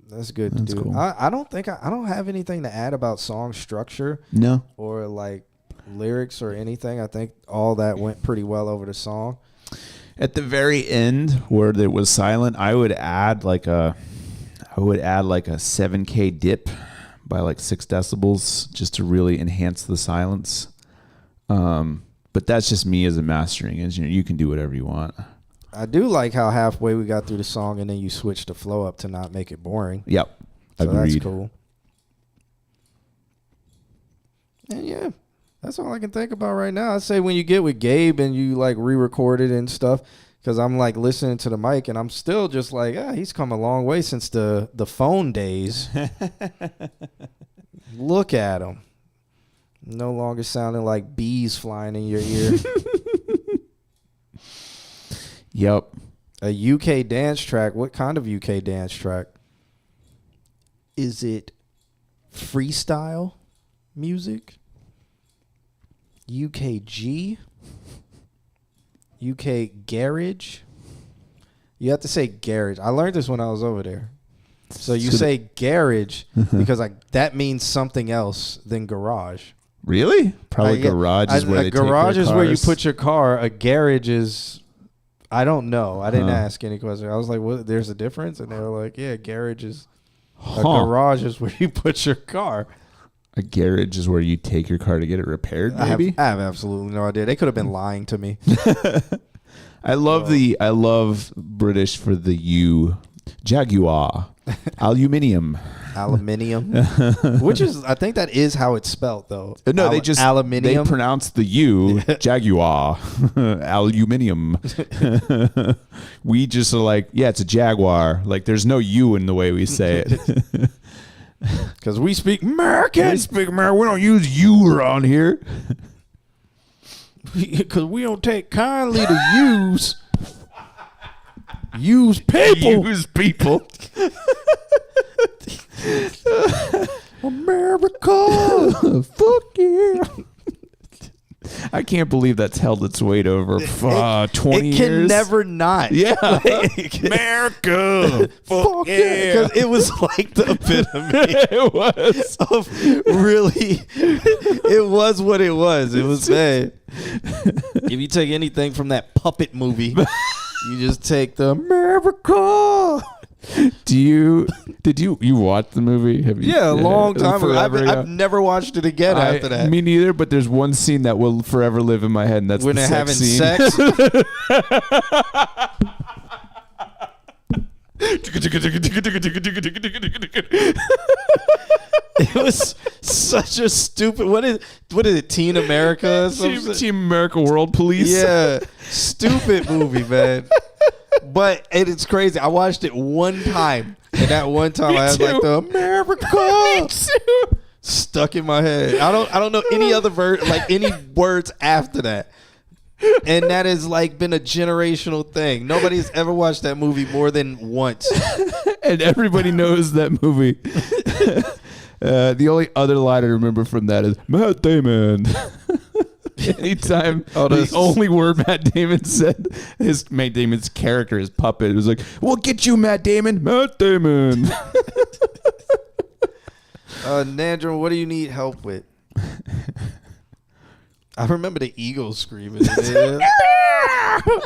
That's good That's to do. cool. I don't think I don't have anything to add about song structure No. or like lyrics or anything. I think all that went pretty well over the song. At the very end where it was silent, I would add like a 7K dip by like 6 decibels just to really enhance the silence. But that's just me as a mastering engineer. You can do whatever you want. I do like how halfway we got through the song and then you switched the flow up to not make it boring. Yep. So Agreed. that's cool. And yeah, that's all I can think about right now. I'd say when you get with Gabe and you like re-record it and stuff, because I'm like listening to the mic and I'm still just like, he's come a long way since the phone days. Look at him. No longer sounding like bees flying in your ear. Yep. A UK dance track. What kind of UK dance track? Is it freestyle music? UKG? UK Garage? You have to say garage. I learned this when I was over there. So you say garage because that means something else than garage. Really? Probably garage is where they take their garage is where you cars. put your car. A garage is, I don't know. I didn't ask any question. I was like, "What? There's a difference?" And they were like, "Yeah, garage is a garage is where you put your car. A garage is where you take your car to get it repaired. Maybe I have absolutely no idea. They could have been lying to me. I love British for the U. Jaguar, aluminium. Aluminium, which is, I think that is how it's spelled though. No, they just aluminium. They pronounce the U Jaguar, aluminium. We just are like, yeah, it's a Jaguar. Like, there's no U in the way we say it. Because we speak American. We speak American. We don't use U around here. Because we don't take kindly to use people. Use people. America. Fuck yeah. I can't believe that's held its weight over 20 years. It can never not. Yeah. America. Fuck yeah. Because it was like the epitome. It was. Of really, it was what it was. It was bad. If you take anything from that puppet movie, you just take the America. Did you watch the movie? Have you? Yeah, a long time ago. Forever I've never watched it again after that. Me neither, but there's one scene that will forever live in my head, and that's when the they're sex having scene. It was such a stupid. What is it? Teen America? Or something? Team America World Police. Yeah, stupid movie, man. But it's crazy. I watched it one time, and that one time I was like, the America stuck in my head. I don't know any other any words after that. And that has like been a generational thing. Nobody's ever watched that movie more than once. And everybody knows that movie. The only other line I remember from that is Matt Damon. Anytime the only word Matt Damon said, Matt Damon's character, his puppet, it was like, "We'll get you, Matt Damon." Matt Damon. Nandron, what do you need help with? I remember the Eagles screaming.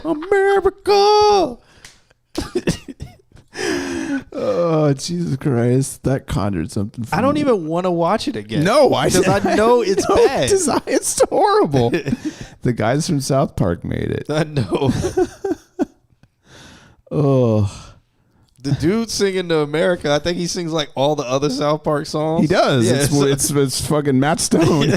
America. Oh, Jesus Christ. That conjured something for I don't me. even want to watch it again. No, because I know it's bad. It's horrible. The guys from South Park made it. I know. Oh. The dude singing to America, I think he sings like all the other South Park songs. He does. Yeah, it's fucking Matt Stone.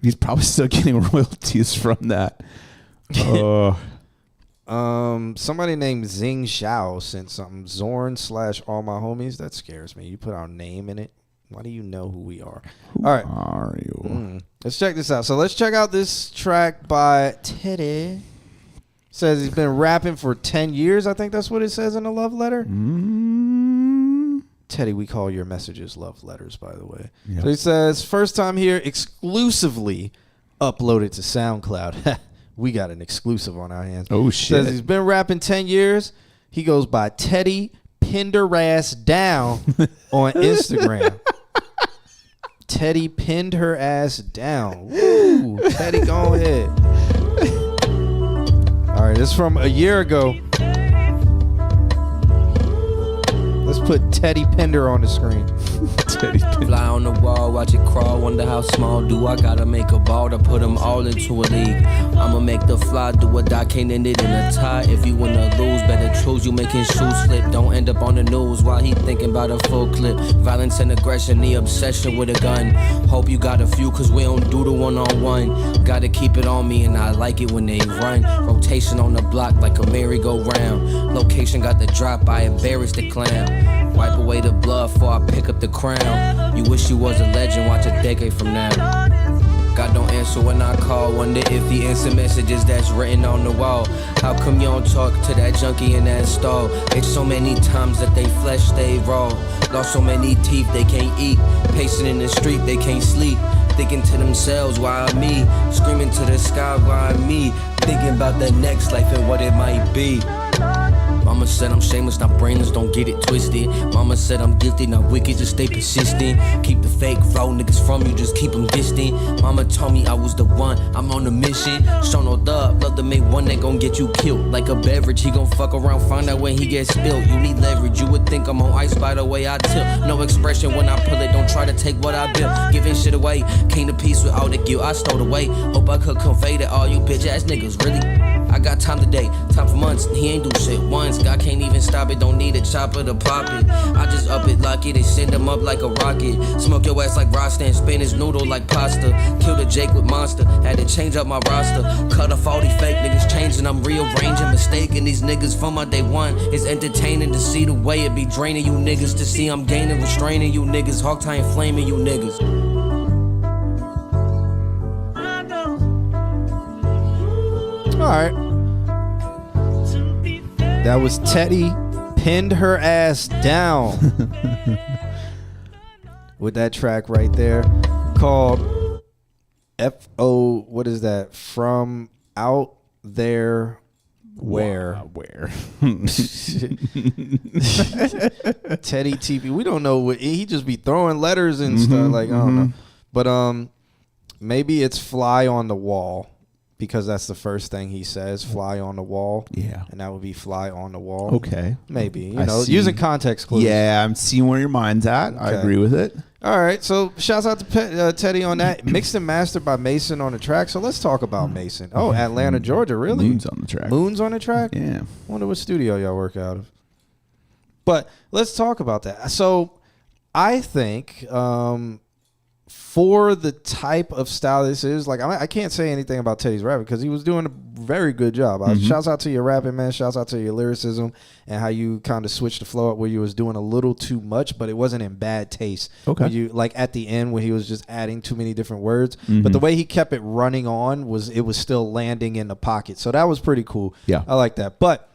He's probably still getting royalties from that. Oh. Somebody named Zing Xiao sent something. Zorn / all my homies. That scares me. You put our name in it. Why do you know who we are? Who all right. are you? Let's check this out. So let's check out this track by Teddy. Says he's been rapping for 10 years. I think that's what it says in the love letter. Teddy, we call your messages love letters, by the way. Yep. So he says, first time here, exclusively uploaded to SoundCloud. We got an exclusive on our hands. Oh, shit. Says he's been rapping 10 years. He goes by Teddy Pinned Down on Instagram. Teddy pinned her ass down. Woo. Teddy, go ahead. All right, this is from a year ago. Let's put Teddy Pender on the screen. Teddy Pender. Fly on the wall, watch it crawl, wonder how small do I gotta make a ball to put them all into a league. I'ma make the fly do what I can't end it in a tie. If you wanna lose, better choose you making shoes slip. Don't end up on the news while he thinking about a full clip. Violence and aggression, the obsession with a gun. Hope you got a few cause we don't do the one-on-one. Gotta keep it on me and I like it when they run. Rotation on the block like a merry-go-round. Location got the drop, I embarrass the clown. Wipe away the blood before I pick up the crown. You wish you was a legend, watch a decade from now. God don't answer when I call. Wonder if he answer messages that's written on the wall. How come you don't talk to that junkie in that stall? It's so many times that they flesh stay raw. Lost so many teeth they can't eat. Pacing in the street they can't sleep. Thinking to themselves, why me? Screaming to the sky, why me? Thinking about the next life and what it might be. Mama said I'm shameless, not brainless, don't get it twisted. Mama said I'm gifted, not wicked, just stay persistent. Keep the fake flow, niggas from you, just keep them distant. Mama told me I was the one, I'm on a mission. Show no love to make one that gon' get you killed. Like a beverage, he gon' fuck around, find out when he gets spilled. You need leverage, you would think I'm on ice by the way I tilt. No expression when I pull it, don't try to take what I built. Giving shit away, came to peace with all the guilt I stole away. Hope I could convey to all you bitch ass niggas, really. I got time today, time for months, he ain't do shit once. God can't even stop it, don't need a chopper to pop it. I just up it, lock it, and send him up like a rocket. Smoke your ass like Rasta and spin his noodle like pasta. Kill the Jake with Monster, had to change up my roster. Cut off all these fake niggas, changing, I'm rearranging, mistaking these niggas from my day one. It's entertaining to see the way it be draining you niggas. To see I'm gaining, restraining you niggas, hog tie and flaming you niggas. All right. That was Teddy pinned her ass down with that track right there called F.O. What is that? From Out There Where? Where? Teddy TV. We don't know what he just be throwing letters and stuff. Like, I don't know. But maybe it's Fly on the Wall. Because that's the first thing he says, fly on the wall. Yeah. And that would be fly on the wall. Okay. Maybe. You know, using context clues. Yeah, I'm seeing where your mind's at. Okay. I agree with it. All right. So shouts out to Teddy on that. Mixed and mastered by Mason on the track. So let's talk about Mason. Oh, Atlanta, Georgia. Really? Moon's on the track. Moon's on the track? Yeah. Wonder what studio y'all work out of. But let's talk about that. So I think... for the type of style this is, like, I can't say anything about Teddy's rapping because he was doing a very good job. Shouts out to your rapping, man. Shouts out to your lyricism and how you kind of switched the flow up where you was doing a little too much, but it wasn't in bad taste. Okay. When you, like, at the end where he was just adding too many different words. But the way he kept it running on was still landing in the pocket. So that was pretty cool. Yeah. I like that. But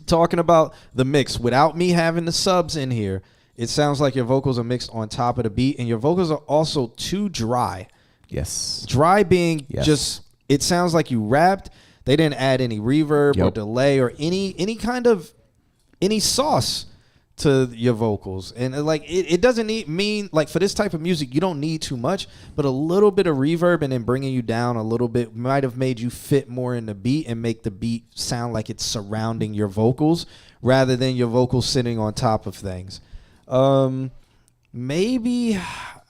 talking about the mix, without me having the subs in here, it sounds like your vocals are mixed on top of the beat, and your vocals are also too dry. Yes. Dry being just, it sounds like you rapped. They didn't add any reverb or delay or any kind of, any sauce to your vocals. And like, it doesn't mean, like, for this type of music, you don't need too much, but a little bit of reverb and then bringing you down a little bit might have made you fit more in the beat and make the beat sound like it's surrounding your vocals rather than your vocals sitting on top of things. Maybe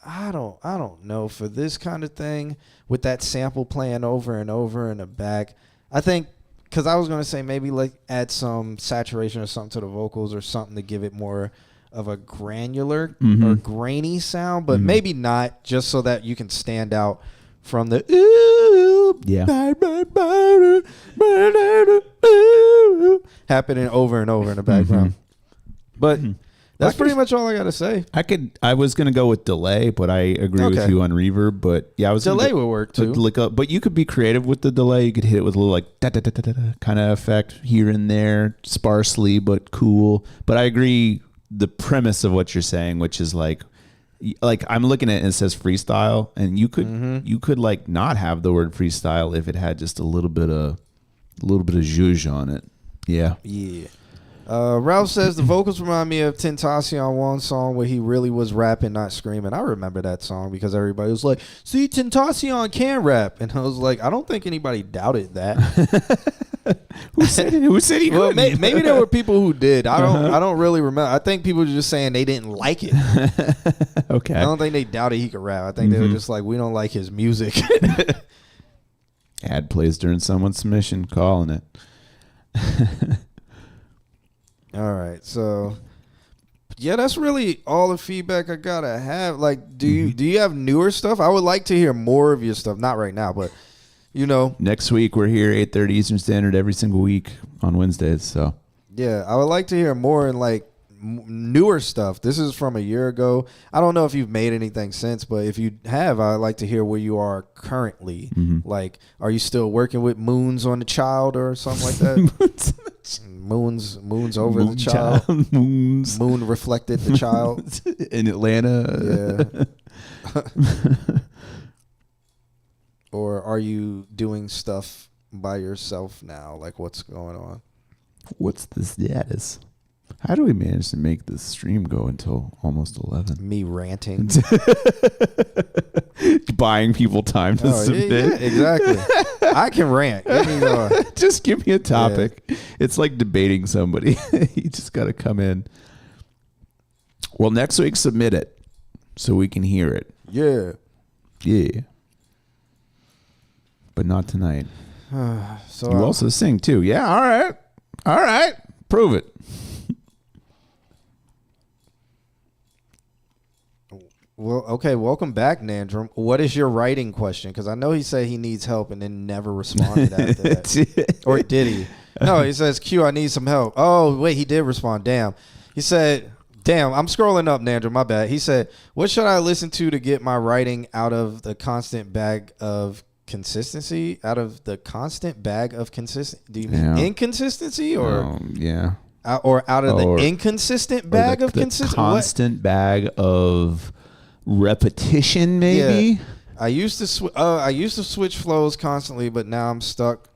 I don't know for this kind of thing with that sample playing over and over in the back. I think because I was going to say maybe like add some saturation or something to the vocals or something to give it more of a granular or grainy sound, but maybe not, just so that you can stand out from the happening over and over in the background. But that's pretty much all I gotta say. I was gonna go with delay, but I agree with you on reverb. But yeah, I was delay would work too. But you could be creative with the delay. You could hit it with a little like da da da da da kind of effect here and there, sparsely but cool. But I agree the premise of what you're saying, which is like I'm looking at it and it says freestyle, and you could like not have the word freestyle if it had just a little bit of zhuzh on it. Yeah. Yeah. Ralph says the vocals remind me of Tentacion one song where he really was rapping, not screaming. I remember that song because everybody was like, see, Tentacion can rap. And I was like, I don't think anybody doubted that. Who said he well, maybe there were people who did. I don't really remember. I think people were just saying they didn't like it. Okay. I don't think they doubted he could rap. I think they were just like, we don't like his music. Ad plays during someone's submission, calling it. All right, so yeah, that's really all the feedback I gotta have. Like, do you have newer stuff? I would like to hear more of your stuff. Not right now, but you know, next week we're here 8:30 Eastern Standard every single week on Wednesdays. So yeah, I would like to hear more and like newer stuff. This is from a year ago. I don't know if you've made anything since, but if you have, I'd like to hear where you are currently. Like, are you still working with Moons on the Child or something like that? Moons over the child. Moon reflected the child in Atlanta. Yeah. Or are you doing stuff by yourself now? Like, what's going on? What's the status? How do we manage to make this stream go until almost 11? Me ranting. Buying people time to submit. Yeah, exactly. I can rant. Just give me a topic. Yeah. It's like debating somebody. You just got to come in. Well, next week, submit it so we can hear it. Yeah. Yeah. But not tonight. So you also sing too. Yeah. All right. All right. Prove it. Well, okay. Welcome back, Nandrum. What is your writing question? Because I know he said he needs help and then never responded after that. Or did he? No, he says, Q, I need some help. Oh, wait, he did respond. Damn. He said, damn, I'm scrolling up, Nandrum. My bad. He said, what should I listen to get my writing out of the constant bag of consistency? Out of the constant bag of consistency? Do you mean inconsistency or yeah? Or out of the inconsistent bag of consistency? Constant bag of repetition, maybe. Yeah. I used to switch flows constantly, but now I'm stuck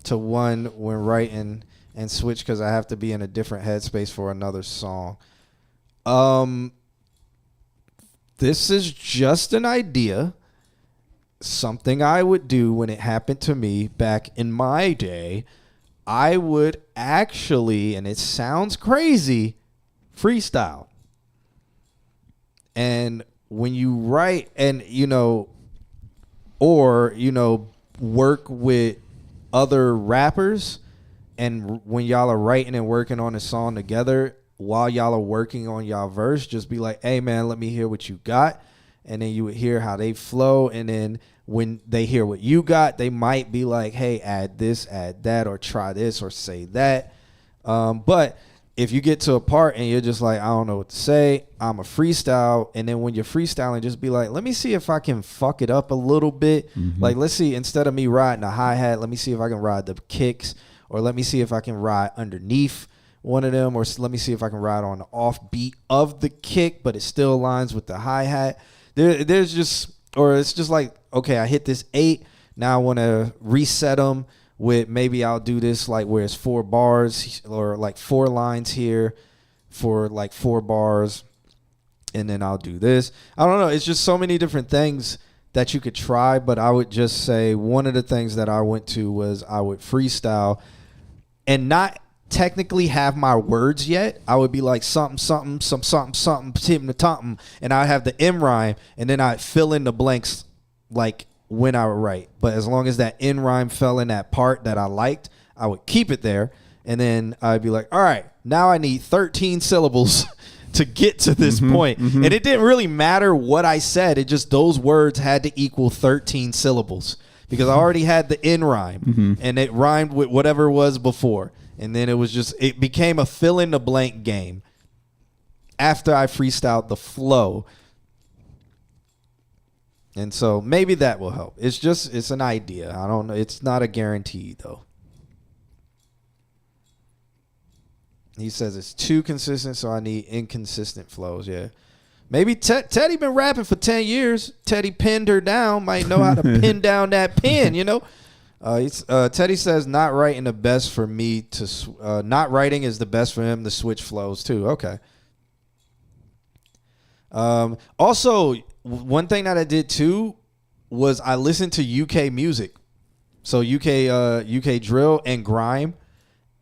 to one when writing and switch because I have to be in a different headspace for another song. This is just an idea. Something I would do when it happened to me back in my day. I would actually, and it sounds crazy, freestyle. And when you write and, work with other rappers, and when y'all are writing and working on a song together, while y'all are working on y'all verse, just be like, hey, man, let me hear what you got. And then you would hear how they flow. And then when they hear what you got, they might be like, hey, add this, add that, or try this, or say that. But if you get to a part and you're just like, I don't know what to say, I'm a freestyle. And then when you're freestyling, just be like, let me see if I can fuck it up a little bit. Like, let's see, instead of me riding the hi-hat, let me see if I can ride the kicks, or let me see if I can ride underneath one of them, or let me see if I can ride on the offbeat of the kick, but it still aligns with the hi-hat. There's just, or it's just like, okay, I hit this 8. Now I want to reset them with, maybe I'll do this like where it's 4 bars or like 4 lines here for like 4 bars. And then I'll do this. I don't know. It's just so many different things that you could try. But I would just say one of the things that I went to was I would freestyle and not technically have my words yet. I would be like something, and I have the M rhyme, and then I fill in the blanks like when I would write. But as long as that N rhyme fell in that part that I liked, I would keep it there. And then I'd be like, all right, now I need 13 syllables to get to this point. And it didn't really matter what I said. It just, those words had to equal 13 syllables because I already had the N rhyme and it rhymed with whatever was before. And then it became a fill in the blank game after I freestyled the flow. And so maybe that will help. It's an idea. I don't know. It's not a guarantee though. He says it's too consistent, so I need inconsistent flows. Yeah. Maybe Teddy been rapping for 10 years. Teddy pinned her down. Might know how to pin down that pin, Teddy says not writing the best for me to not writing is the best for him to switch flows too. Okay. Also, one thing that I did too was I listened to UK music, so UK drill and grime,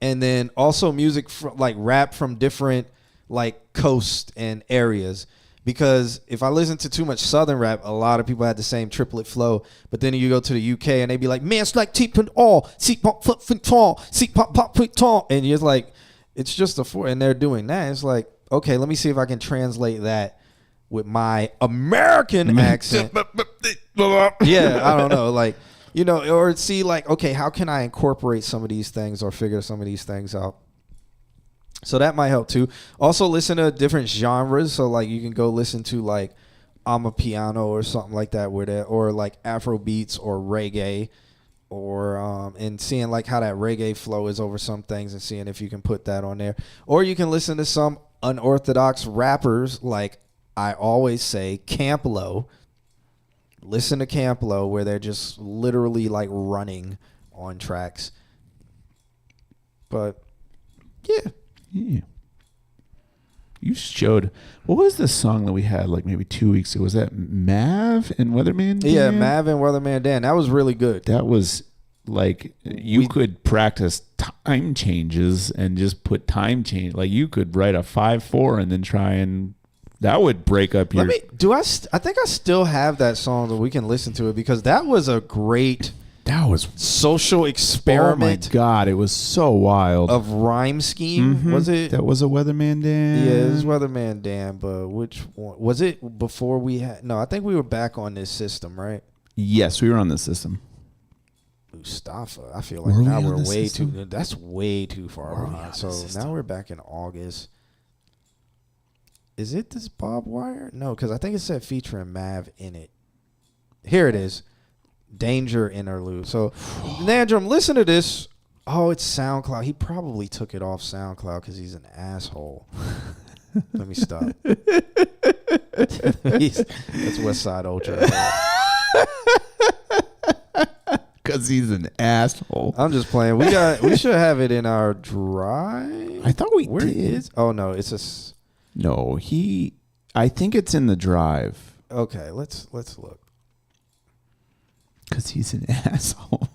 and then also music like rap from different like coasts and areas. Because if I listen to too much Southern rap, a lot of people had the same triplet flow. But then you go to the UK and they be like, man, it's like teep and all, seek pop flip fit tall, seek pop pop fit tall. And you're like, it's just a 4. And they're doing that. It's like, okay, let me see if I can translate that with my American accent. Yeah, I don't know. Like, or see like, okay, how can I incorporate some of these things or figure some of these things out? So that might help too. Also listen to different genres. So like you can go listen to like I'm a Piano or something like that or like Afro beats or reggae or and seeing like how that reggae flow is over some things and seeing if you can put that on there. Or you can listen to some unorthodox rappers like I always say Camp Lo. Listen to Camp Lo where they're just literally like running on tracks. But yeah. Yeah. You showed, what was the song that we had like maybe 2 weeks ago? Was that Mav and Weatherman Dan? Yeah, Mav and Weatherman Dan. That was really good. That was like, you could practice time changes and just put time change. Like you could write a 5/4 and then try and, that would break up your. I think I still have that song that we can listen to it because that was a great. That was social experiment. Oh my God, it was so wild. Of rhyme scheme, was it? That was a Weatherman Dan. Yeah, it was Weatherman Dan, but which one? Was it before we had? No, I think we were back on this system, right? Yes, we were on the system. Mustafa, I feel like now we're way too. That's way too far behind. So now we're back in August. Is it this Bob Wire? No, because I think it said featuring Mav in it. Here it is. Danger interlude. So, Nandrum, listen to this. Oh, it's SoundCloud. He probably took it off SoundCloud because he's an asshole. Let me stop. That's West Side Ultra. Because he's an asshole. I'm just playing. We should have it in our drive. I thought we Where did. is? Oh no, it's a. No, I think it's in the drive. Okay, let's look. Because he's an asshole.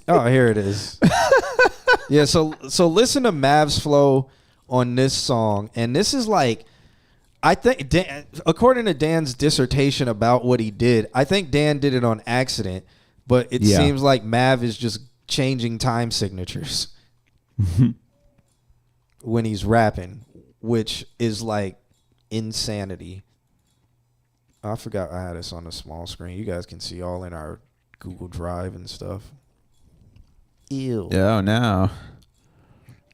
Oh, here it is. Yeah, so listen to Mav's flow on this song, and this is like, I think according to Dan's dissertation about what he did, I think Dan did it on accident, but it seems like Mav is just changing time signatures when he's rapping, which is like insanity. I forgot I had this on a small screen. You guys can see all in our Google Drive and stuff. Ew. Oh, no.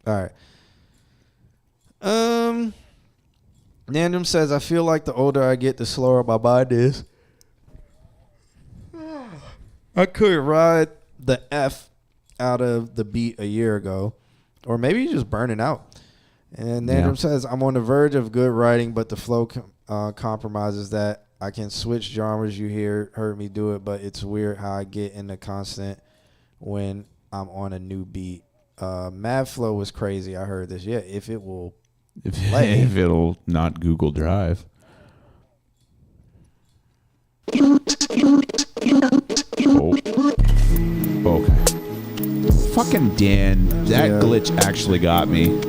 All right. Nandum says, I feel like the older I get, the slower my mind is. I could ride the F out of the beat a year ago. Or maybe you're just burning out. And Nandum says, I'm on the verge of good writing, but the flow compromises that. I can switch genres. You heard me do it, but it's weird how I get in the constant when I'm on a new beat. Mad Flow was crazy. I heard this. Yeah, if it will play. If it'll not Google Drive. Oh. Okay. Fucking Dan, that glitch actually got me.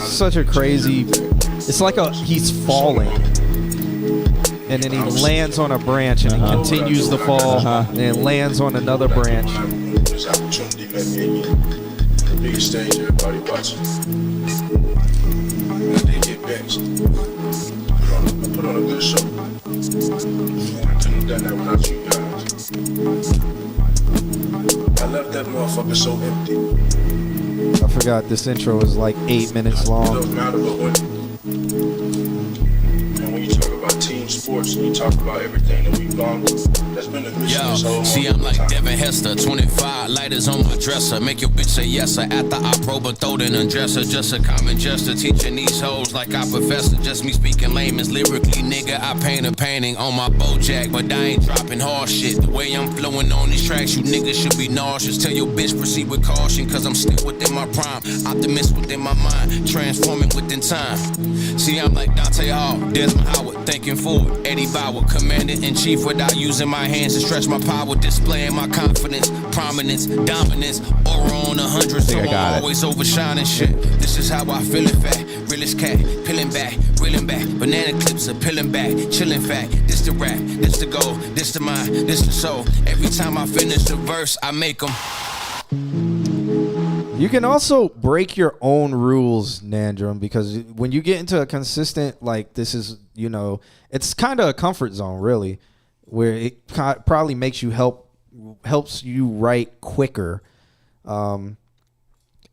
Such a crazy. It's like he's falling, and then he lands on a branch, and he continues to fall, and then lands on another branch. This opportunity met me again. The biggest stage, everybody watching. I did get benched. I put on a good show. I couldn't have done that without you guys. I left that motherfucker so empty. I forgot this intro is like 8 minutes long. When you talk about team sports, you talk about everything that we've gone through. That's been a mission this whole see, I'm like Devin Hester, 25 lighters on my dresser. Make your bitch say yes, sir. After I probe her, throw it in undresser. Just a common gesture, teaching these hoes like I professor. Just me speaking layman's lyrically, nigga. I paint a painting on my Bojack, but I ain't dropping hard shit. The way I'm flowing on these tracks, you niggas should be nauseous. Tell your bitch proceed with caution, cause I'm still within my prime. Optimist within my mind, transforming within time. See, I'm like Dante Hall, Desmond Howard, thinking forward. Eddie Bauer, commander-in-chief without using my hands to stretch my power, displaying my confidence, prominence, dominance, aura on 100, so I'm always overshining shit. This is how I feel it fat, realest cat, peeling back, reeling back, banana clips are peeling back, chilling fat. This the rap, this the goal, this the mind, this the soul. Every time I finish the verse, I make them. You can also break your own rules, Nandrum, because when you get into a consistent, like this is, you know, it's kind of a comfort zone, really, where it probably makes you helps you write quicker.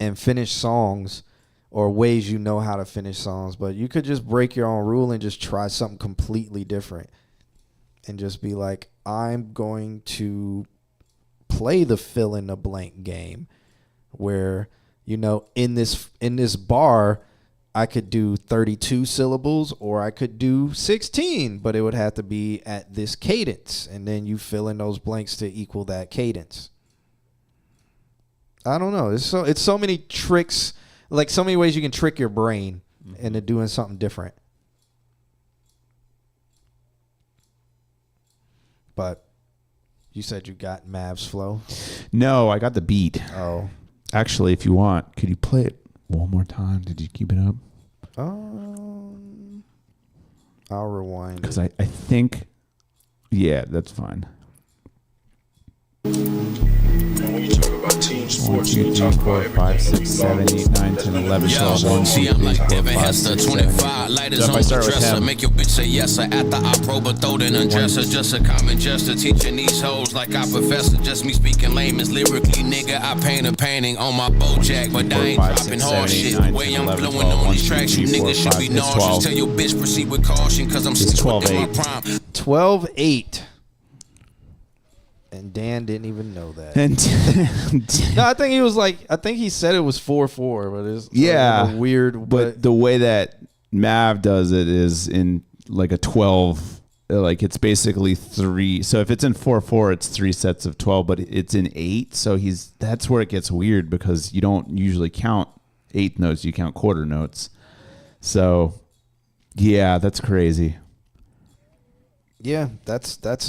and finish songs or ways you know how to finish songs, but you could just break your own rule and just try something completely different and just be like, I'm going to play the fill in the blank game where, you know, in this bar, I could do 32 syllables or I could do 16, but it would have to be at this cadence. And then you fill in those blanks to equal that cadence. I don't know. It's so many tricks, like so many ways you can trick your brain into doing something different. But you said you got Mav's flow? No, I got the beat. Oh. Actually, if you want, could you play it one more time? Did you keep it up? I'll rewind. Because I think, yeah, that's fine. And when you talk about team 1, sports, 2, you 3, talk 4, about 5, everything 6, 7, 8, 9, 10, 11, 12, 1, 2, See, 3, I'm like 4, Devin 5, Hester, 6, 7, 8. 25 lighters So if on I the start with dresser. him. Make your bitch say yes after I probe her, throw in undresser. Just a common gesture, teaching these hoes like I professor. Just me speaking layman's lyrically, nigga. I paint a painting on my Bojack, but I ain't 5, dropping 6, hard 7, 8, shit. 9, The way 10, I'm 11, flowing 12, on these 1, tracks, 2, you 3, 4, niggas should be 5, it's nauseous. 12. Tell your bitch proceed with caution, cause I'm still within my 12-8. prime. 12-8. And Dan didn't even know that. And No, I think he said it was 4-4, but it's yeah, weird. But the way that Mav does it is in like a 12, like it's basically 3. So if it's in 4-4, it's 3 sets of 12, but it's in 8. So that's where it gets weird because you don't usually count 8th notes, you count quarter notes. So yeah, that's crazy. yeah, that's